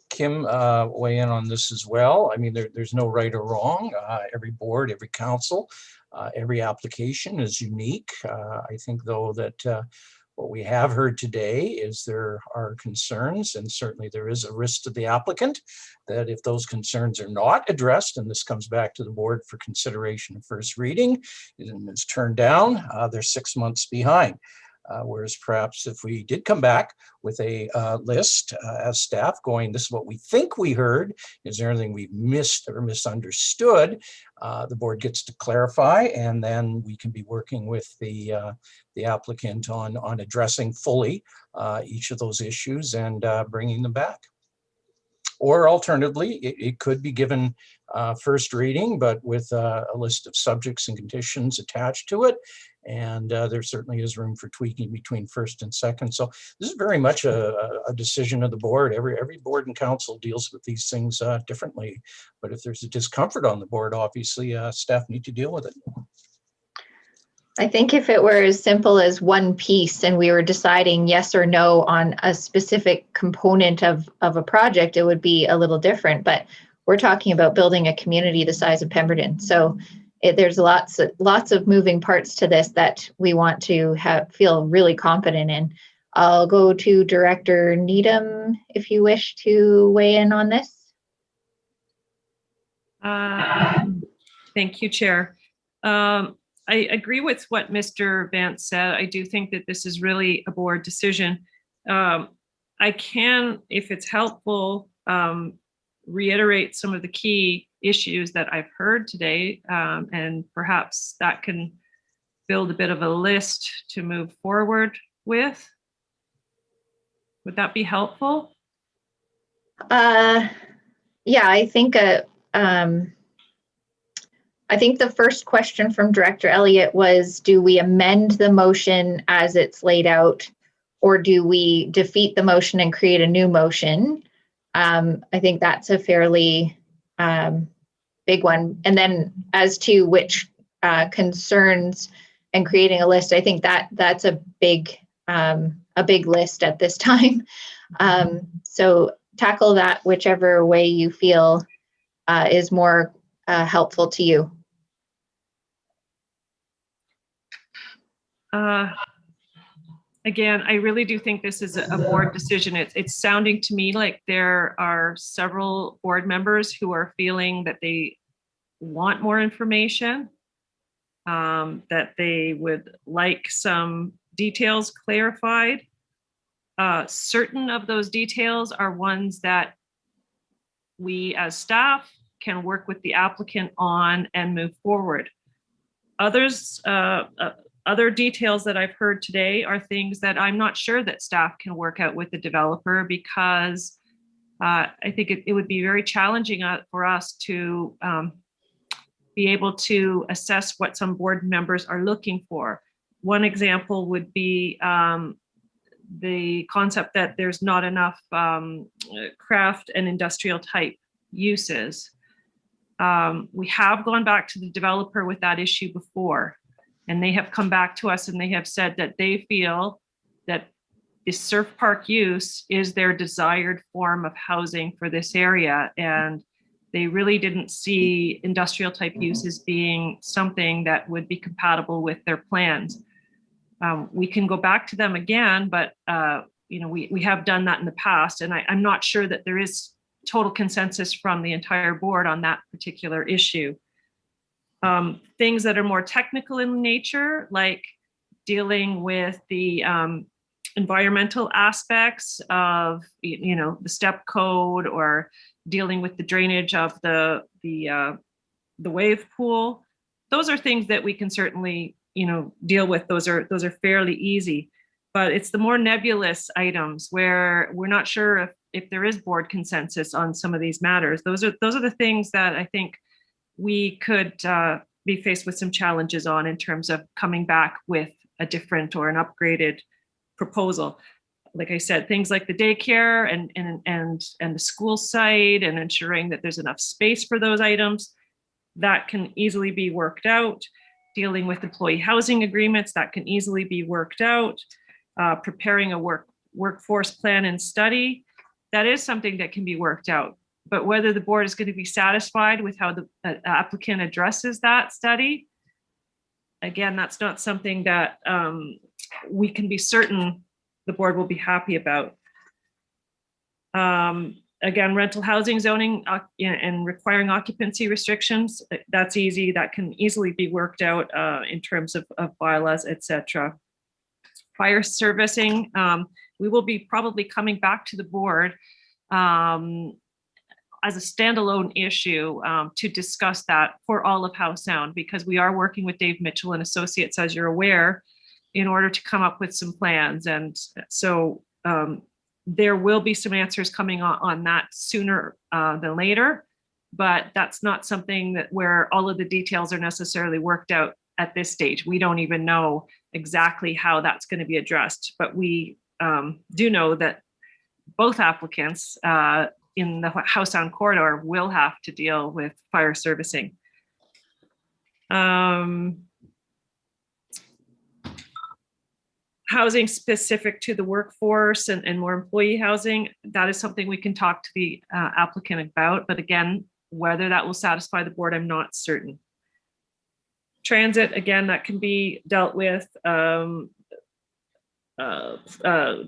Kim weigh in on this as well. I mean, there's no right or wrong. Every board, every council, every application is unique. I think, though, that what we have heard today is there are concerns, and certainly there is a risk to the applicant that if those concerns are not addressed, and this comes back to the board for consideration of first reading, and is turned down, they're 6 months behind. Whereas perhaps if we did come back with a list as staff going, this is what we think we heard, is there anything we've missed or misunderstood, the board gets to clarify, and then we can be working with the applicant on addressing fully each of those issues and bringing them back. Or alternatively, it could be given first reading, but with a list of subjects and conditions attached to it. And there certainly is room for tweaking between first and second. So this is very much a decision of the board. Every board and council deals with these things differently. But if there's a discomfort on the board, obviously staff need to deal with it. I think if it were as simple as one piece and we were deciding yes or no on a specific component of a project, it would be a little different. But we're talking about building a community the size of Pemberton. So there's lots of moving parts to this that we want to feel really confident in. I'll go to Director Needham if you wish to weigh in on this. Thank you, Chair. I agree with what Mr. Vance said. I do think that this is really a board decision. I can, if it's helpful, reiterate some of the key issues that I've heard today, and perhaps that can build a bit of a list to move forward with. Would that be helpful? Yeah, I think the first question from Director Elliott was, do we amend the motion as it's laid out, or do we defeat the motion and create a new motion? I think that's a fairly big one. And then as to which concerns and creating a list, I think that's a big list at this time. So tackle that whichever way you feel is more helpful to you. Again, I really do think this is a board decision. It's sounding to me like there are several board members who are feeling that they want more information, that they would like some details clarified. Certain of those details are ones that we as staff can work with the applicant on and move forward. Other details that I've heard today are things that I'm not sure that staff can work out with the developer, because I think it would be very challenging for us to be able to assess what some board members are looking for. One example would be the concept that there's not enough craft and industrial type uses. We have gone back to the developer with that issue before, and they have come back to us and they have said that they feel that the surf park use is their desired form of housing for this area. And they really didn't see industrial type use as being something that would be compatible with their plans. We can go back to them again, but we have done that in the past, and I'm not sure that there is total consensus from the entire board on that particular issue. Things that are more technical in nature, like dealing with the environmental aspects of the step code, or dealing with the drainage of the wave pool. Those are things that we can certainly deal with. Those are fairly easy, but it's the more nebulous items where we're not sure if there is board consensus on some of these matters. Those are the things that I think we could be faced with some challenges on, in terms of coming back with a different or an upgraded proposal. Like I said, things like the daycare and the school site, and ensuring that there's enough space for those items, that can easily be worked out. Dealing with employee housing agreements, that can easily be worked out. Preparing a workforce plan and study, that is something that can be worked out. But whether the board is going to be satisfied with how the applicant addresses that study, again, that's not something that we can be certain the board will be happy about. Again, rental housing zoning and requiring occupancy restrictions, that's easy. That can easily be worked out in terms of bylaws, etc. Fire servicing, we will be probably coming back to the board as a standalone issue to discuss that for all of Howe Sound, because we are working with Dave Mitchell and Associates, as you're aware, in order to come up with some plans. And so there will be some answers coming on that sooner than later, but that's not something where all of the details are necessarily worked out at this stage. We don't even know exactly how that's going to be addressed, but we do know that both applicants in the Howe Sound corridor will have to deal with fire servicing. Housing specific to the workforce and more employee housing, that is something we can talk to the applicant about. But again, whether that will satisfy the board, I'm not certain. Transit, again, that can be dealt with.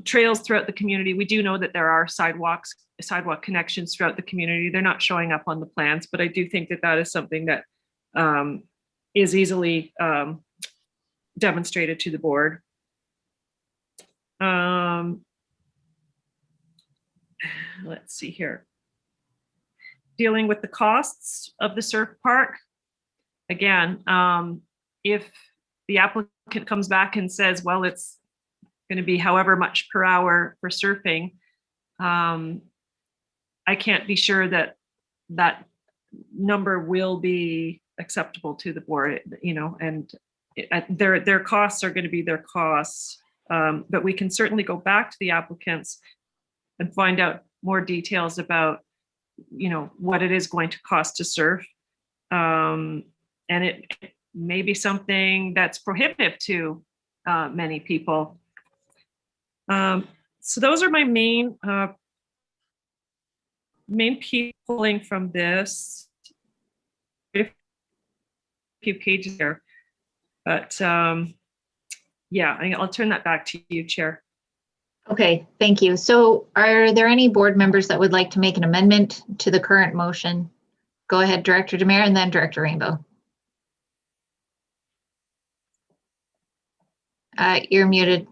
Trails throughout the community. We do know that there are sidewalk connections throughout the community. They're not showing up on the plans, but I do think that is something that is easily demonstrated to the board. Let's see here. dealing with the costs of the surf park. Again, if the applicant comes back and says, well, it's going to be however much per hour for surfing, I can't be sure that that number will be acceptable to the board, and their costs are going to be their costs. But we can certainly go back to the applicants and find out more details about, what it is going to cost to surf. And it may be something that's prohibitive to many people. So those are my main piece pulling from this. A few pages here, but yeah, I'll turn that back to you, Chair. Okay, thank you. So are there any board members that would like to make an amendment to the current motion? Go ahead, Director Demare, and then Director Rainbow. You're muted.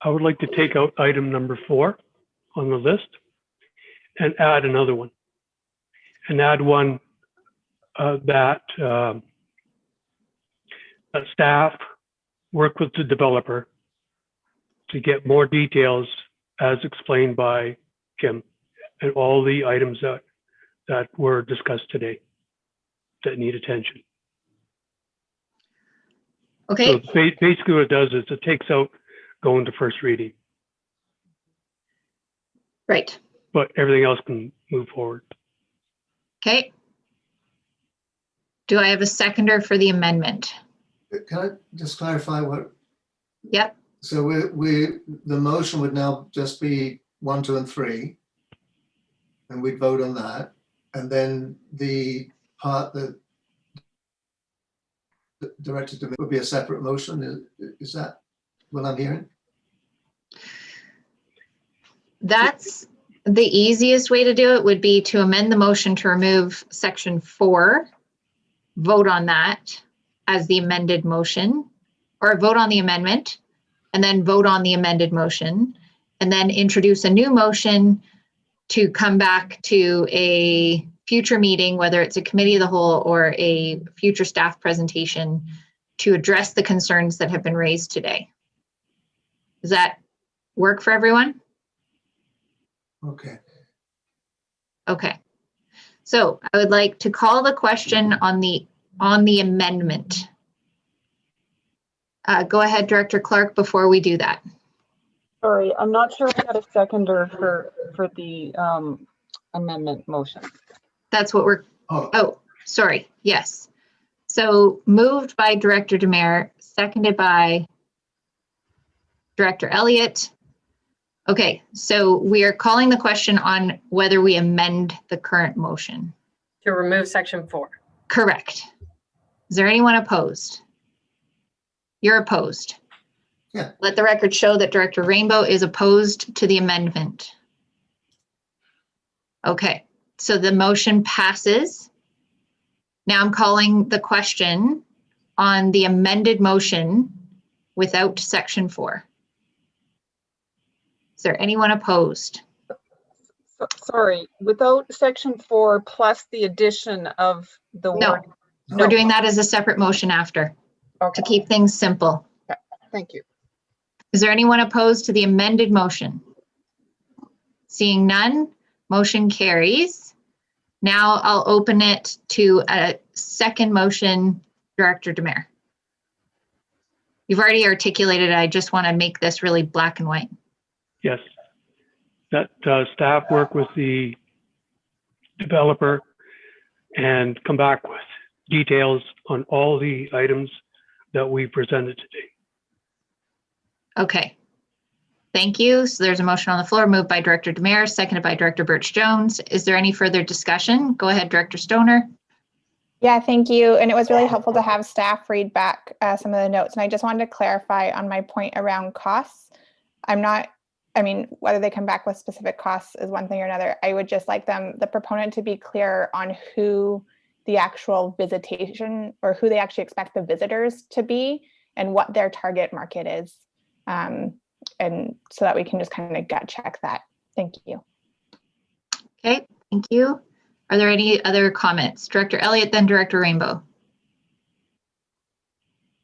I would like to take out item number 4 on the list and add another one. And add one that staff work with the developer to get more details as explained by Kim and all the items that were discussed today that need attention. Okay. So basically what it does is it takes out going to first reading. Right. But everything else can move forward. Okay. Do I have a seconder for the amendment? Can I just clarify what? Yep. So the motion would now just be 1, 2, and 3, and we'd vote on that, and then the part that directed to me would be a separate motion. Is that what I'm hearing? That's the easiest way to do it, would be to amend the motion to remove section 4, vote on that as the amended motion, or vote on the amendment, and then vote on the amended motion, and then introduce a new motion to come back to a future meeting, whether it's a committee of the whole or a future staff presentation, to address the concerns that have been raised today. Does that work for everyone? Okay. Okay. So I would like to call the question on the amendment. Go ahead, Director Clark, before we do that. Sorry, I'm not sure we got a seconder for the amendment motion. That's what we're, oh, sorry, yes. So moved by Director Demare, seconded by Director Elliott. Okay, so we are calling the question on whether we amend the current motion. To remove section 4. Correct. Is there anyone opposed? You're opposed. Yeah. Let the record show that Director Rainbow is opposed to the amendment. Okay, so the motion passes. Now I'm calling the question on the amended motion without section 4. Is there anyone opposed? Sorry, without section 4 plus the addition of the word. No, we're doing that as a separate motion after, to keep things simple. Okay. Thank you. Is there anyone opposed to the amended motion? Seeing none, motion carries. Now I'll open it to a second motion, Director Demare. You've already articulated it. I just want to make this really black and white. Yes, that staff work with the developer and come back with details on all the items that we presented today. Okay, thank you. So there's a motion on the floor moved by Director Demare, seconded by Director Birch-Jones. Is there any further discussion? Go ahead, Director Stoner. Yeah, thank you. And it was really helpful to have staff read back some of the notes. And I just wanted to clarify on my point around costs. Whether they come back with specific costs is one thing or another. I would just like the proponent to be clear on who the actual visitation or who they actually expect the visitors to be and what their target market is. and so that we can just kind of gut check that. Thank you. Okay, thank you. Are there any other comments? Director Elliott, then Director Rainbow.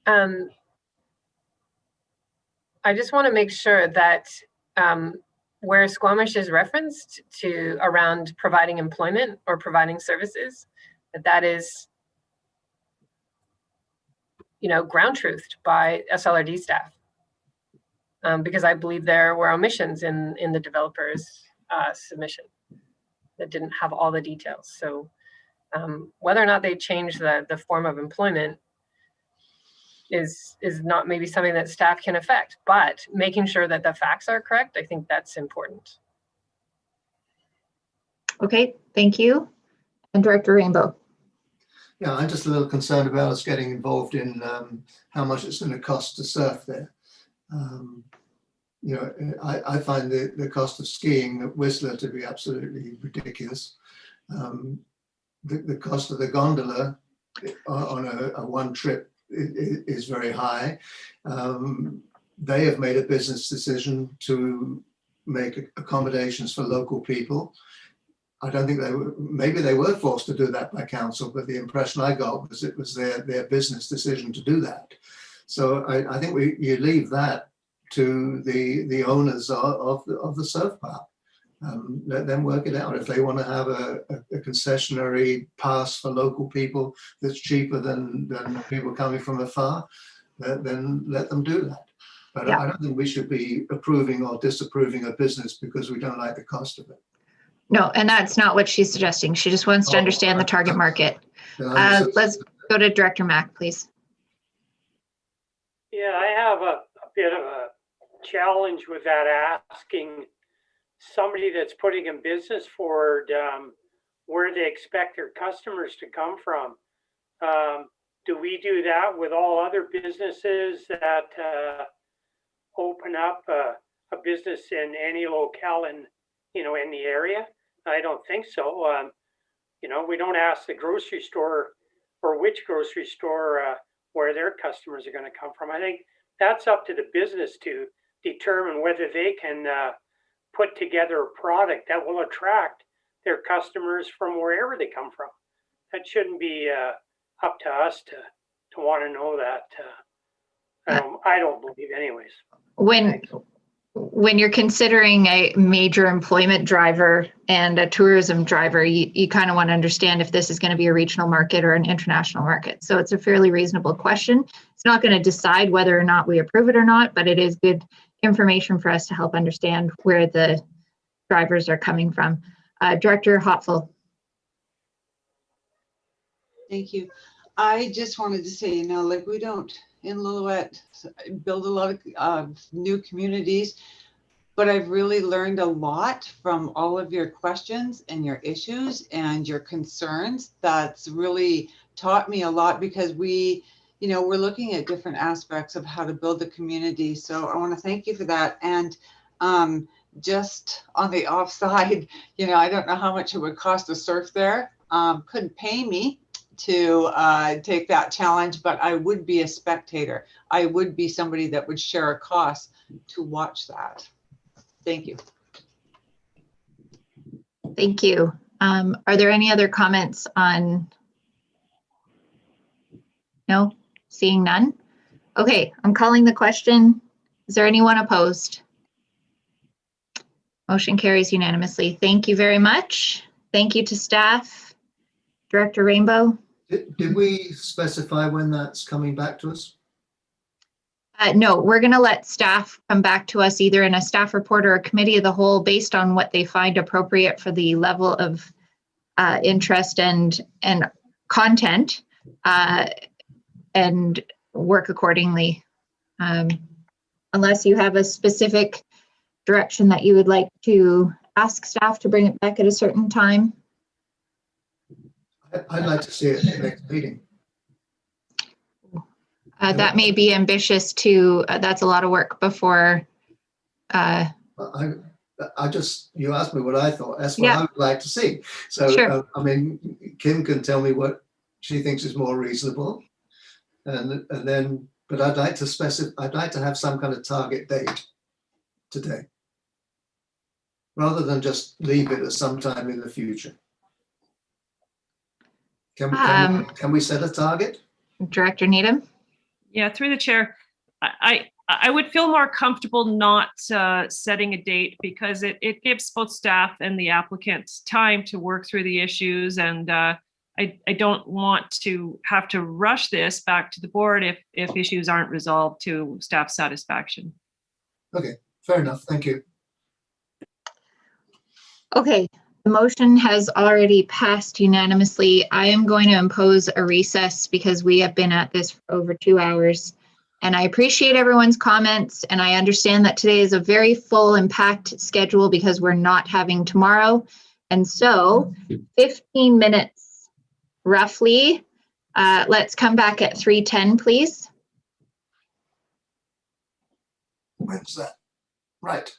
I just want to make sure that where Squamish is referenced to around providing employment or providing services, that is, ground truthed by SLRD staff. Because I believe there were omissions in the developer's submission that didn't have all the details. So whether or not they change the form of employment is not maybe something that staff can affect, but making sure that the facts are correct, I think that's important. Okay, thank you. And Director Rainbow. Yeah, I'm just a little concerned about us getting involved in how much it's going to cost to surf there. I find the cost of skiing at Whistler to be absolutely ridiculous. The cost of the gondola on a one trip is very high. They have made a business decision to make accommodations for local people. I don't think maybe they were forced to do that by council, but the impression I got was it was their business decision to do that. So I think you leave that to the owners of the surf park. Let them work it out. If they want to have a concessionary pass for local people that's cheaper than people coming from afar, then let them do that. But yeah. I don't think we should be approving or disapproving a business because we don't like the cost of it. No, and that's not what she's suggesting. She just wants to understand the target market. Let's go to Director Mack, please. Yeah, I have a bit of a challenge with that, asking somebody that's putting a business forward where they expect their customers to come from. Do we do that with all other businesses that open up a business in any locale in the area? I don't think so. We don't ask the grocery store or which grocery store where their customers are going to come from. I think that's up to the business to determine whether they can put together a product that will attract their customers from wherever they come from. That shouldn't be up to us to want to know that. I don't believe anyways. When you're considering a major employment driver and a tourism driver, you kind of want to understand if this is going to be a regional market or an international market. So it's a fairly reasonable question. It's not going to decide whether or not we approve it or not, but it is good information for us to help understand where the drivers are coming from. Director Hopful. Thank you. I just wanted to say, we don't in Lillooet build a lot of new communities, but I've really learned a lot from all of your questions and your issues and your concerns. That's really taught me a lot because we're looking at different aspects of how to build the community. So I want to thank you for that. And just on the offside, I don't know how much it would cost to surf there. Couldn't pay me to take that challenge, but I would be a spectator. I would be somebody that would share a cost to watch that. Thank you. Thank you. Are there any other comments on? No, seeing none. Okay, I'm calling the question. Is there anyone opposed? Motion carries unanimously. Thank you very much. Thank you to staff. Director Rainbow. Did we specify when that's coming back to us? No, we're going to let staff come back to us either in a staff report or a committee of the whole based on what they find appropriate for the level of interest and content and work accordingly. Unless you have a specific direction that you would like to ask staff to bring it back at a certain time. I'd like to see it at the next meeting. That may be ambitious too. That's a lot of work before. You asked me what I thought. That's what Yeah. I would like to see. So, Sure. Kim can tell me what she thinks is more reasonable. And then, but I'd like to have some kind of target date. today? Rather than just leave it as sometime in the future. Can we set a target? Director Needham? Yeah, through the chair, I would feel more comfortable not setting a date because it gives both staff and the applicant time to work through the issues. And I don't want to have to rush this back to the board if issues aren't resolved to staff satisfaction. Okay, fair enough. Thank you. Okay, the motion has already passed unanimously. I am going to impose a recess because we have been at this for over 2 hours. And I appreciate everyone's comments, and I understand that today is a very full and packed schedule because we're not having tomorrow. And so 15 minutes roughly. Let's come back at 3:10, please. When's that? Right.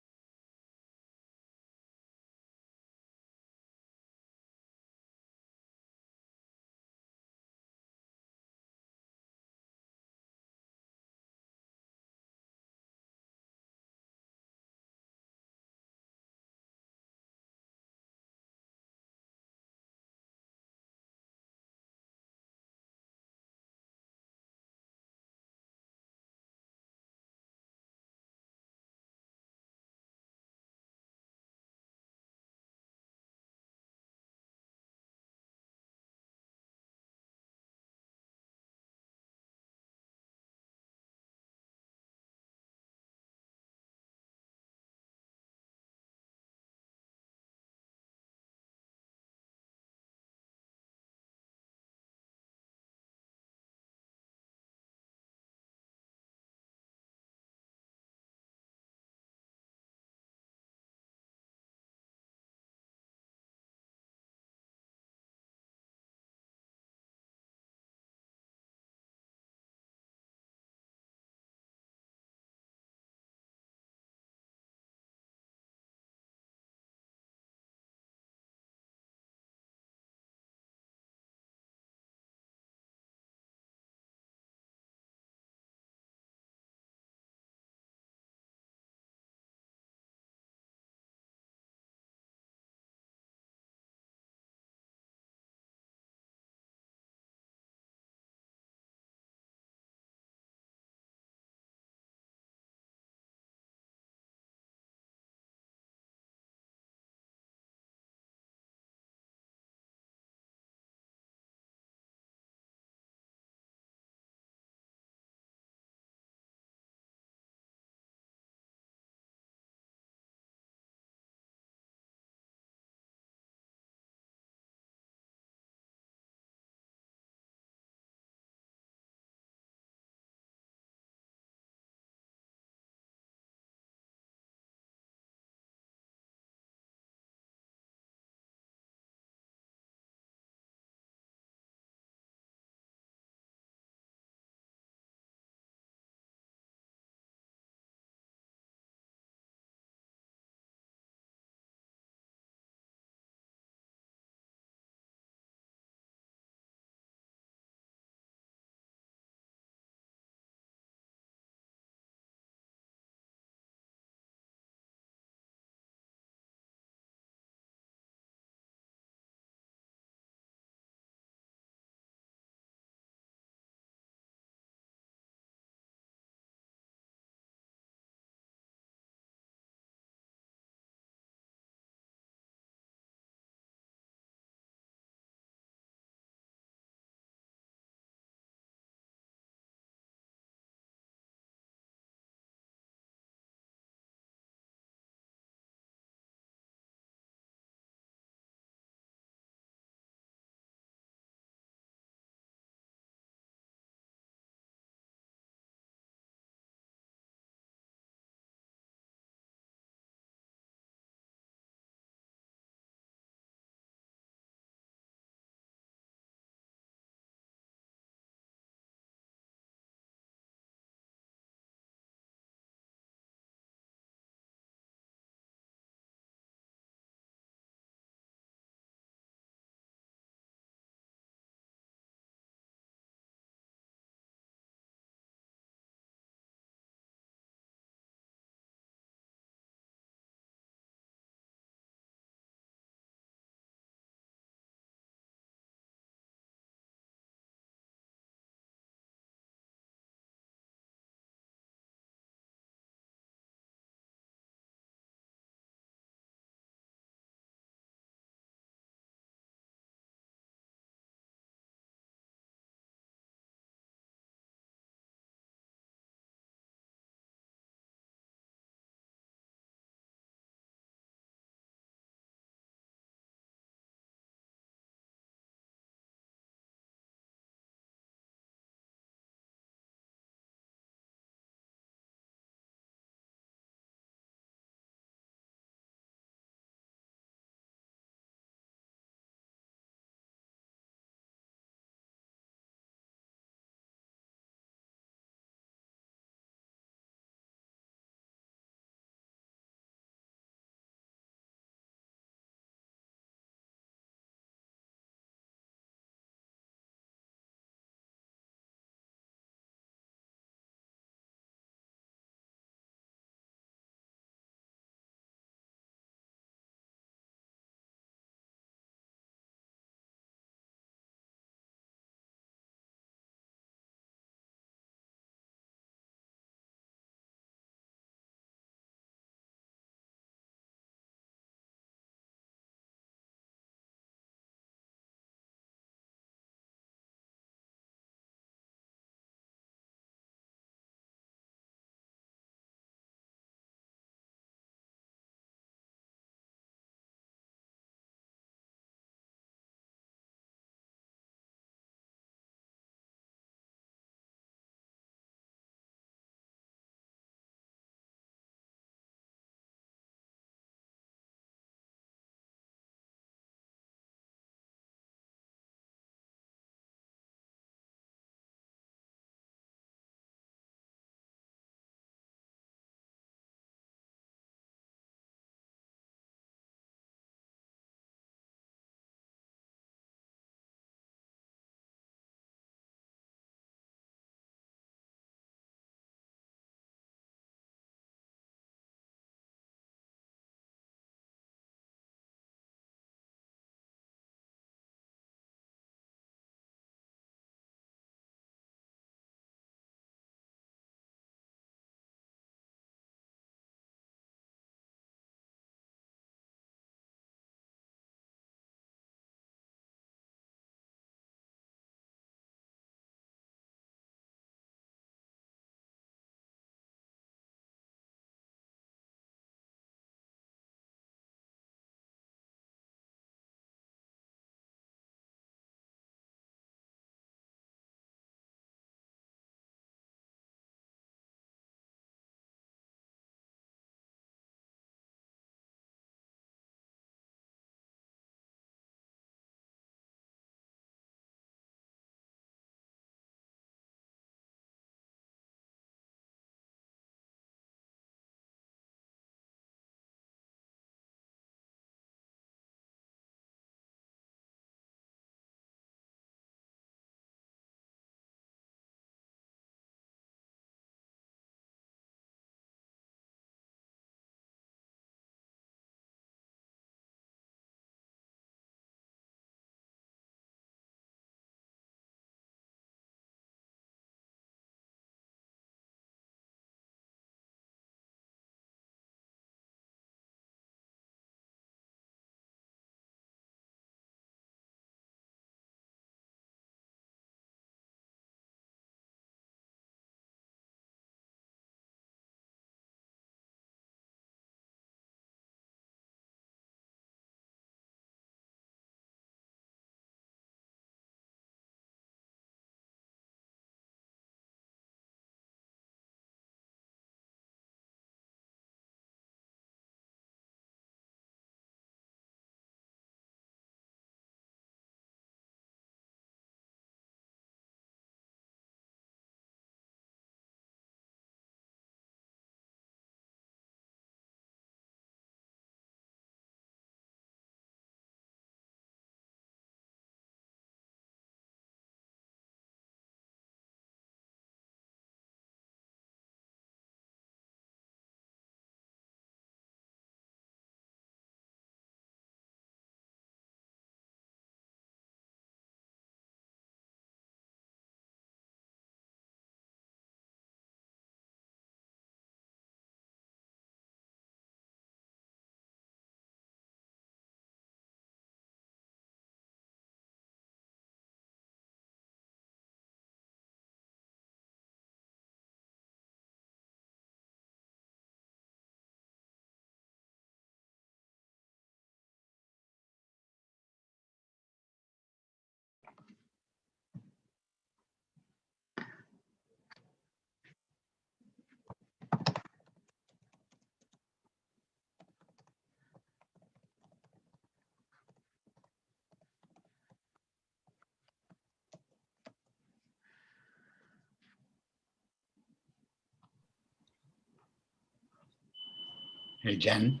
Hey, Jen.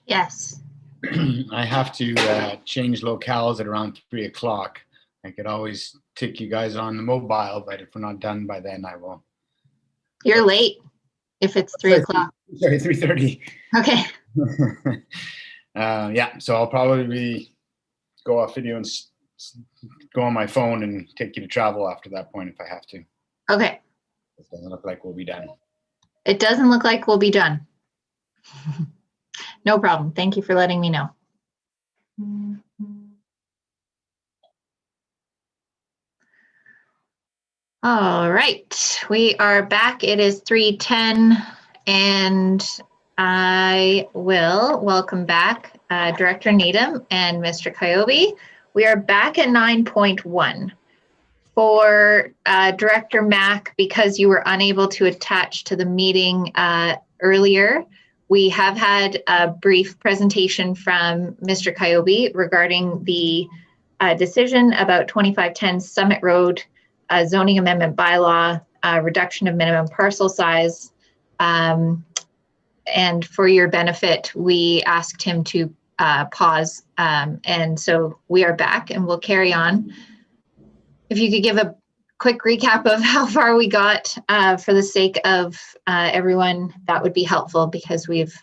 Yes. I have to change locales at around 3 o'clock. I could always take you guys on the mobile, but if we're not done by then, I will. You're late if it's 3 o'clock. Sorry, 3:30. Okay. Yeah, so I'll probably go off video and go on my phone and take you to travel after that point if I have to. Okay. It doesn't look like we'll be done. It doesn't look like we'll be done. No problem. Thank you for letting me know. All right, we are back. It is 3:10 and I will welcome back Director Needham and Mr. Coyote. We are back at 9.1. For Director Mack, because you were unable to attach to the meeting earlier, we have had a brief presentation from Mr. Coyote regarding the decision about 2510 Summit Road zoning amendment bylaw, reduction of minimum parcel size. And for your benefit, we asked him to pause. And so we are back and we'll carry on. If you could give a quick recap of how far we got for the sake of everyone, that would be helpful because we've,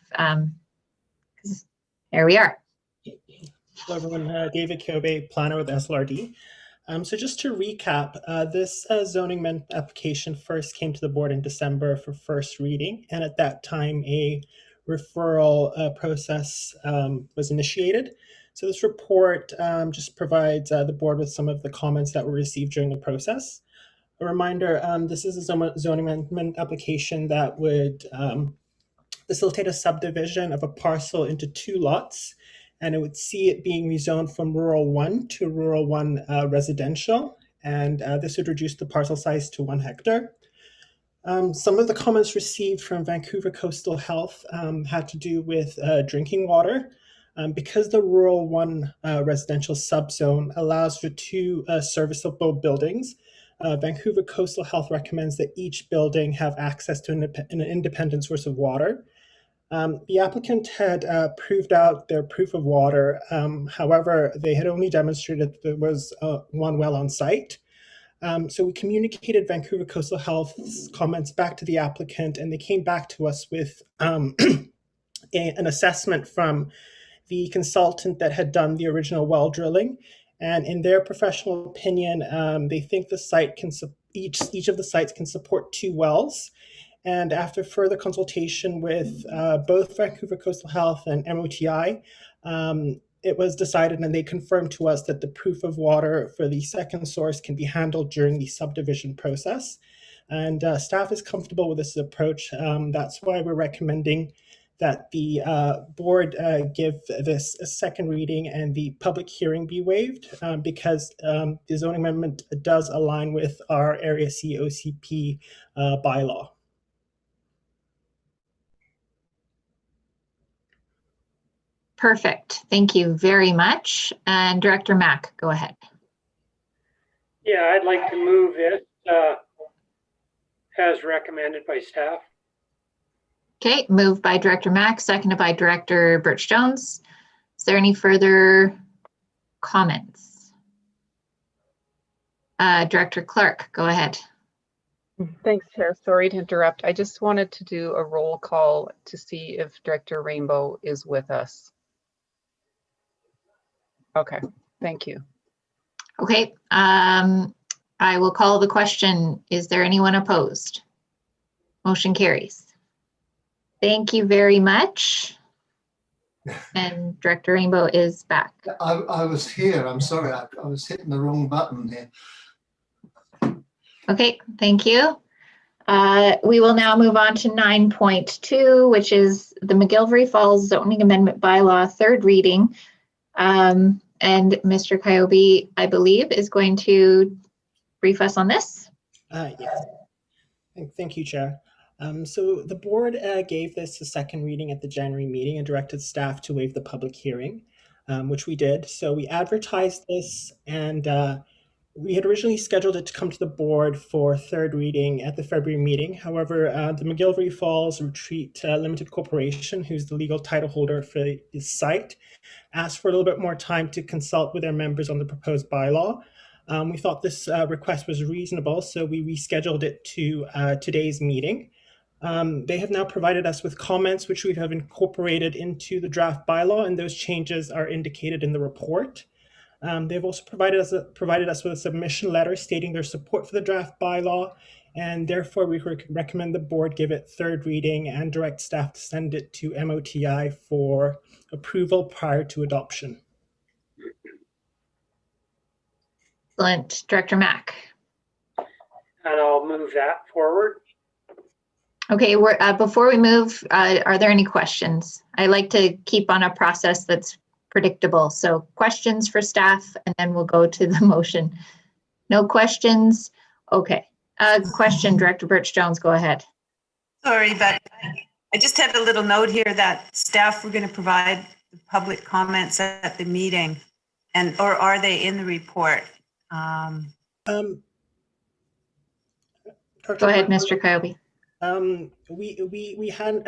here we are. Hello everyone, David Kyobe, planner with SLRD. So just to recap, this zoning amendment application first came to the board in December for first reading, and at that time a referral process was initiated. So this report just provides the board with some of the comments that were received during the process. A reminder, this is a zoning amendment application that would facilitate a subdivision of a parcel into 2 lots, and it would see it being rezoned from Rural 1 to Rural 1 residential, and this would reduce the parcel size to 1 hectare. Some of the comments received from Vancouver Coastal Health had to do with drinking water. Because the Rural 1 residential subzone allows for 2 serviceable buildings, Vancouver Coastal Health recommends that each building have access to an independent source of water. The applicant had proved out their proof of water. However, they had only demonstrated that there was 1 well on site. So we communicated Vancouver Coastal Health's comments back to the applicant, and they came back to us with an assessment from the consultant that had done the original well drilling. And in their professional opinion, they think the site can each of the sites can support 2 wells. And after further consultation with both Vancouver Coastal Health and MOTI, it was decided, and they confirmed to us, that the proof of water for the second source can be handled during the subdivision process. And staff is comfortable with this approach. That's why we're recommending that the board give this a second reading and the public hearing be waived, because the zoning amendment does align with our Area C OCP bylaw. Perfect. Thank you very much. And Director Mack, go ahead. Yeah, I'd like to move it as recommended by staff. Okay, moved by Director Mack, seconded by Director Birch-Jones. Is there any further comments? Director Clark, go ahead. Thanks, Chair. Sorry to interrupt. I just wanted to do a roll call to see if Director Rainbow is with us. Okay, thank you. Okay, I will call the question. Is there anyone opposed? Motion carries. Thank you very much. And Director Rainbow is back. I was here. I'm sorry. I was hitting the wrong button there. Okay, thank you. We will now move on to 9.2, which is the McGillivray Falls Zoning Amendment Bylaw, 3rd reading. And Mr. Coyote, I believe, is going to brief us on this. Yes. Thank you, Chair. So the board gave this a second reading at the January meeting and directed staff to waive the public hearing, which we did. So we advertised this, and We had originally scheduled it to come to the board for third reading at the February meeting. However, the McGillivray Falls Retreat Limited Corporation, who's the legal title holder for the site, asked for a little bit more time to consult with their members on the proposed bylaw. We thought this request was reasonable, so we rescheduled it to today's meeting. They have now provided us with comments which we have incorporated into the draft bylaw, and those changes are indicated in the report. They've also provided us with a submission letter stating their support for the draft bylaw, and therefore we recommend the board give it third reading and direct staff to send it to MOTI for approval prior to adoption. Excellent. Director Mack. And I'll move that forward. Okay, before we move, are there any questions? I like to keep on a process that's predictable. So questions for staff, and then we'll go to the motion. No questions? Okay. Question, Director Birch-Jones, go ahead. Sorry, but I just had a little note here that staff were going to provide the public comments at the meeting, or are they in the report? Go ahead, Mr. Kyobe. We hadn't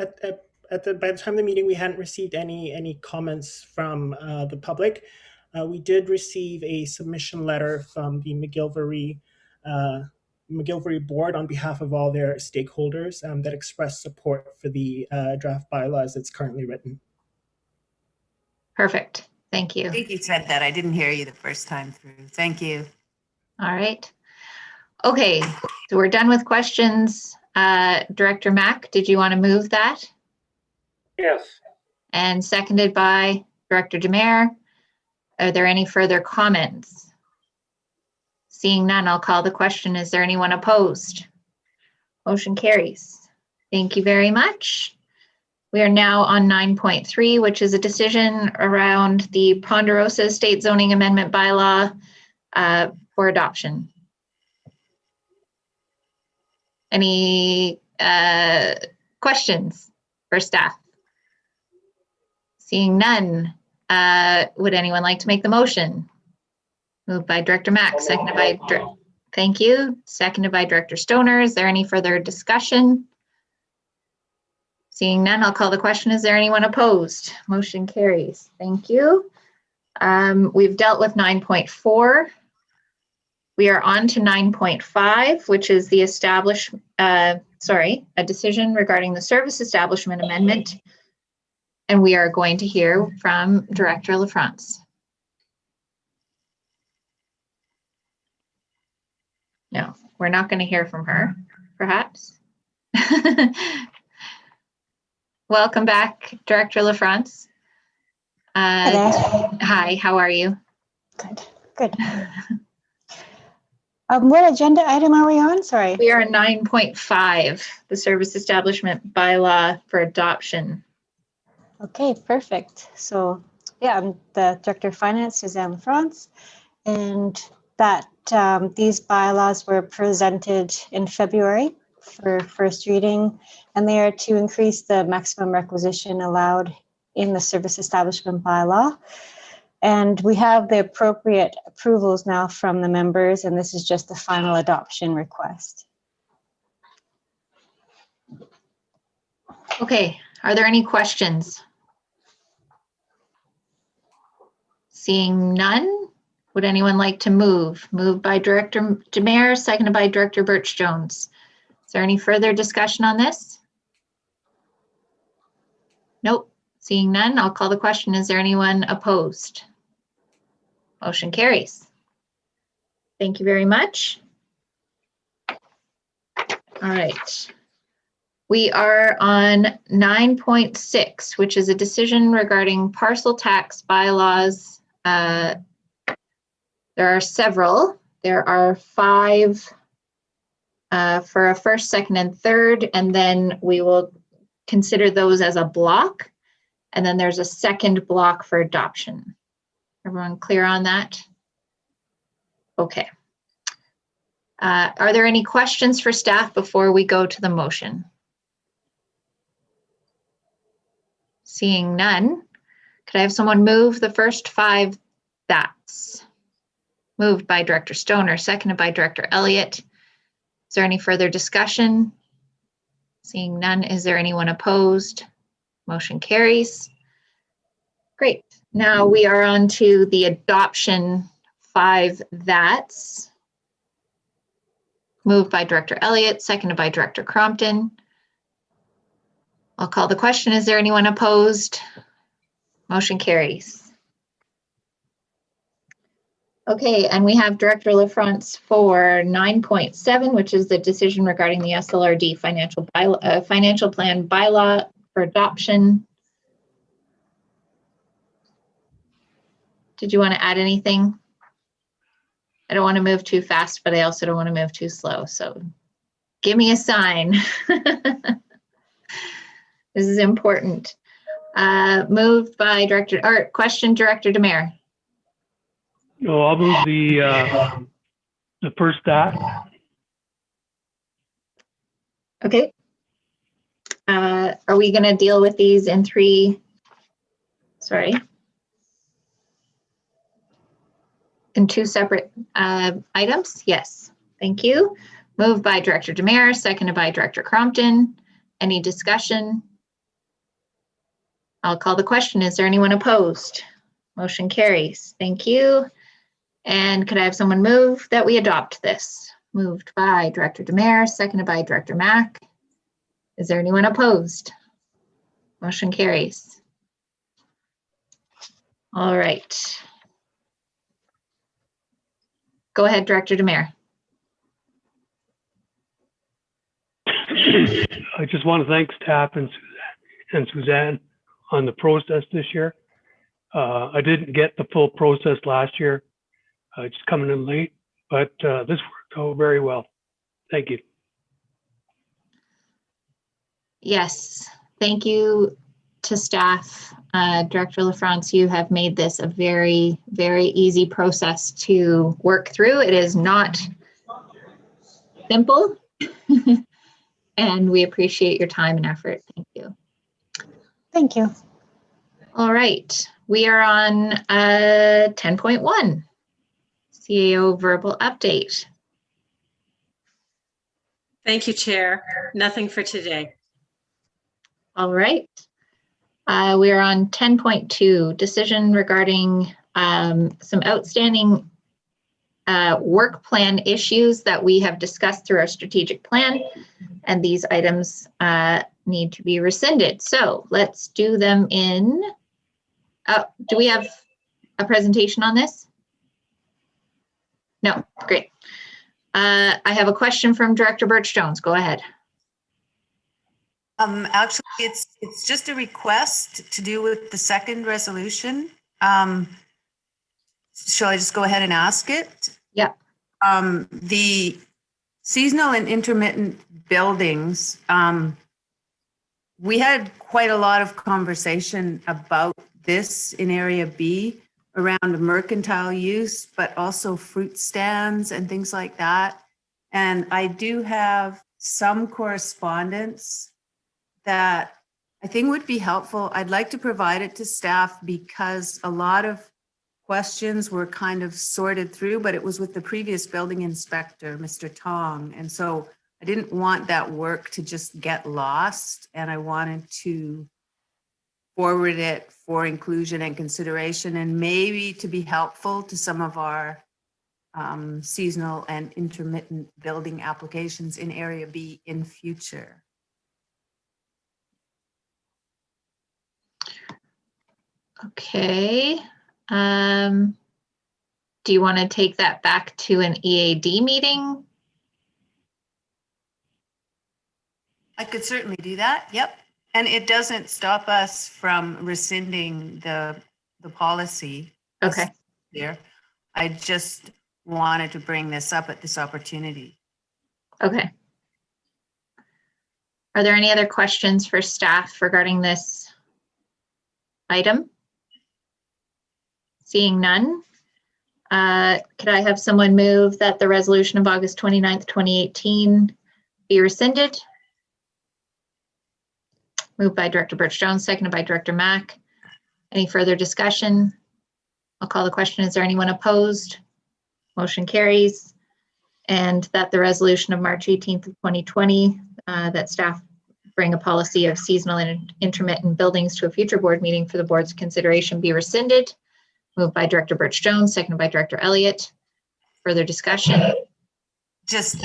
by the time of the meeting, we hadn't received any comments from the public. We did receive a submission letter from the McGillivray board on behalf of all their stakeholders that expressed support for the draft bylaw as it's currently written. Perfect. Thank you. I think you said that. I didn't hear you the first time through. Thank you. All right. Okay, so we're done with questions. Director Mack, did you want to move that? Yes. And seconded by Director Demare. Are there any further comments? Seeing none, I'll call the question. Is there anyone opposed? Motion carries. Thank you very much. We are now on 9.3, which is a decision around the Ponderosa State Zoning Amendment Bylaw for adoption. Any questions for staff? Seeing none, would anyone like to make the motion? Moved by Director Mack, seconded by, thank you, seconded by Director Stoner. Is there any further discussion? Seeing none, I'll call the question. Is there anyone opposed? Motion carries. Thank you. We've dealt with 9.4. We are on to 9.5, which is the a decision regarding the service establishment amendment. And we are going to hear from Director LaFrance. No, we're not going to hear from her, perhaps. Welcome back, Director LaFrance. Hi, how are you? Good. What agenda item are we on? Sorry. We are on 9.5, the service establishment bylaw for adoption. Okay, perfect. So yeah, I'm the Director of Finance, Suzanne LaFrance, and that these bylaws were presented in February for first reading, and they are to increase the maximum requisition allowed in the service establishment bylaw. And we have the appropriate approvals now from the members, and this is just the final adoption request. Okay, are there any questions? Seeing none, would anyone like to move? Moved by Director Demare, seconded by Director Birch-Jones. Is there any further discussion on this? Nope. Seeing none, I'll call the question. Is there anyone opposed? Motion carries. Thank you very much. All right. We are on 9.6, which is a decision regarding parcel tax bylaws. There are several. There are 5 for a first, second, and third, and then we will consider those as a block. And then there's a second block for adoption. Everyone clear on that? Okay. Are there any questions for staff before we go to the motion? Seeing none, could I have someone move the first 5 that's? Moved by Director Stoner, seconded by Director Elliott. Is there any further discussion? Seeing none, is there anyone opposed? Motion carries. Great. Now we are on to the adoption 5 that's. Moved by Director Elliott, seconded by Director Crompton. I'll call the question. Is there anyone opposed? Motion carries. Okay, and we have Director LaFrance for 9.7, which is the decision regarding the SLRD financial plan bylaw for adoption. Did you want to add anything? I don't want to move too fast, but I also don't want to move too slow. So give me a sign. This is important. Moved by Director, or question, Director Demare. No, I'll move the first that. Okay. Are we going to deal with these in 3? Sorry. In 2 separate items? Yes. Thank you. Moved by Director Demare, seconded by Director Crompton. Any discussion? I'll call the question. Is there anyone opposed? Motion carries. Thank you. And could I have someone move that we adopt this? Moved by Director Demare, seconded by Director Mack. Is there anyone opposed? Motion carries. All right. Go ahead, Director Demare. I just want to thank staff and Suzanne on the process this year. I didn't get the full process last year, just coming in late, but this worked out very well. Thank you. Yes, thank you to staff. Director LaFrance, you have made this a very, very easy process to work through. It is not simple, and we appreciate your time and effort. Thank you. Thank you. All right, we are on 10.1, CAO verbal update. Thank you, Chair. Nothing for today. All right. We are on 10.2, decision regarding some outstanding work plan issues that we have discussed through our strategic plan, and these items need to be rescinded. So let's do them in, do we have a presentation on this? No, great. I have a question from Director Birch-Jones. Go ahead. Actually, it's just a request to do with the second resolution. Shall I just go ahead and ask it? Yeah. The seasonal and intermittent buildings, we had quite a lot of conversation about this in Area B around mercantile use, but also fruit stands and things like that. And I do have some correspondence that I think would be helpful. I'd like to provide it to staff because a lot of questions were kind of sorted through, but it was with the previous building inspector, Mr. Tong. And so I didn't want that work to just get lost, and I wanted to forward it for inclusion and consideration, and maybe to be helpful to some of our seasonal and intermittent building applications in Area B in future. Okay. Do you want to take that back to an EAD meeting? I could certainly do that. Yep. And it doesn't stop us from rescinding the policy. Okay. There. I just wanted to bring this up at this opportunity. Okay. Are there any other questions for staff regarding this item? Seeing none, could I have someone move that the resolution of August 29th, 2018 be rescinded? Moved by Director Birch-Jones, seconded by Director Mack. Any further discussion? I'll call the question. Is there anyone opposed? Motion carries. And that the resolution of March 18th of 2020, that staff bring a policy of seasonal and intermittent buildings to a future board meeting for the board's consideration be rescinded. Moved by Director Birch-Jones, seconded by Director Elliott. Further discussion? Just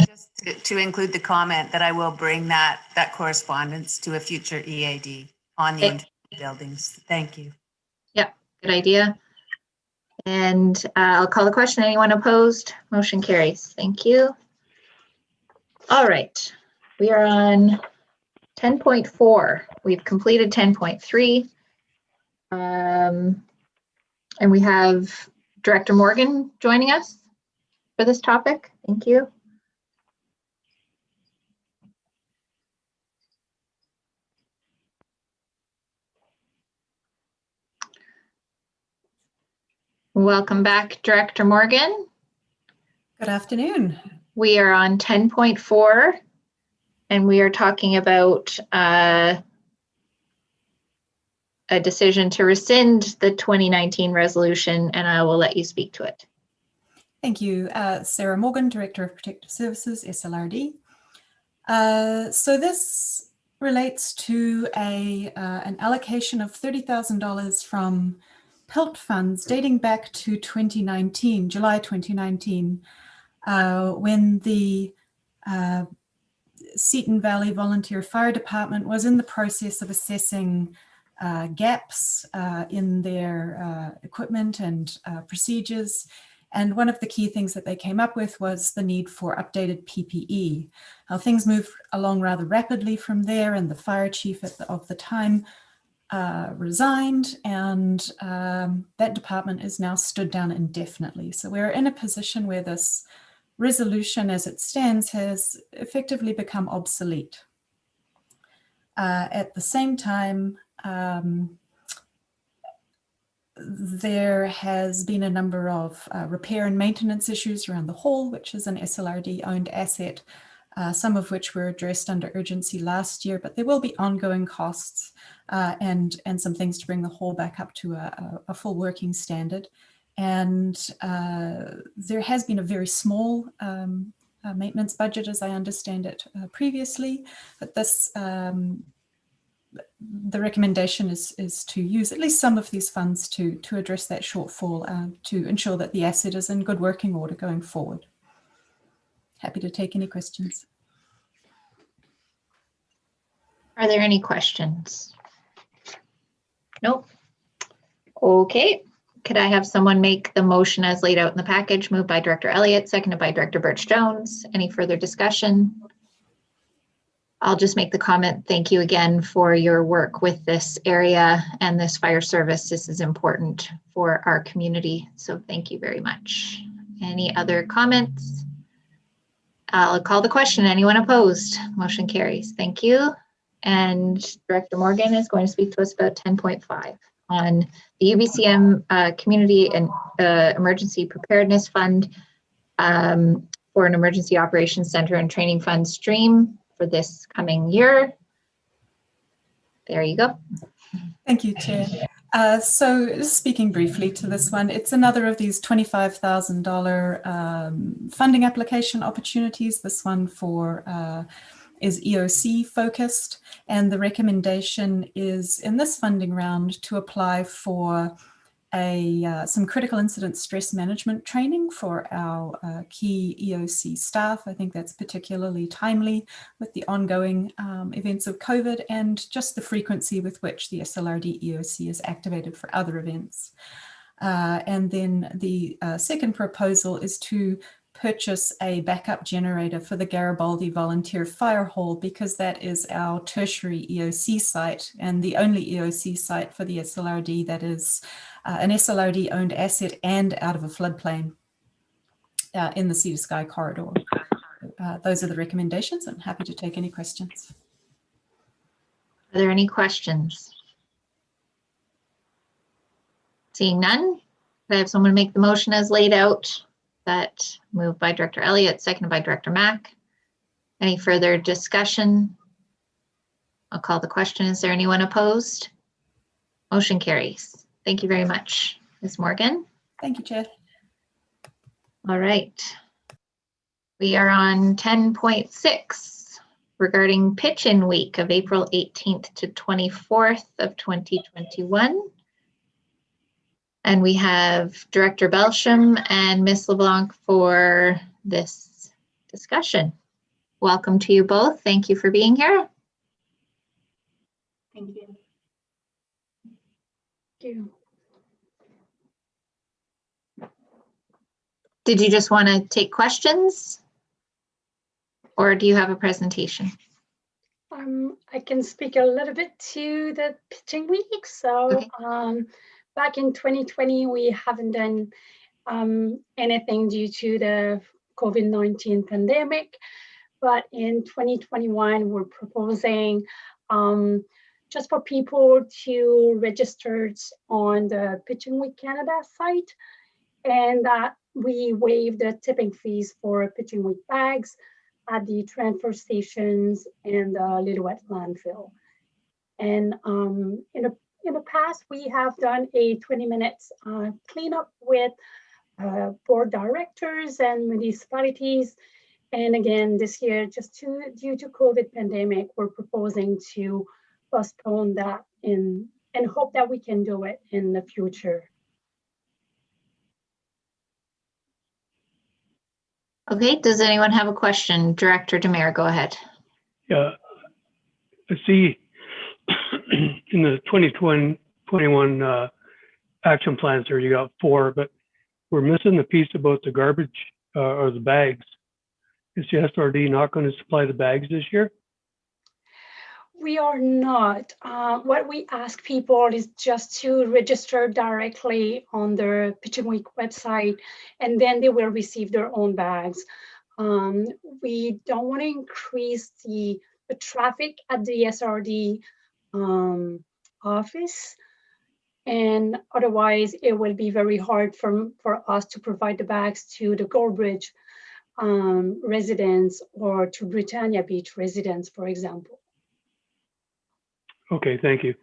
to include the comment that I will bring that correspondence to a future EAD on the intermittent buildings. Thank you. Yep, good idea. And I'll call the question. Anyone opposed? Motion carries. Thank you. All right, we are on 10.4. We've completed 10.3. And we have Director Morgan joining us for this topic. Thank you. Welcome back, Director Morgan. Good afternoon. We are on 10.4, and we are talking about a decision to rescind the 2019 resolution, and I will let you speak to it. Thank you. Sarah Morgan, Director of Protective Services, SLRD. So this relates to an allocation of $30,000 from PILT funds dating back to 2019, July 2019, when the Seton Valley Volunteer Fire Department was in the process of assessing gaps in their equipment and procedures. And one of the key things that they came up with was the need for updated PPE. Things moved along rather rapidly from there, and the fire chief of the time resigned, and that department is now stood down indefinitely. So we're in a position where this resolution as it stands has effectively become obsolete. At the same time, there has been a number of repair and maintenance issues around the hall, which is an SLRD owned asset, some of which were addressed under urgency last year, but there will be ongoing costs and some things to bring the hall back up to a full working standard. And there has been a very small maintenance budget, as I understand it previously, but this the recommendation is to use at least some of these funds to address that shortfall, to ensure that the asset is in good working order going forward. Happy to take any questions. Are there any questions? Nope. Okay. Could I have someone make the motion as laid out in the package? Moved by Director Elliott, seconded by Director Birch-Jones. Any further discussion? I'll just make the comment, thank you again for your work with this area and this fire service. This is important for our community, so thank you very much. Any other comments? I'll call the question. Anyone opposed? Motion carries. Thank you. And Director Morgan is going to speak to us about 10.5 on the UBCM Community and Emergency Preparedness Fund for an Emergency Operations Center and Training Fund stream for this coming year. There you go. Thank you, Chair. So just speaking briefly to this one, it's another of these $25,000 funding application opportunities. This one for is EOC focused, and the recommendation is in this funding round to apply for some critical incident stress management training for our key EOC staff. I think that's particularly timely with the ongoing events of COVID and just the frequency with which the SLRD EOC is activated for other events. And then the second proposal is to purchase a backup generator for the Garibaldi Volunteer Fire Hall, because that is our tertiary EOC site and the only EOC site for the SLRD that is an SLRD owned asset and out of a floodplain in the Sea to Sky corridor. Those are the recommendations. I'm happy to take any questions. Are there any questions? Seeing none, could I have someone make the motion as laid out? That moved by Director Elliott, seconded by Director Mack. Any further discussion? I'll call the question. Is there anyone opposed? Motion carries. Thank you very much, Ms. Morgan. Thank you, Chair. All right. We are on 10.6 regarding pitch-in week of April 18th to 24th of 2021. And we have Director Belsham and Ms. LeBlanc for this discussion. Welcome to you both. Thank you for being here. Thank you. Thank you. Did you just want to take questions? Or do you have a presentation? I can speak a little bit to the pitching week. So Okay. Back in 2020, we haven't done anything due to the COVID-19 pandemic. But in 2021, we're proposing just for people to register on the Pitching Week Canada site, and that we waive the tipping fees for Pitching Week bags at the transfer stations and the Lillooet landfill. And in the past, we have done a 20 minutes cleanup with board directors and municipalities. And again, this year, just due to COVID pandemic, we're proposing to postpone that and hope that we can do it in the future. Okay, does anyone have a question? Director Demare, go ahead. Yeah, I see in the 2021 action plans there, you got 4, but we're missing the piece about the garbage or the bags. Is the SRD not going to supply the bags this year? We are not. What we ask people is just to register directly on the Pitching Week website, and then they will receive their own bags. We don't want to increase the traffic at the SRD office, and otherwise it will be very hard for us to provide the bags to the Goldbridge residents or to Britannia Beach residents, for example. Okay, thank you.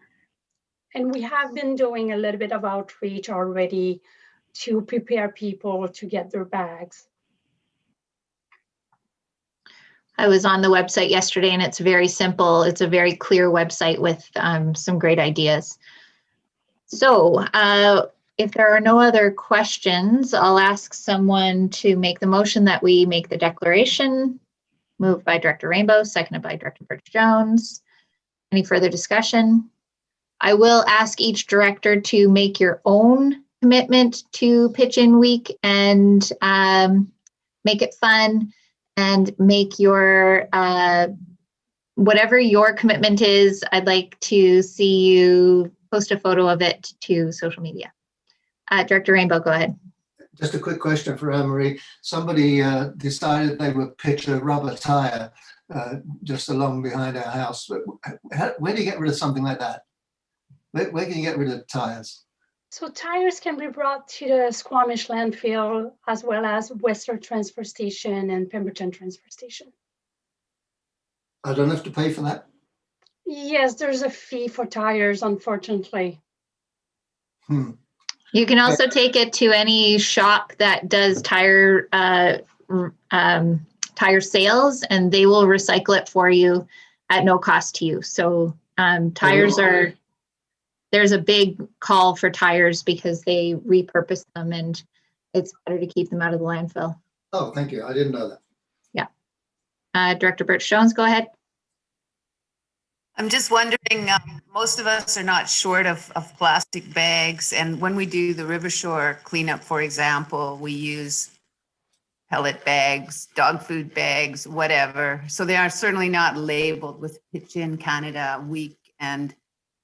And we have been doing a little bit of outreach already to prepare people to get their bags. I was on the website yesterday and it's very simple. It's a very clear website with some great ideas. So if there are no other questions, I'll ask someone to make the motion that we make the declaration. Moved by Director Rainbow, seconded by Director Birch-Jones. Any further discussion? I will ask each director to make your own commitment to Pitch-in Week and make it fun and make your, whatever your commitment is, I'd like to see you post a photo of it to social media. Director Rainbow, go ahead. Just a quick question for Anne-Marie. Somebody decided they would pitch a rubber tire just along behind our house. Where do you get rid of something like that? Where can you get rid of tires? So tires can be brought to the Squamish landfill as well as Western Transfer Station and Pemberton Transfer Station. I don't have to pay for that? Yes, there's a fee for tires, unfortunately. You can also take it to any shop that does tire sales, and they will recycle it for you at no cost to you. So tires are, there's a big call for tires because they repurpose them and it's better to keep them out of the landfill. Oh, thank you. I didn't know that. Yeah. Director Birch-Jones, go ahead. I'm just wondering, most of us are not short of plastic bags. And when we do the River Shore cleanup, for example, we use pellet bags, dog food bags, whatever. So they are certainly not labeled with Pitch-in Canada Week. And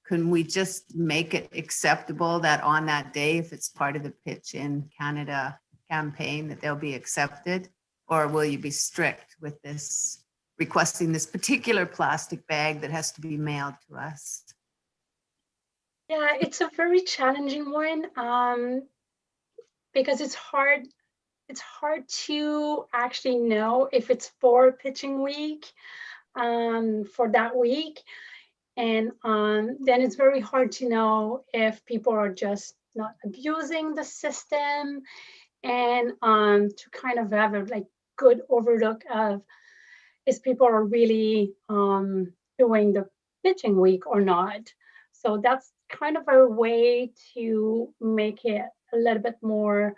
can we just make it acceptable that on that day, if it's part of the Pitch-in Canada campaign, that they'll be accepted? Or will you be strict with this, requesting this particular plastic bag that has to be mailed to us? Yeah, it's a very challenging one because it's hard to actually know if it's for Pitching Week for that week. And then it's very hard to know if people are just not abusing the system and to kind of have a like good overlook of if people are really doing the pitching week or not. So that's kind of a way to make it a little bit more,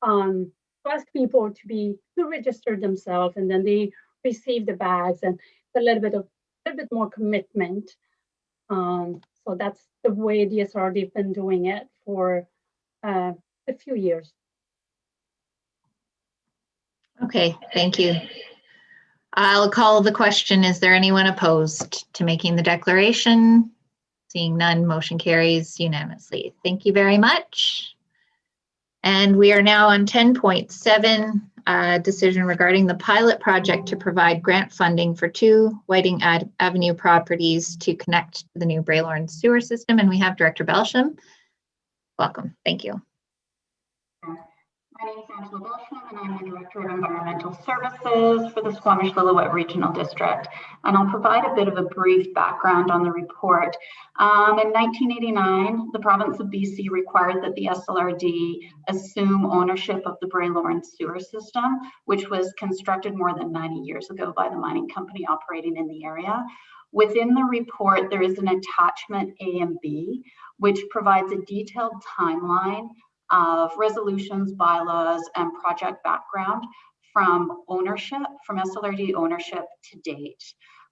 ask people to register themselves, and then they receive the bags, and a little bit more commitment. So that's the way the SRD have been doing it for a few years. Okay, thank you. I'll call the question. Is there anyone opposed to making the declaration? Seeing none, motion carries unanimously. Thank you very much. And we are now on 10.7, decision regarding the pilot project to provide grant funding for 2 Whiting Avenue properties to connect to the new Braylorn sewer system. And we have Director Belsham. Welcome. Thank you. My name is Angela Belsham, and I'm the Director of Environmental Services for the Squamish-Lillooet Regional District. And I'll provide a bit of a brief background on the report. In 1989, the province of BC required that the SLRD assume ownership of the Braylorn sewer system, which was constructed more than 90 years ago by the mining company operating in the area. Within the report, there is an attachment A and B, which provides a detailed timeline of resolutions, bylaws, and project background from SLRD ownership to date.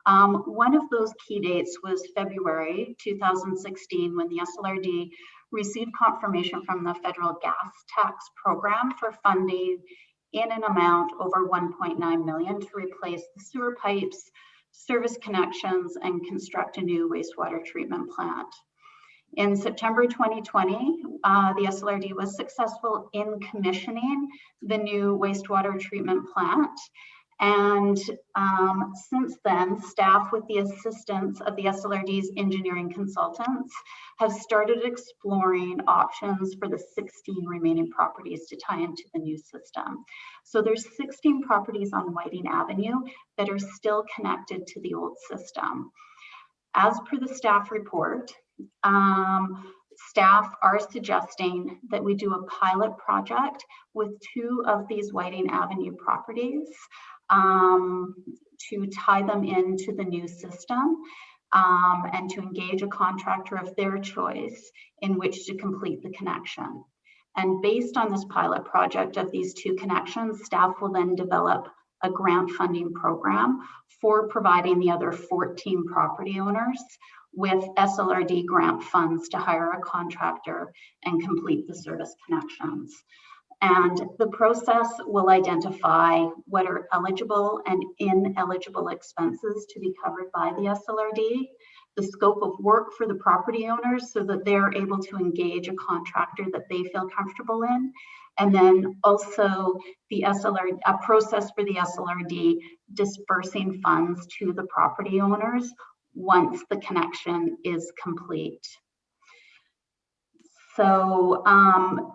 One of those key dates was February 2016, when the SLRD received confirmation from the federal gas tax program for funding in an amount over 1.9 million to replace the sewer pipes, service connections, and construct a new wastewater treatment plant. In September 2020, the SLRD was successful in commissioning the new wastewater treatment plant. And since then, staff, with the assistance of the SLRD's engineering consultants, have started exploring options for the 16 remaining properties to tie into the new system. So there's 16 properties on Whiting Avenue that are still connected to the old system. As per the staff report, staff are suggesting that we do a pilot project with 2 of these Whiting Avenue properties to tie them into the new system and to engage a contractor of their choice in which to complete the connection. And based on this pilot project of these 2 connections, staff will then develop a grant funding program for providing the other 14 property owners with SLRD grant funds to hire a contractor and complete the service connections. And the process will identify what are eligible and ineligible expenses to be covered by the SLRD, the scope of work for the property owners so that they're able to engage a contractor that they feel comfortable in, and then also the a process for the SLRD dispersing funds to the property owners once the connection is complete. So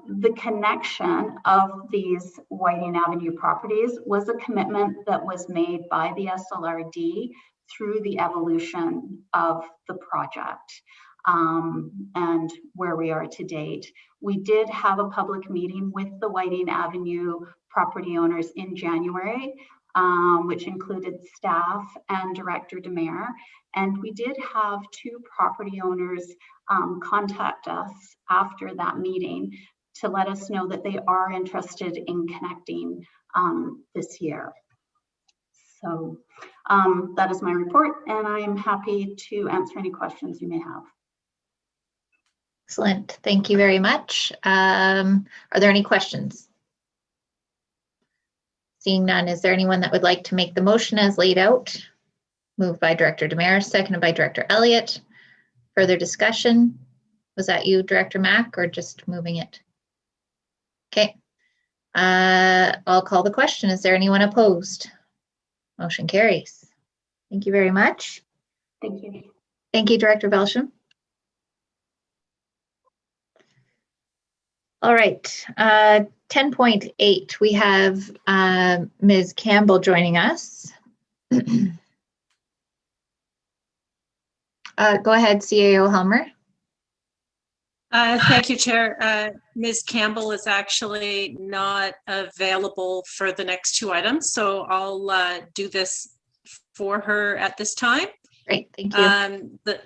the connection of these Whiting Avenue properties was a commitment that was made by the SLRD through the evolution of the project and where we are to date. We did have a public meeting with the Whiting Avenue property owners in January, which included staff and Director Demare. And we did have 2 property owners contact us after that meeting to let us know that they are interested in connecting this year. So that is my report, and I'm happy to answer any questions you may have. Excellent. Thank you very much. Are there any questions? Seeing none, is there anyone that would like to make the motion as laid out? Moved by Director Demare, seconded by Director Elliott. Further discussion? Was that you, Director Mack, or just moving it? Okay. I'll call the question. Is there anyone opposed? Motion carries. Thank you very much. Thank you. Thank you, Director Belsham. All right, 10.8, we have Ms. Campbell joining us. Go ahead, CAO Helmer. Thank you, Chair. Ms. Campbell is actually not available for the next two items, so I'll do this for her at this time. Great, thank you.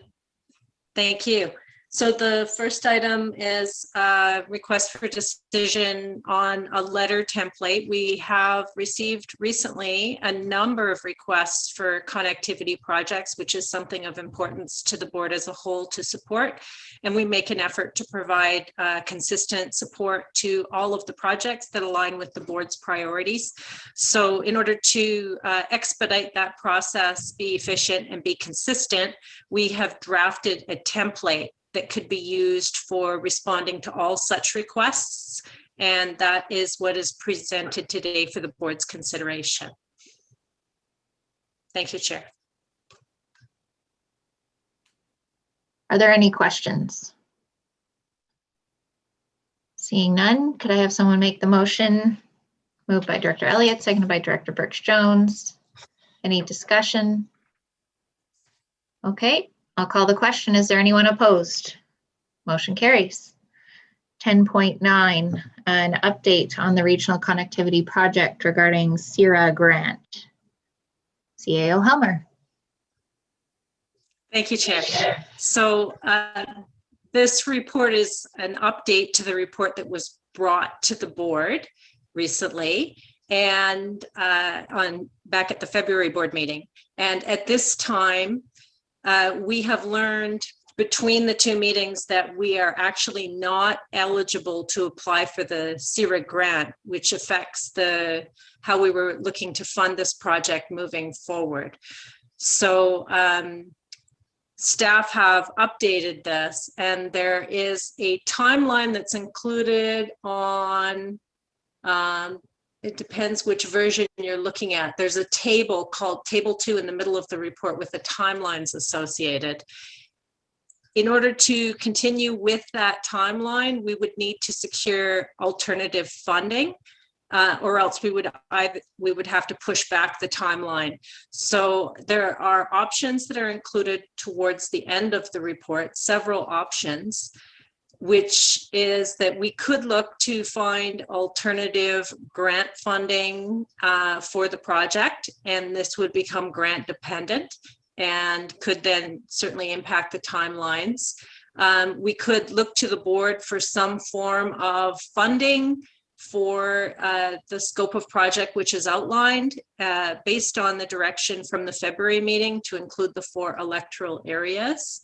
Thank you. So the first item is a request for decision on a letter template. We have received recently a number of requests for connectivity projects, which is something of importance to the board as a whole to support. And we make an effort to provide consistent support to all of the projects that align with the board's priorities. So in order to expedite that process, be efficient and be consistent, we have drafted a template that could be used for responding to all such requests. And that is what is presented today for the board's consideration. Thank you, Chair. Are there any questions? Seeing none, could I have someone make the motion? Moved by Director Elliott, seconded by Director Birch-Jones. Any discussion? Okay, I'll call the question. Is there anyone opposed? Motion carries. 10.9, an update on the regional connectivity project regarding CIRA grant. CAO Helmer. Thank you, Chair. So this report is an update to the report that was brought to the board recently and back at the February board meeting. And at this time, we have learned between the two meetings that we are actually not eligible to apply for the CIRA grant, which affects how we were looking to fund this project moving forward. So staff have updated this, and there is a timeline that's included on, it depends which version you're looking at. There's a table called Table 2 in the middle of the report with the timelines associated. In order to continue with that timeline, we would need to secure alternative funding, or else we would have to push back the timeline. So there are options that are included towards the end of the report, several options, which is that we could look to find alternative grant funding for the project, and this would become grant dependent and could then certainly impact the timelines. We could look to the board for some form of funding for the scope of project, which is outlined based on the direction from the February meeting to include the 4 electoral areas.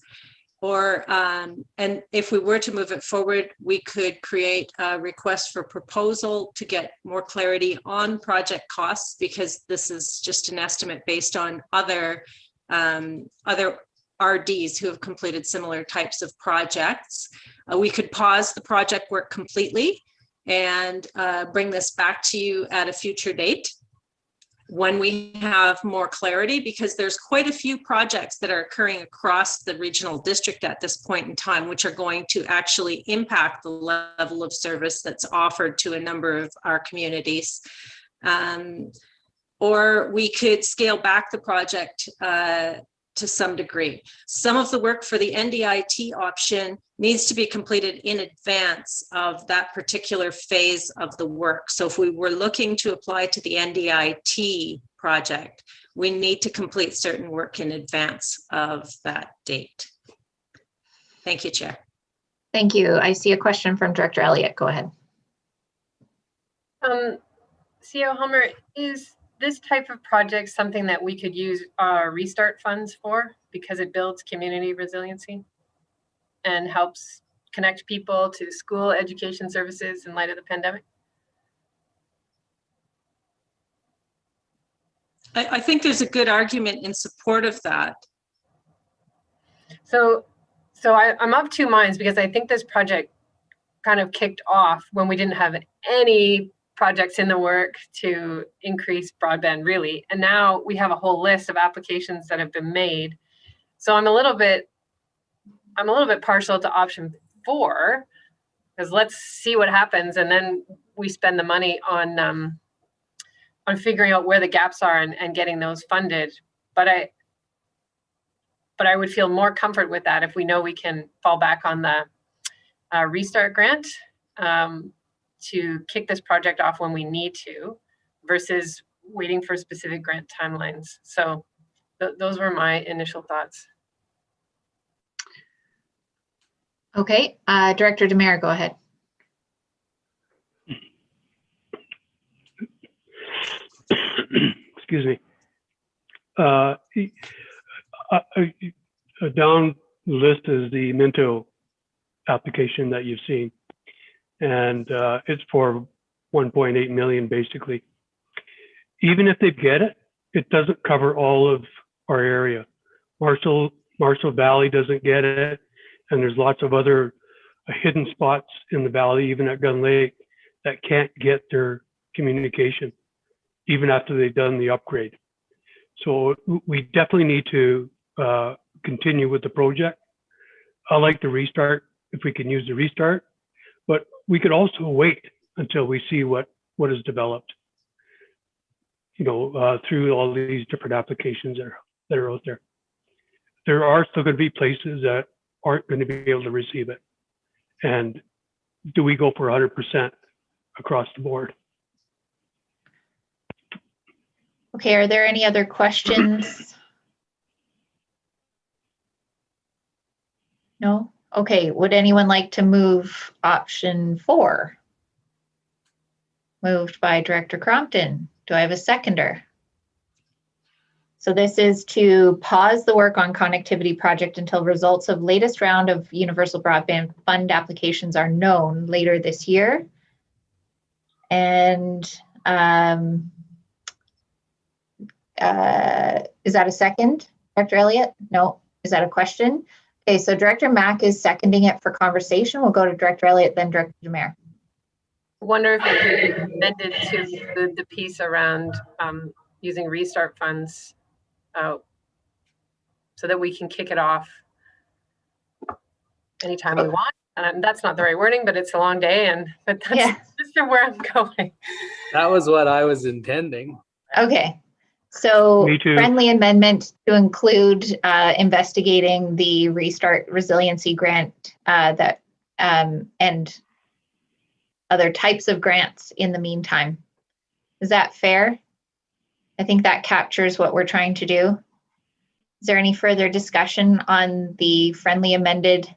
Or, and if we were to move it forward, we could create a request for proposal to get more clarity on project costs, because this is just an estimate based on other RDs who have completed similar types of projects. We could pause the project work completely and bring this back to you at a future date when we have more clarity, because there's quite a few projects that are occurring across the regional district at this point in time, which are going to actually impact the level of service that's offered to a number of our communities. Or we could scale back the project to some degree. Some of the work for the NDIT option needs to be completed in advance of that particular phase of the work. So if we were looking to apply to the NDIT project, we need to complete certain work in advance of that date. Thank you, Chair. Thank you. I see a question from Director Elliott. Go ahead. CEO Helmer, is this type of project something that we could use restart funds for, because it builds community resiliency and helps connect people to school education services in light of the pandemic? I think there's a good argument in support of that. So I'm of two minds, because I think this project kind of kicked off when we didn't have any projects in the work to increase broadband, really. And now we have a whole list of applications that have been made. So I'm a little bit partial to option 4, because let's see what happens, and then we spend the money on figuring out where the gaps are and getting those funded. But I would feel more comfort with that if we know we can fall back on the restart grant to kick this project off when we need to versus waiting for specific grant timelines. So those were my initial thoughts. Okay, Director Demare, go ahead. Excuse me. Down the list is the Minto application that you've seen, and it's for 1.8 million basically. Even if they get it, it doesn't cover all of our area. Marshall Valley doesn't get it, and there's lots of other hidden spots in the valley, even at Gun Lake, that can't get their communication even after they've done the upgrade. So we definitely need to continue with the project. I like the restart if we can use the restart, but we could also wait until we see what is developed, you know, through all these different applications that are out there. There are still going to be places that aren't going to be able to receive it. And do we go for 100% across the board? Okay, are there any other questions? No? Okay, would anyone like to move option 4? Moved by Director Crompton. Do I have a seconder? So this is to pause the work on connectivity project until results of latest round of Universal Broadband Fund applications are known later this year. And is that a second, Director Elliott? No. Is that a question? Okay, so Director Mack is seconding it for conversation. We'll go to Director Elliott, then Director Demare. I wonder if it could be amended to include the piece around using restart funds so that we can kick it off anytime we want. And that's not the right wording, but it's a long day, but that's just where I'm going. That was what I was intending. Okay. So Me too. friendly amendment to include investigating the Restart Resiliency Grant and other types of grants in the meantime. Is that fair? I think that captures what we're trying to do. Is there any further discussion on the friendly amended?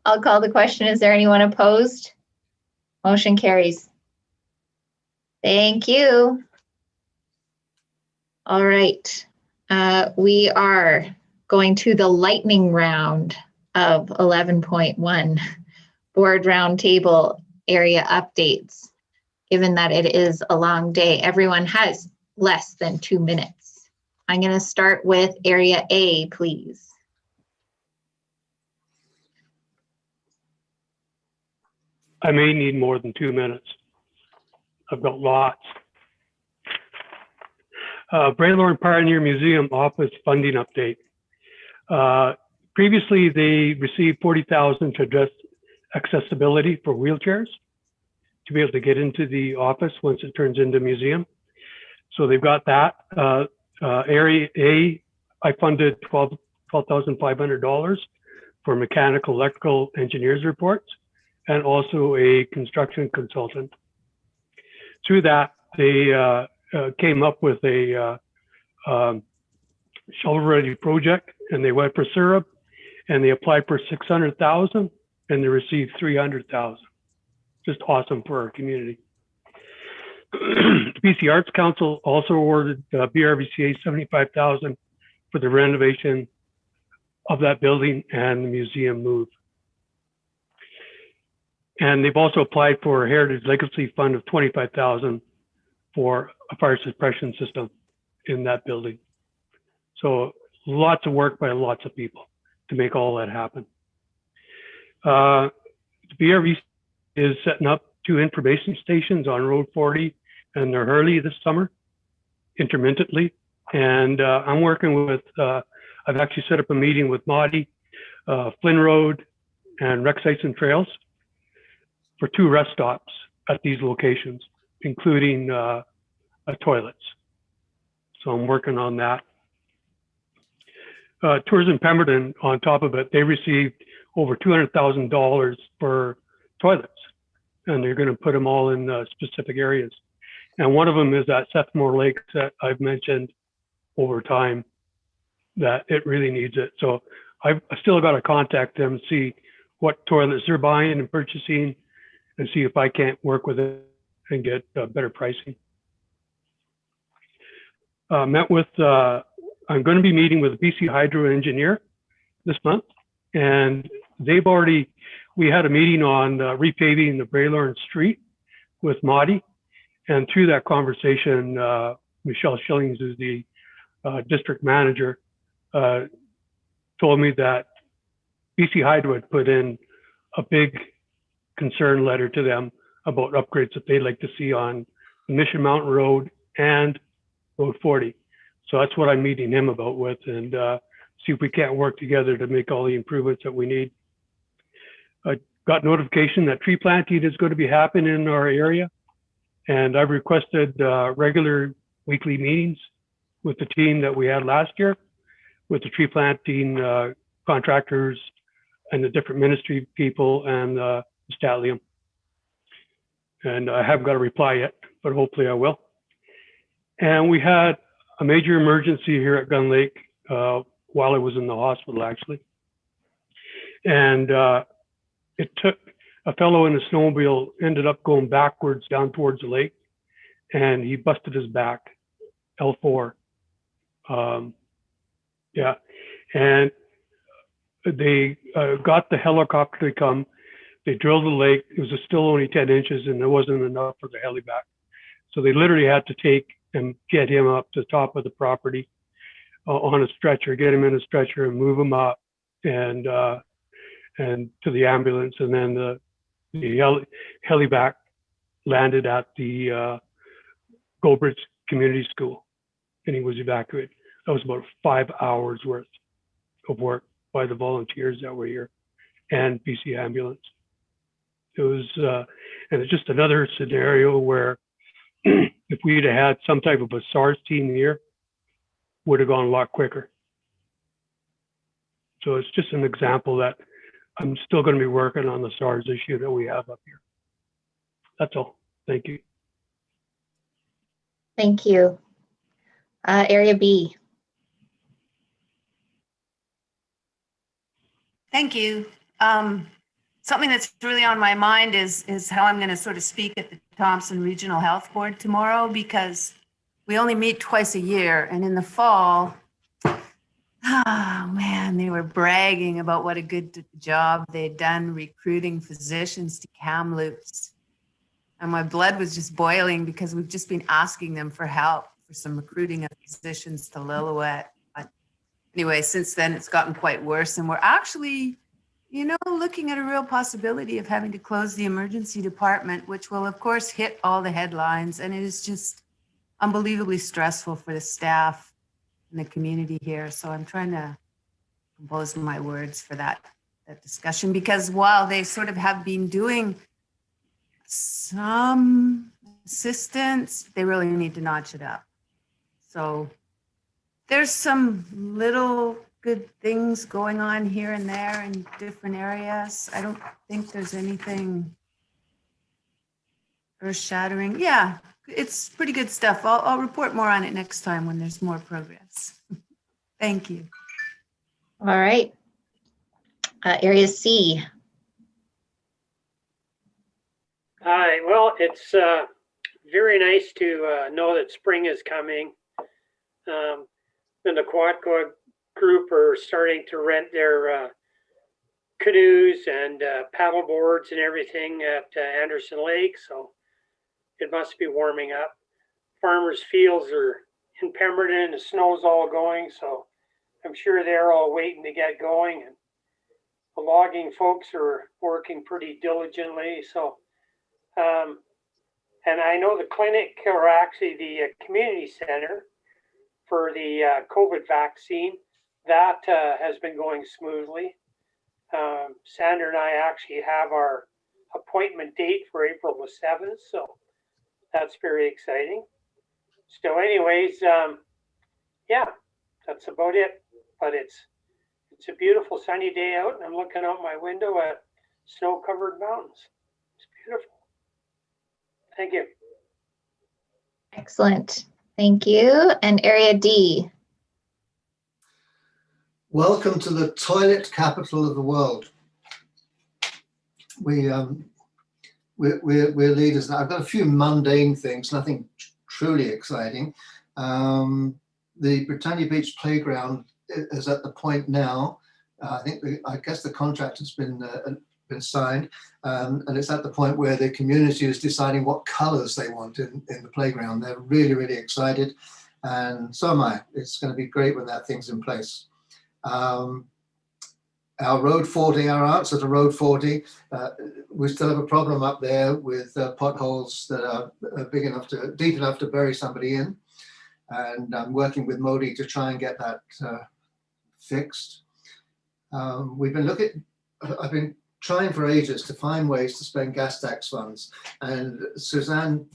I'll call the question. Is there anyone opposed? Motion carries. Thank you. All right, we are going to the lightning round of 11.1 board roundtable area updates. Given that it is a long day, everyone has less than 2 minutes. I'm going to start with Area A, please. I may need more than 2 minutes. I've got lots. Braylor Pioneer Museum office funding update. Previously, they received $40,000 to address accessibility for wheelchairs to be able to get into the office once it turns into a museum. So they've got that. Area A, I funded $12,500 for mechanical, electrical engineers reports, and also a construction consultant. Through that, they came up with a shovel-ready project, and they went for syrup, and they applied for $600,000, and they received $300,000. Just awesome for our community. The BC Arts Council also awarded BRVCA $75,000 for the renovation of that building and the museum move. And they've also applied for a Heritage Legacy Fund of $25,000 for a fire suppression system in that building. So lots of work by lots of people to make all that happen. The BRV is setting up 2 information stations on Road 40 and the Hurley this summer, intermittently. And I'm working with, I've actually set up a meeting with Maudie, Flynn Road and Rec Sites and Trails for 2 rest stops at these locations, including toilets. So I'm working on that. Tourism Pemberton, on top of it, they received over $200,000 for toilets, and they're going to put them all in specific areas. And one of them is at Sethmore Lake that I've mentioned over time that it really needs it. So I've still got to contact them and see what toilets they're buying and purchasing, and see if I can't work with it and get better pricing. I'm going to be meeting with a BC Hydro engineer this month, and we had a meeting on repaving the Braylorn Street with Marty, and through that conversation, Michelle Schillings is the district manager, told me that BC Hydro had put in a big concern letter to them about upgrades that they'd like to see on Mission Mountain Road and Road 40. So that's what I'm meeting him about with, and see if we can't work together to make all the improvements that we need. I got notification that tree planting is going to be happening in our area, and I've requested regular weekly meetings with the team that we had last year, with the tree planting contractors and the different ministry people and Statlium. And I haven't got a reply yet, but hopefully I will. And we had a major emergency here at Gun Lake while I was in the hospital, actually. And it took a fellow in a snowmobile, ended up going backwards down towards the lake, and he busted his back, L4. Yeah, and they got the helicopter to come. They drilled the lake. It was still only 10 inches, and it wasn't enough for the heli back. So they literally had to take and get him up to the top of the property on a stretcher, get him in a stretcher and move him up and to the ambulance. And then the heli back landed at the Goldbridge Community School, and he was evacuated. That was about 5 hours worth of work by the volunteers that were here and BC Ambulance. It was, and it's just another scenario where if we'd have had some type of a SARS team here, would have gone a lot quicker. So it's just an example that I'm still going to be working on the SARS issue that we have up here. That's all. Thank you. Thank you. Area B. Thank you. Something that's really on my mind is how I'm going to sort of speak at the Thompson Regional Health Board tomorrow, because we only meet twice a year, and in the fall, oh man, they were bragging about what a good job they'd done recruiting physicians to Kamloops. And my blood was just boiling because we've just been asking them for help for some recruiting of physicians to Lillooet. But anyway, since then it's gotten quite worse, and we're actually, you know, looking at a real possibility of having to close the emergency department, which will of course hit all the headlines. And it is just unbelievably stressful for the staff and the community here. So I'm trying to compose my words for that discussion, because while they sort of have been doing some assistance, they really need to notch it up. So there's some little good things going on here and there in different areas. I don't think there's anything earth-shattering. Yeah, it's pretty good stuff. I'll report more on it next time when there's more progress. Thank you. All right. Area C. Hi. Well, it's very nice to know that spring is coming. And the Quadco group are starting to rent their canoes and paddle boards and everything at Anderson Lake. So it must be warming up. Farmers' fields are in Pemberton. The snow's all going, so I'm sure they're all waiting to get going. And the logging folks are working pretty diligently. So, and I know the clinic, or actually the community center for the COVID vaccine, that has been going smoothly. Sandra and I actually have our appointment date for April the 7th, so that's very exciting. So anyways, yeah, that's about it. But it's It's a beautiful sunny day out, and I'm looking out my window at snow-covered mountains. It's beautiful. Thank you. Excellent. Thank you. And area D. Welcome to the toilet capital of the world. We're leaders. I've got a few mundane things, nothing truly exciting. The Britannia Beach playground is at the point now. I guess the contract has been signed, and it's at the point where the community is deciding what colours they want in the playground. They're really, really excited, and so am I. It's going to be great when that thing's in place. Our Road 40, our answer to Road 40, we still have a problem up there with potholes that are deep enough to bury somebody in. And I'm working with Modi to try and get that fixed. I've been trying for ages to find ways to spend gas tax funds. And Suzanne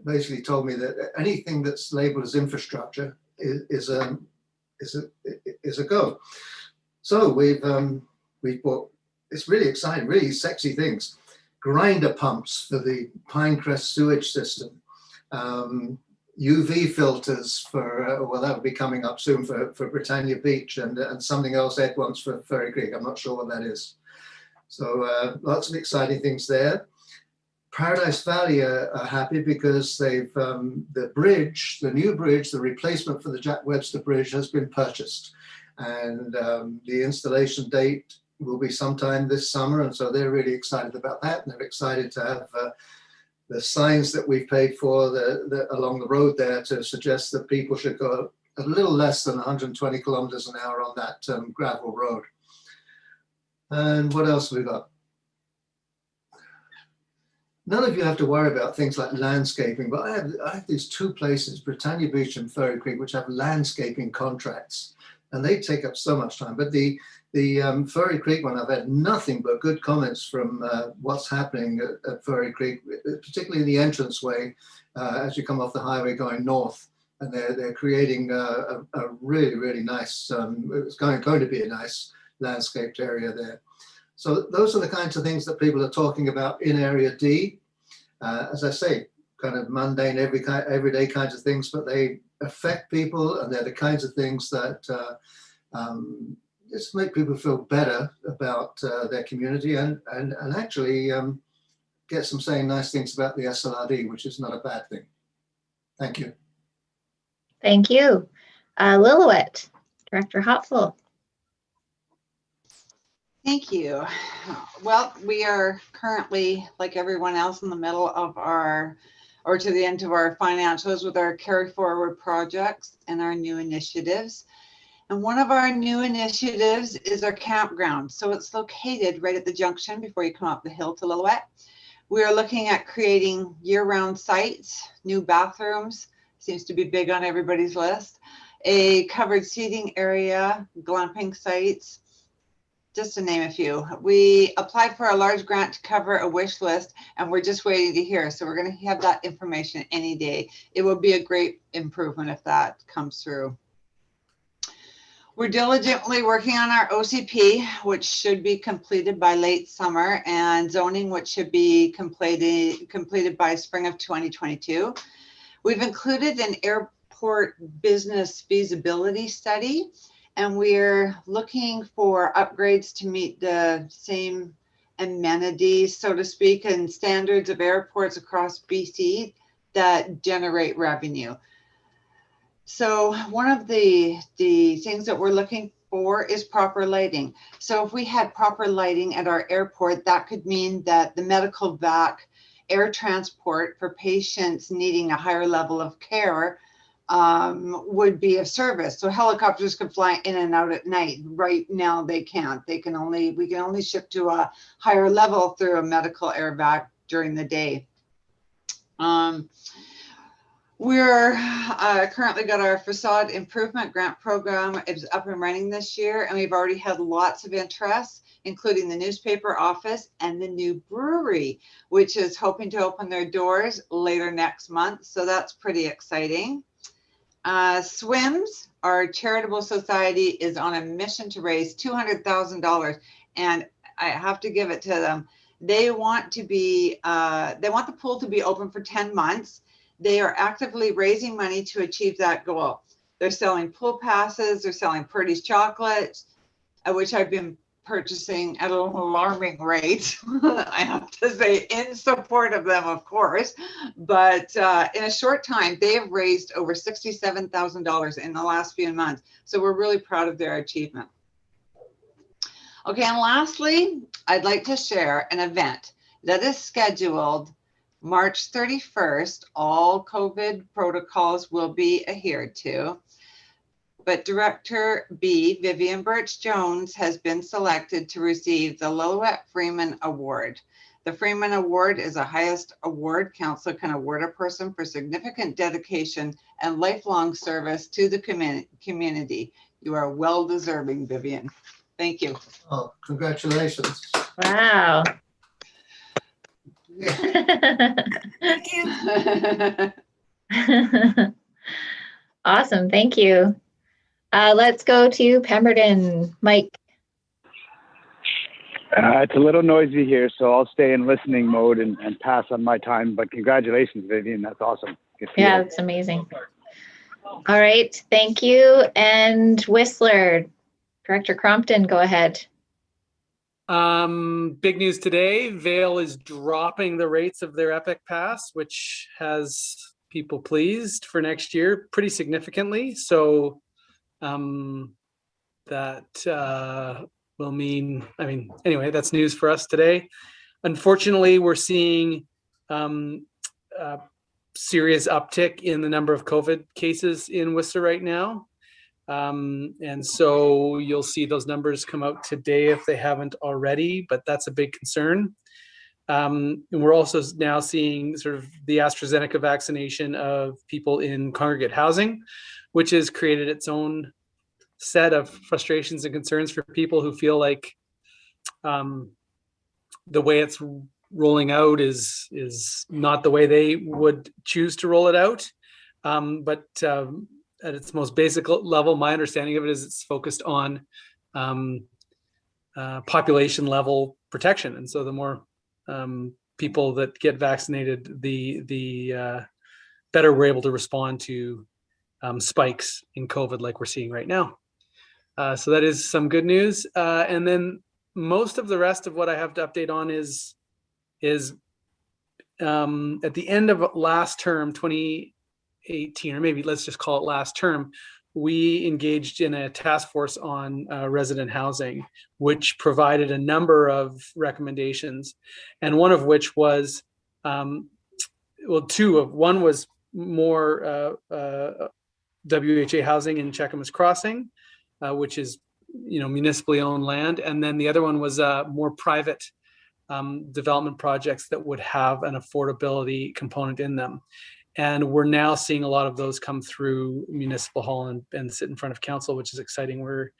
basically told me that anything that's labeled as infrastructure is a go. So we've bought, it's really exciting, really sexy things. Grinder pumps for the Pinecrest sewage system. UV filters for, well, that will be coming up soon for Britannia Beach, and something else Ed wants for Ferry Creek. I'm not sure what that is. So lots of exciting things there. Paradise Valley are happy because they've, the new bridge, the replacement for the Jack Webster Bridge has been purchased. And the installation date will be sometime this summer, and so they're really excited about that. And they're excited to have the signs that we've paid for along the road there to suggest that people should go a little less than 120 kilometers an hour on that gravel road. And what else have we got? None of you have to worry about things like landscaping, but I have these two places, Britannia Beach and Ferry Creek, which have landscaping contracts. And they take up so much time. But the Ferry Creek one, I've had nothing but good comments from what's happening at Ferry Creek, particularly in the entranceway as you come off the highway going north. And they're creating a really, really nice, it's going to be a nice landscaped area there. So those are the kinds of things that people are talking about in Area D. As I say, kind of mundane, everyday kinds of things, but they affect people, and they're the kinds of things that just make people feel better about their community and actually get some saying nice things about the SLRD, which is not a bad thing. Thank you. Thank you. Lillooet, Director Hopful. Thank you. Well, we are currently, like everyone else, in the middle of or to the end of our financials with our carry forward projects and our new initiatives. And one of our new initiatives is our campground. So it's located right at the junction before you come up the hill to Lillooet. We are looking at creating year-round sites, new bathrooms, seems to be big on everybody's list, a covered seating area, glamping sites, just to name a few. We applied for a large grant to cover a wish list, and we're just waiting to hear. So we're going to have that information any day. It will be a great improvement if that comes through. We're diligently working on our OCP, which should be completed by late summer, and zoning, which should be completed by spring of 2022. We've included an airport business feasibility study, and we're looking for upgrades to meet the same amenities, so to speak, and standards of airports across BC that generate revenue. So one of the things that we're looking for is proper lighting. So if we had proper lighting at our airport, that could mean that the medical vac air transport for patients needing a higher level of care would be of service. So helicopters could fly in and out at night. Right now they can't. We can only ship to a higher level through a medical air vac during the day. We're currently got our facade improvement grant program. It's up and running this year, and we've already had lots of interest, including the newspaper office and the new brewery, which is hoping to open their doors later next month. So that's pretty exciting. Swims, our charitable society, is on a mission to raise $200,000, and I have to give it to them. They want to be, they want the pool to be open for 10 months. They are actively raising money to achieve that goal. They're selling pool passes, they're selling Purdy's chocolates, which I've been purchasing at an alarming rate. I have to say, in support of them, of course. But in a short time, they have raised over $67,000 in the last few months. So we're really proud of their achievement. Okay, and lastly, I'd like to share an event that is scheduled March 31st. All COVID protocols will be adhered to. But Director B, Vivian Birch-Jones, has been selected to receive the Lillooet Freeman Award. The Freeman Award is the highest award council can award a person for significant dedication and lifelong service to the community. You are well deserving, Vivian. Thank you. Oh, congratulations. Wow. Thank you. Awesome. Thank you. Let's go to Pemberton. Mike. It's a little noisy here, so I'll stay in listening mode and pass on my time. But congratulations, Vivian. That's awesome. Yeah, that's amazing. All right. Thank you. And Whistler. Director Crompton, go ahead. Big news today. Vail is dropping the rates of their Epic Pass, which has people pleased for next year pretty significantly. So that will mean, anyway, that's news for us today. Unfortunately, we're seeing serious uptick in the number of COVID cases in Worcester right now. And so you'll see those numbers come out today if they haven't already, but that's a big concern. And we're also now seeing sort of the AstraZeneca vaccination of people in congregate housing, which has created its own set of frustrations and concerns for people who feel like the way it's rolling out is not the way they would choose to roll it out. But at its most basic level, my understanding of it is it's focused on population level protection. And so the more people that get vaccinated, the better we're able to respond to spikes in COVID like we're seeing right now. So that is some good news. And then most of the rest of what I have to update on is at the end of last term, 2018, or maybe let's just call it last term, we engaged in a task force on resident housing, which provided a number of recommendations, and one of which was, one was more WHA housing in Cheakamus Crossing, which is municipally owned land, and then the other one was more private development projects that would have an affordability component in them. And we're now seeing a lot of those come through Municipal Hall and sit in front of council, which is exciting. We're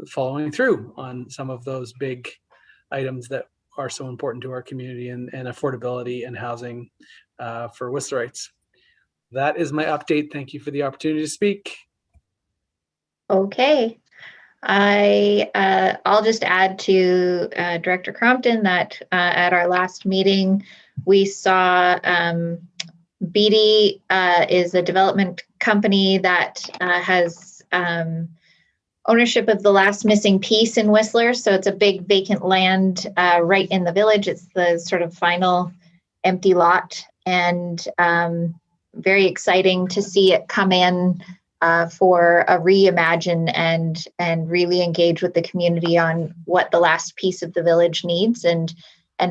following through on some of those big items that are so important to our community and affordability and housing for Whistlerites. That is my update. Thank you for the opportunity to speak. Okay. I'll just add to Director Crompton that at our last meeting, we saw BD is a development company that has ownership of the last missing piece in Whistler. So it's a big vacant land right in the village. It's the sort of final empty lot, and very exciting to see it come in for a reimagine and really engage with the community on what the last piece of the village needs and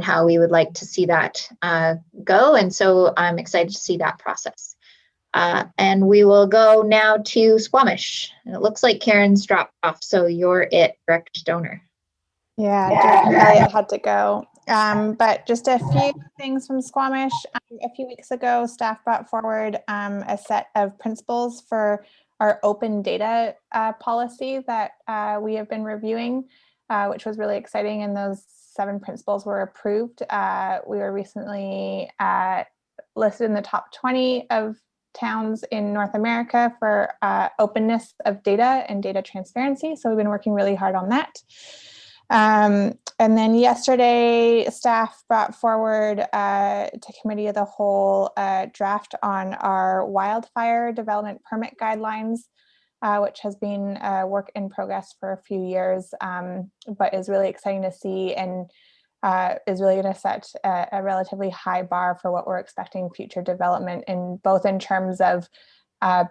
how we would like to see that go. And so I'm excited to see that process. And we will go now to Squamish. And it looks like Karen's dropped off, so you're it, Director Stoner. Yeah, Director Elliott had to go. But just a few things from Squamish. A few weeks ago, staff brought forward a set of principles for our open data policy that we have been reviewing, which was really exciting. And those 7 principles were approved. We were recently listed in the top 20 of towns in North America for openness of data and data transparency. So we've been working really hard on that. And then yesterday, staff brought forward to committee of the whole draft on our wildfire development permit guidelines, which has been work in progress for a few years, but is really exciting to see and is really going to set a relatively high bar for what we're expecting future development in both in terms of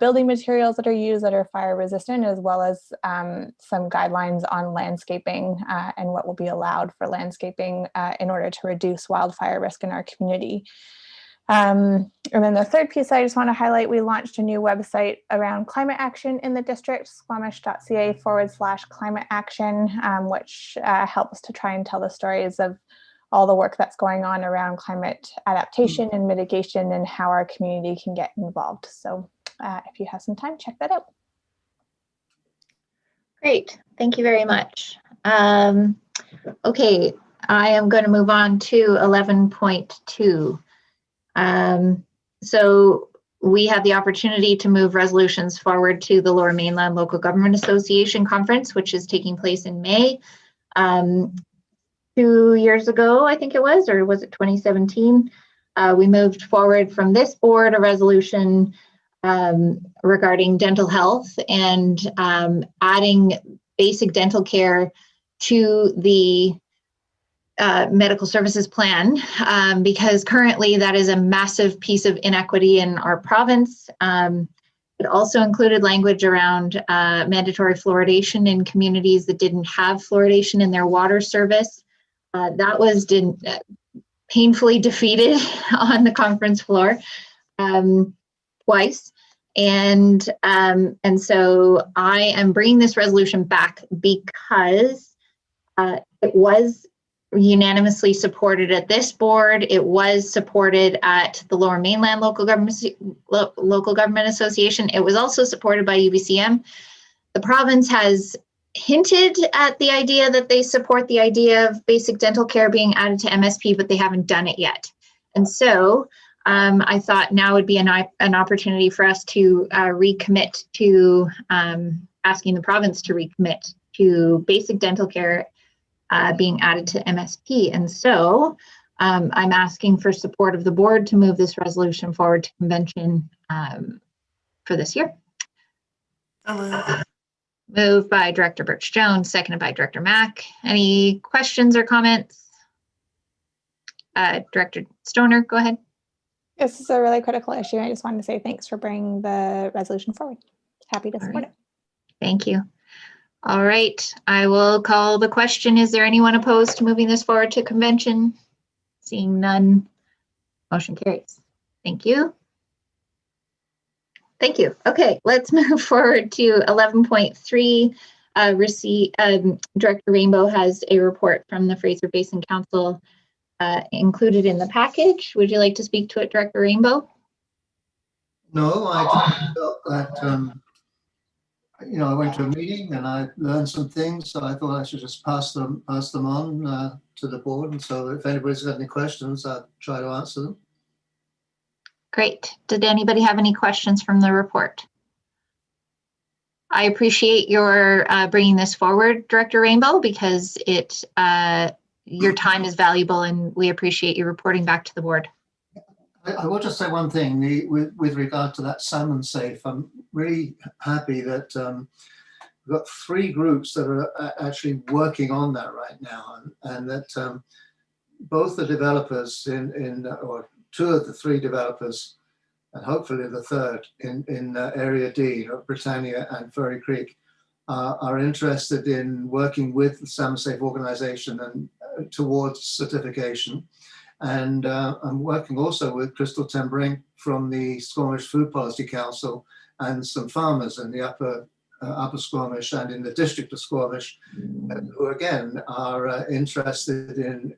building materials that are used that are fire resistant, as well as some guidelines on landscaping and what will be allowed for landscaping in order to reduce wildfire risk in our community. And then the third piece I just want to highlight, we launched a new website around climate action in the district, squamish.ca/climate action, which helps to try and tell the stories of all the work that's going on around climate adaptation and mitigation and how our community can get involved. So if you have some time, check that out. Great, thank you very much. Okay, I am going to move on to 11.2. So we have the opportunity to move resolutions forward to the Lower Mainland Local Government Association Conference, which is taking place in May. 2 years ago, I think it was, or was it 2017? We moved forward from this board a resolution regarding dental health and adding basic dental care to the medical services plan, because currently that is a massive piece of inequity in our province. It also included language around mandatory fluoridation in communities that didn't have fluoridation in their water service. That was painfully defeated on the conference floor twice. And so I am bringing this resolution back because it was unanimously supported at this board. It was supported at the Lower Mainland Local Government Association. It was also supported by UBCM. The province has hinted at the idea that they support the idea of basic dental care being added to MSP, but they haven't done it yet. And so I thought now would be an opportunity for us to recommit to asking the province to recommit to basic dental care being added to MSP. And so I'm asking for support of the board to move this resolution forward to convention for this year. Moved by Director Birch-Jones, seconded by Director Mack. Any questions or comments? Director Stoner, go ahead. This is a really critical issue. I just wanted to say thanks for bringing the resolution forward. Happy to support it. Thank you. All right, I will call the question. Is there anyone opposed to moving this forward to convention? Seeing none, motion carries. Thank you. Thank you. Okay, let's move forward to 11.3. Director Rainbow has a report from the Fraser Basin Council included in the package. Would you like to speak to it, Director Rainbow? No, I just felt that I went to a meeting and I learned some things, so I thought I should just pass them on to the board. And so if anybody's got any questions, I'll try to answer them. Great. Did anybody have any questions from the report? I appreciate your bringing this forward, Director Rainbow, because your time is valuable and we appreciate you reporting back to the board. I will just say one thing with regard to that salmon safe. I'm really happy that we've got 3 groups that are actually working on that right now, and that both the developers or 2 of the 3 developers, and hopefully the 3rd in Area D, Britannia and Furry Creek, are interested in working with the Salmon Safe organization and towards certification. And I'm working also with Crystal Tembring from the Squamish Food Policy Council and some farmers in the upper Squamish and in the district of Squamish, who again are interested in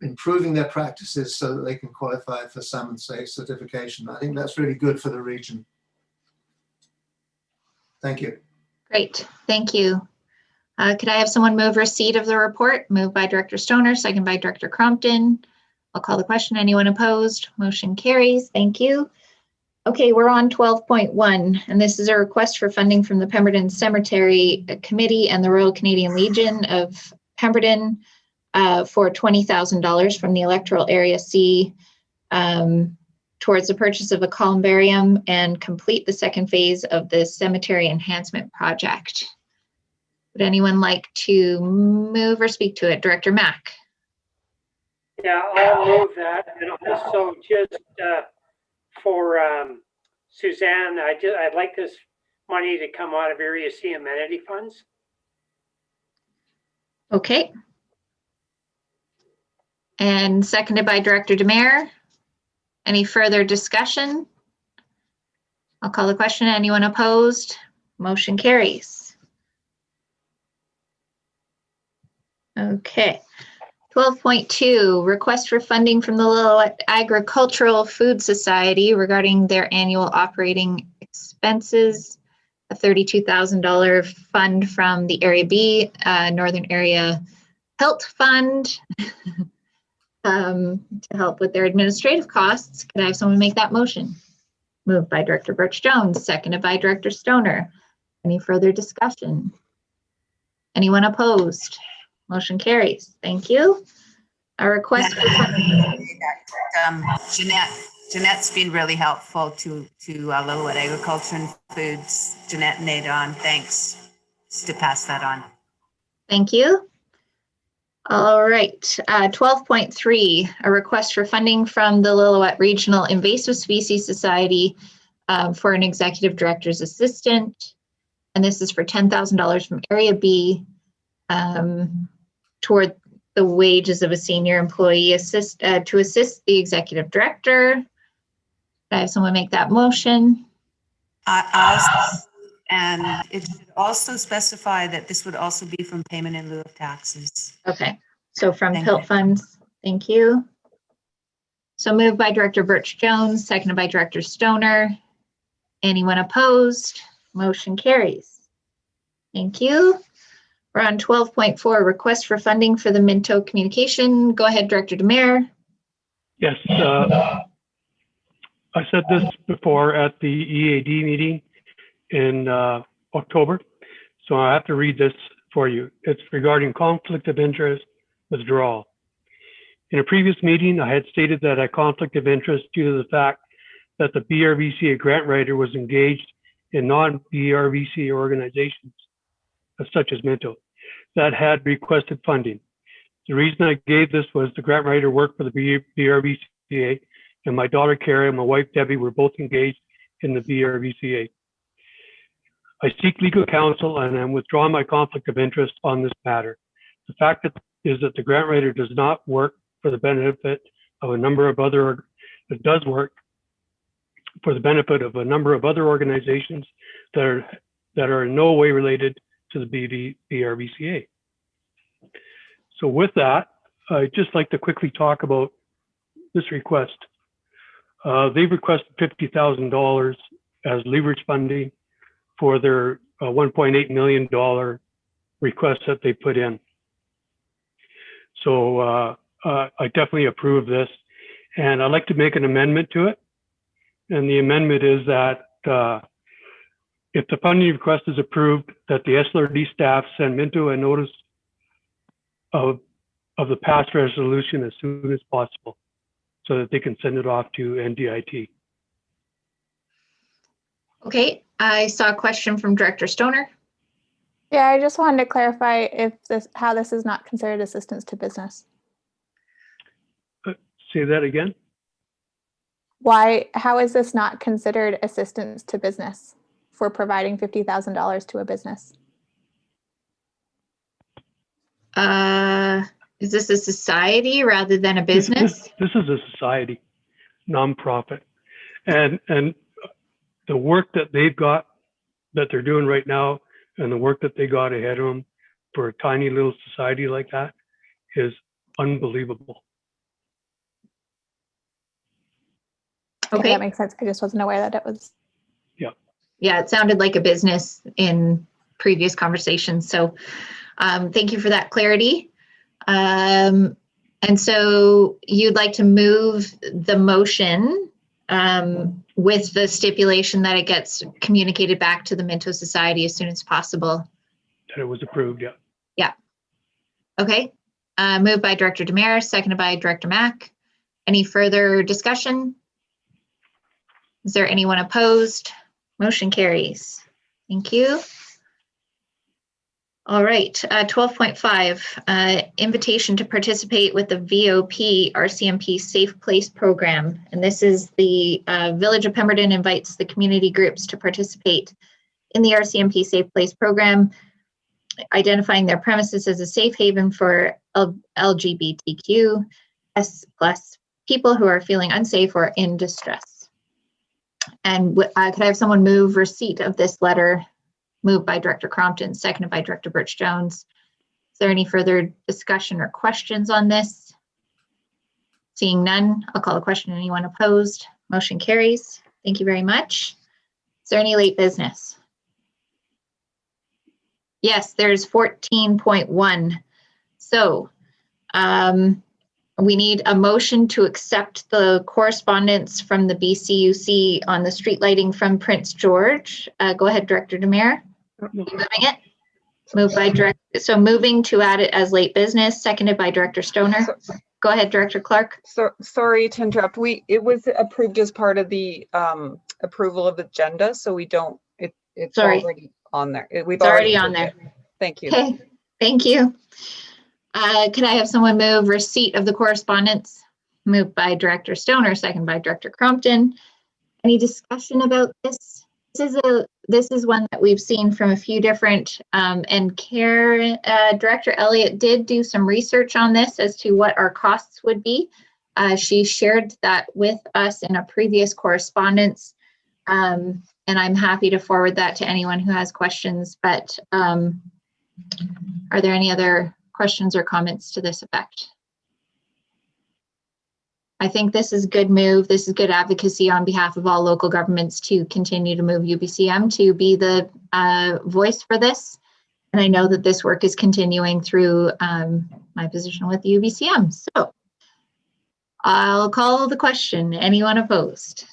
improving their practices so that they can qualify for salmon safe certification. I think that's really good for the region. Thank you. Great, thank you. Could I have someone move receipt of the report? Moved by Director Stoner, second by Director Crompton. I'll call the question. Anyone opposed? Motion carries. Thank you. Okay, we're on 12.1, and this is a request for funding from the Pemberton Cemetery Committee and the Royal Canadian Legion of Pemberton for $20,000 from the Electoral Area C towards the purchase of a columbarium and complete the second phase of the cemetery enhancement project. Would anyone like to move or speak to it? Director Mack. Yeah, I'll move that. And also just for Suzanne, I'd like this money to come out of Area C amenity funds. Okay. And seconded by Director Demare. Any further discussion? I'll call the question. Anyone opposed? Motion carries. Okay. 12.2, request for funding from the Lillooet Agricultural Food Society regarding their annual operating expenses, a $32,000 fund from the Area B, Northern Area Health Fund to help with their administrative costs. Can I have someone make that motion? Moved by Director Birch-Jones, seconded by Director Stoner. Any further discussion? Anyone opposed? Motion carries. Thank you. A request for Jeanette's been really helpful to Lillooet Agriculture and Foods. Jeanette and Nadon, thanks. Just to pass that on. Thank you. All right, 12.3, a request for funding from the Lillooet Regional Invasive Species Society for an executive director's assistant. And this is for $10,000 from Area B toward the wages of a senior employee to assist the executive director. Can I have someone make that motion? And it should also specify that this would also be from payment in lieu of taxes. Okay, so from PILT funds. Thank you. So moved by Director Birch-Jones, seconded by Director Stoner. Anyone opposed? Motion carries. Thank you. We're on 12.4, request for funding for the Minto communication. Go ahead, Director Demare. Yes, I said this before at the EAD meeting in October, so I have to read this for you. It's regarding conflict of interest withdrawal. In a previous meeting, I had stated that a conflict of interest due to the fact that the BRVCA grant writer was engaged in non-BRVCA organizations, such as Minto, that had requested funding. The reason I gave this was the grant writer worked for the BRVCA, and my daughter Carrie and my wife Debbie were both engaged in the BRVCA. I seek legal counsel and I'm withdrawing my conflict of interest on this matter. The fact is that the grant writer does not work for the benefit of a number of other, it does work for the benefit of a number of other organizations that are in no way related to the BRVCA. So with that, I'd just like to quickly talk about this request. They've requested $50,000 as leverage funding for their $1.8 million request that they put in. So I definitely approve this, and I'd like to make an amendment to it. And the amendment is that if the funding request is approved, that the SLRD staff send Minto a notice of the past resolution as soon as possible so that they can send it off to NDIT. Okay, I saw a question from Director Stoner. Yeah, I just wanted to clarify how this is not considered assistance to business. Say that again? How is this not considered assistance to business for providing $50,000 to a business? Is this a society rather than a business? This is a society, nonprofit, and the work that they've got, that they're doing right now, and the work that they got ahead of them for a tiny little society like that is unbelievable. Okay, that makes sense. I just wasn't aware that it was. Yeah. Yeah, it sounded like a business in previous conversations. So thank you for that clarity. And so you'd like to move the motion with the stipulation that it gets communicated back to the Minto Society as soon as possible. That it was approved, yeah. Yeah. Okay. Moved by Director Demare, seconded by Director Mack. Any further discussion? Is there anyone opposed? Motion carries. Thank you. All right, 12.5, invitation to participate with the VOP RCMP Safe Place Program. And this is the Village of Pemberton invites the community groups to participate in the RCMP Safe Place Program, identifying their premises as a safe haven for LGBTQ+ people who are feeling unsafe or in distress. And could I have someone move receipt of this letter? Moved by Director Crompton, seconded by Director Birch-Jones. Is there any further discussion or questions on this? Seeing none, I'll call a question. Anyone opposed? Motion carries. Thank you very much. Is there any late business? Yes, there's 14.1. So we need a motion to accept the correspondence from the BCUC on the street lighting from Prince George. Go ahead, Director Demare. You moving it? Moved by Director. So moving to add it as late business, seconded by Director Stoner. Go ahead, Director Clark. So sorry to interrupt. It was approved as part of the approval of the agenda, so we don't. It's already on there. We've already on there. Thank you. Okay, thank you. Could I have someone move receipt of the correspondence? Moved by Stoner, second by Director Crompton. Any discussion about this? This is one that we've seen from a few different, and Director Elliott did do some research on this as to what our costs would be. She shared that with us in a previous correspondence, and I'm happy to forward that to anyone who has questions, but are there any other questions or comments to this effect? I think this is a good move. This is good advocacy on behalf of all local governments to continue to move UBCM to be the voice for this. And I know that this work is continuing through my position with the UBCM. So I'll call the question. Anyone opposed?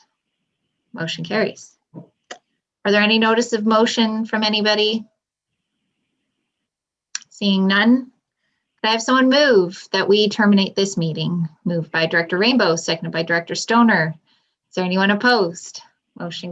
Motion carries. Are there any notice of motion from anybody? Seeing none. Could I have someone move that we terminate this meeting? Moved by Director Rainbow, seconded by Director Stoner. Is there anyone opposed? Motion